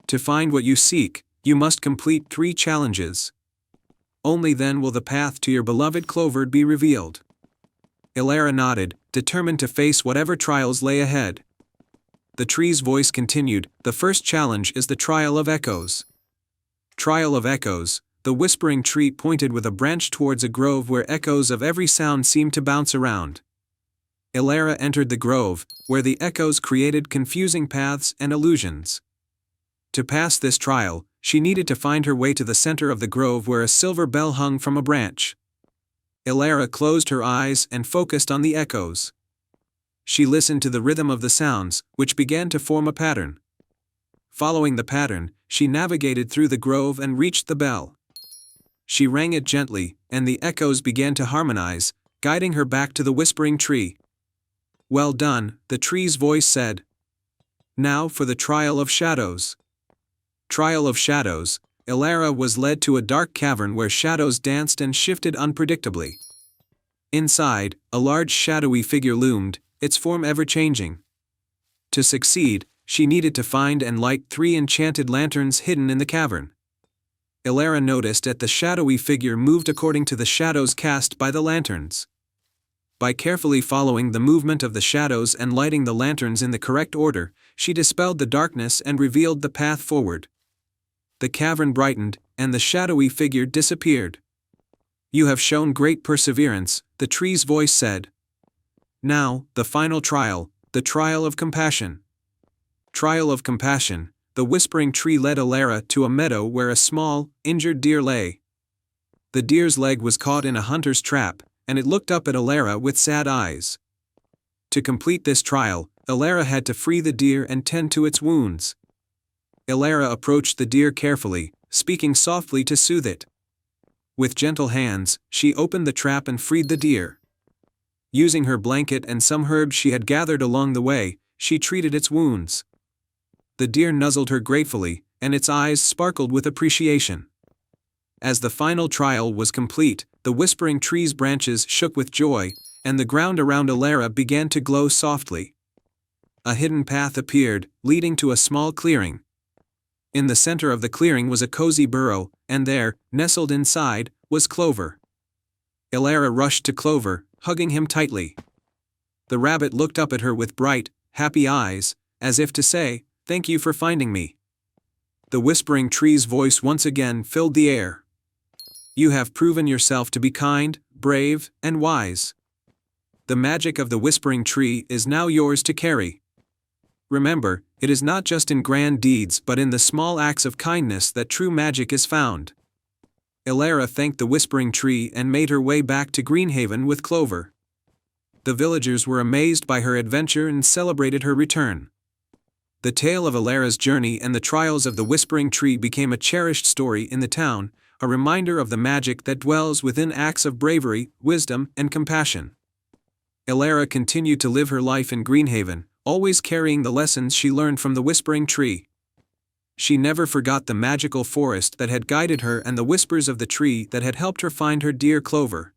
"To find what you seek, you must complete 3 challenges. Only then will the path to your beloved Clover be revealed." Elara nodded, determined to face whatever trials lay ahead. The tree's voice continued, "The first challenge is the Trial of Echoes." Trial of Echoes. The whispering tree pointed with a branch towards a grove where echoes of every sound seemed to bounce around. Elara entered the grove, where the echoes created confusing paths and illusions. To pass this trial, she needed to find her way to the center of the grove where a silver bell hung from a branch. Elara closed her eyes and focused on the echoes. She listened to the rhythm of the sounds, which began to form a pattern. Following the pattern, she navigated through the grove and reached the bell. She rang it gently, and the echoes began to harmonize, guiding her back to the whispering tree. "Well done," the tree's voice said. "Now for the Trial of Shadows." Trial of Shadows. Elara was led to a dark cavern where shadows danced and shifted unpredictably. Inside, a large shadowy figure loomed, its form ever-changing. To succeed, she needed to find and light 3 enchanted lanterns hidden in the cavern. Elara noticed that the shadowy figure moved according to the shadows cast by the lanterns. By carefully following the movement of the shadows and lighting the lanterns in the correct order, she dispelled the darkness and revealed the path forward. The cavern brightened, and the shadowy figure disappeared. "You have shown great perseverance," the tree's voice said. "Now, the final trial, the Trial of Compassion." Trial of Compassion. The whispering tree led Elara to a meadow where a small, injured deer lay. The deer's leg was caught in a hunter's trap, and it looked up at Elara with sad eyes. To complete this trial, Elara had to free the deer and tend to its wounds. Elara approached the deer carefully, speaking softly to soothe it. With gentle hands, she opened the trap and freed the deer. Using her blanket and some herbs she had gathered along the way, she treated its wounds. The deer nuzzled her gratefully, and its eyes sparkled with appreciation. As the final trial was complete, the whispering tree's branches shook with joy, and the ground around Elara began to glow softly. A hidden path appeared, leading to a small clearing. In the center of the clearing was a cozy burrow, and there, nestled inside, was Clover. Elara rushed to Clover, hugging him tightly. The rabbit looked up at her with bright, happy eyes, as if to say, "Thank you for finding me." The whispering tree's voice once again filled the air. "You have proven yourself to be kind, brave, and wise. The magic of the whispering tree is now yours to carry. Remember, it is not just in grand deeds but in the small acts of kindness that true magic is found." Elara thanked the whispering tree and made her way back to Greenhaven with Clover. The villagers were amazed by her adventure and celebrated her return. The tale of Elara's journey and the trials of the whispering tree became a cherished story in the town, a reminder of the magic that dwells within acts of bravery, wisdom, and compassion. Elara continued to live her life in Greenhaven, always carrying the lessons she learned from the whispering tree. She never forgot the magical forest that had guided her and the whispers of the tree that had helped her find her dear Clover.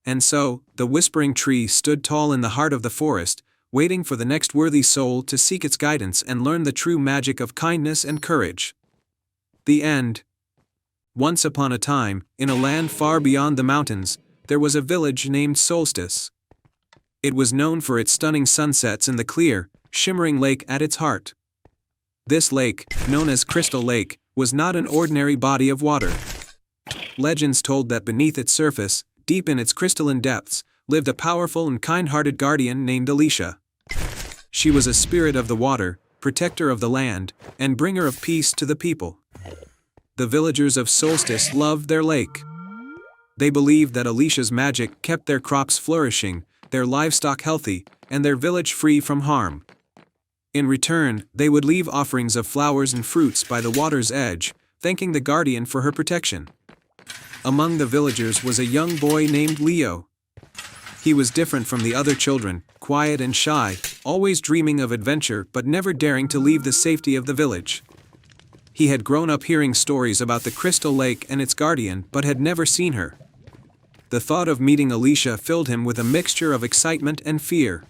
And so, the whispering tree stood tall in the heart of the forest, waiting for the next worthy soul to seek its guidance and learn the true magic of kindness and courage. The end. Once upon a time, in a land far beyond the mountains, there was a village named Solstice. It was known for its stunning sunsets and the clear, shimmering lake at its heart. This lake, known as Crystal Lake, was not an ordinary body of water. Legends told that beneath its surface, deep in its crystalline depths, lived a powerful and kind-hearted guardian named Alicia. She was a spirit of the water, protector of the land, and bringer of peace to the people. The villagers of Solstice loved their lake. They believed that Alicia's magic kept their crops flourishing, their livestock healthy, and their village free from harm. In return, they would leave offerings of flowers and fruits by the water's edge, thanking the guardian for her protection. Among the villagers was a young boy named Leo. He was different from the other children, quiet and shy, always dreaming of adventure but never daring to leave the safety of the village. He had grown up hearing stories about the Crystal Lake and its guardian but had never seen her. The thought of meeting Alicia filled him with a mixture of excitement and fear.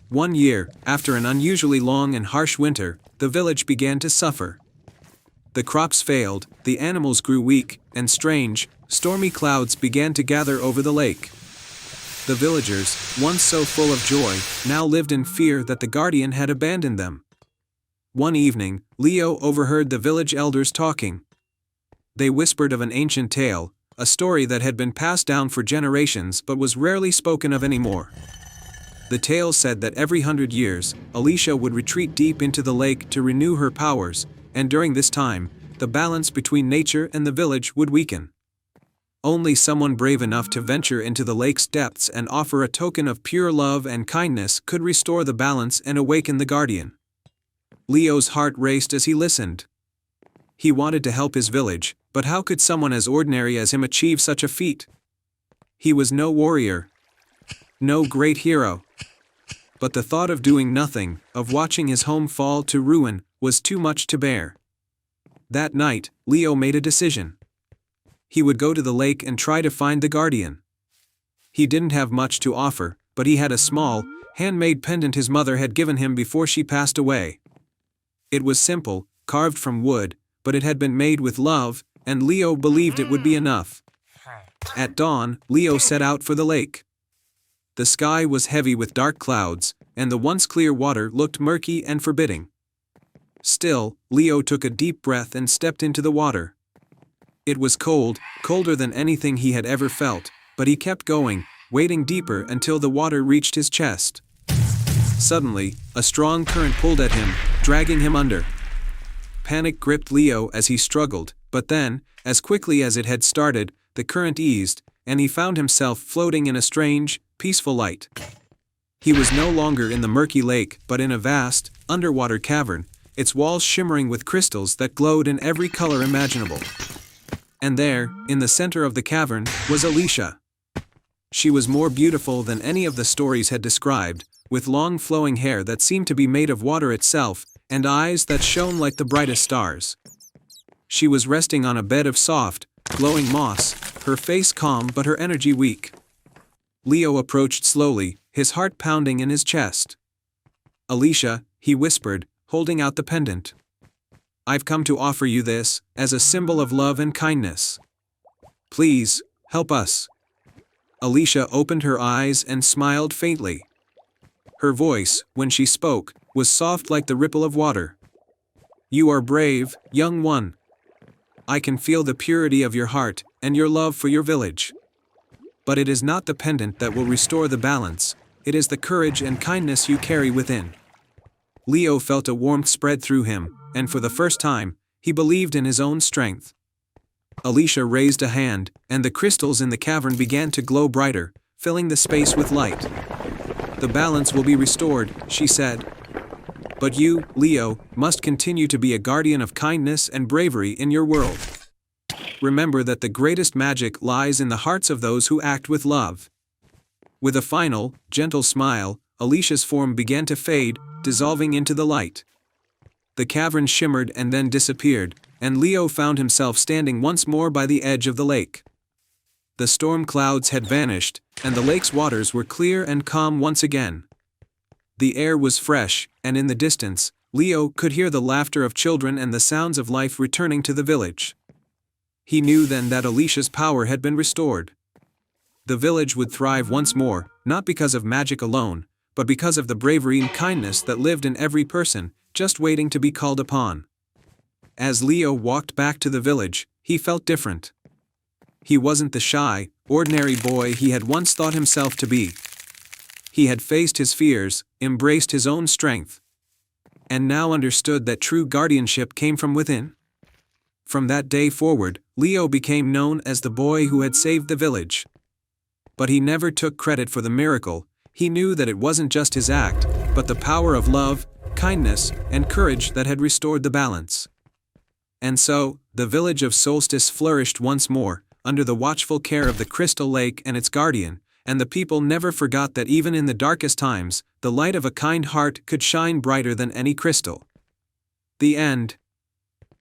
One year, after an unusually long and harsh winter, the village began to suffer. The crops failed, the animals grew weak, and strange, stormy clouds began to gather over the lake. The villagers, once so full of joy, now lived in fear that the guardian had abandoned them. One evening, Leo overheard the village elders talking. They whispered of an ancient tale, a story that had been passed down for generations but was rarely spoken of anymore. The tale said that every 100 years, Alicia would retreat deep into the lake to renew her powers, and during this time, the balance between nature and the village would weaken. Only someone brave enough to venture into the lake's depths and offer a token of pure love and kindness could restore the balance and awaken the guardian. Leo's heart raced as he listened. He wanted to help his village, but how could someone as ordinary as him achieve such a feat? He was no warrior, no great hero. But the thought of doing nothing, of watching his home fall to ruin, was too much to bear. That night, Leo made a decision. He would go to the lake and try to find the guardian. He didn't have much to offer, but he had a small, handmade pendant his mother had given him before she passed away. It was simple, carved from wood, but it had been made with love, and Leo believed it would be enough. At dawn, Leo set out for the lake. The sky was heavy with dark clouds, and the once clear water looked murky and forbidding. Still, Leo took a deep breath and stepped into the water. It was cold, colder than anything he had ever felt, but he kept going, wading deeper until the water reached his chest. Suddenly, a strong current pulled at him, dragging him under. Panic gripped Leo as he struggled, but then, as quickly as it had started, the current eased, and he found himself floating in a strange, peaceful light. He was no longer in the murky lake but in a vast, underwater cavern, its walls shimmering with crystals that glowed in every color imaginable. And there, in the center of the cavern, was Alicia. She was more beautiful than any of the stories had described, with long flowing hair that seemed to be made of water itself, and eyes that shone like the brightest stars. She was resting on a bed of soft, glowing moss, her face calm but her energy weak. Leo approached slowly, his heart pounding in his chest. "Alicia," he whispered, holding out the pendant. "I've come to offer you this, as a symbol of love and kindness. Please, help us." Alicia opened her eyes and smiled faintly. Her voice, when she spoke, was soft like the ripple of water. "You are brave, young one. I can feel the purity of your heart, and your love for your village. But it is not the pendant that will restore the balance, it is the courage and kindness you carry within." Leo felt a warmth spread through him, and for the first time, he believed in his own strength. Alicia raised a hand, and the crystals in the cavern began to glow brighter, filling the space with light. "The balance will be restored," she said. "But you, Leo, must continue to be a guardian of kindness and bravery in your world. Remember that the greatest magic lies in the hearts of those who act with love." With a final, gentle smile, Alicia's form began to fade, dissolving into the light. The cavern shimmered and then disappeared, and Leo found himself standing once more by the edge of the lake. The storm clouds had vanished, and the lake's waters were clear and calm once again. The air was fresh, and in the distance, Leo could hear the laughter of children and the sounds of life returning to the village. He knew then that Alicia's power had been restored. The village would thrive once more, not because of magic alone, but because of the bravery and kindness that lived in every person, just waiting to be called upon. As Leo walked back to the village, he felt different. He wasn't the shy, ordinary boy he had once thought himself to be. He had faced his fears, embraced his own strength, and now understood that true guardianship came from within. From that day forward, Leo became known as the boy who had saved the village. But he never took credit for the miracle. He knew that it wasn't just his act, but the power of love, kindness, and courage that had restored the balance. And so, the village of Solstice flourished once more, under the watchful care of the Crystal Lake and its guardian, and the people never forgot that even in the darkest times, the light of a kind heart could shine brighter than any crystal. The end.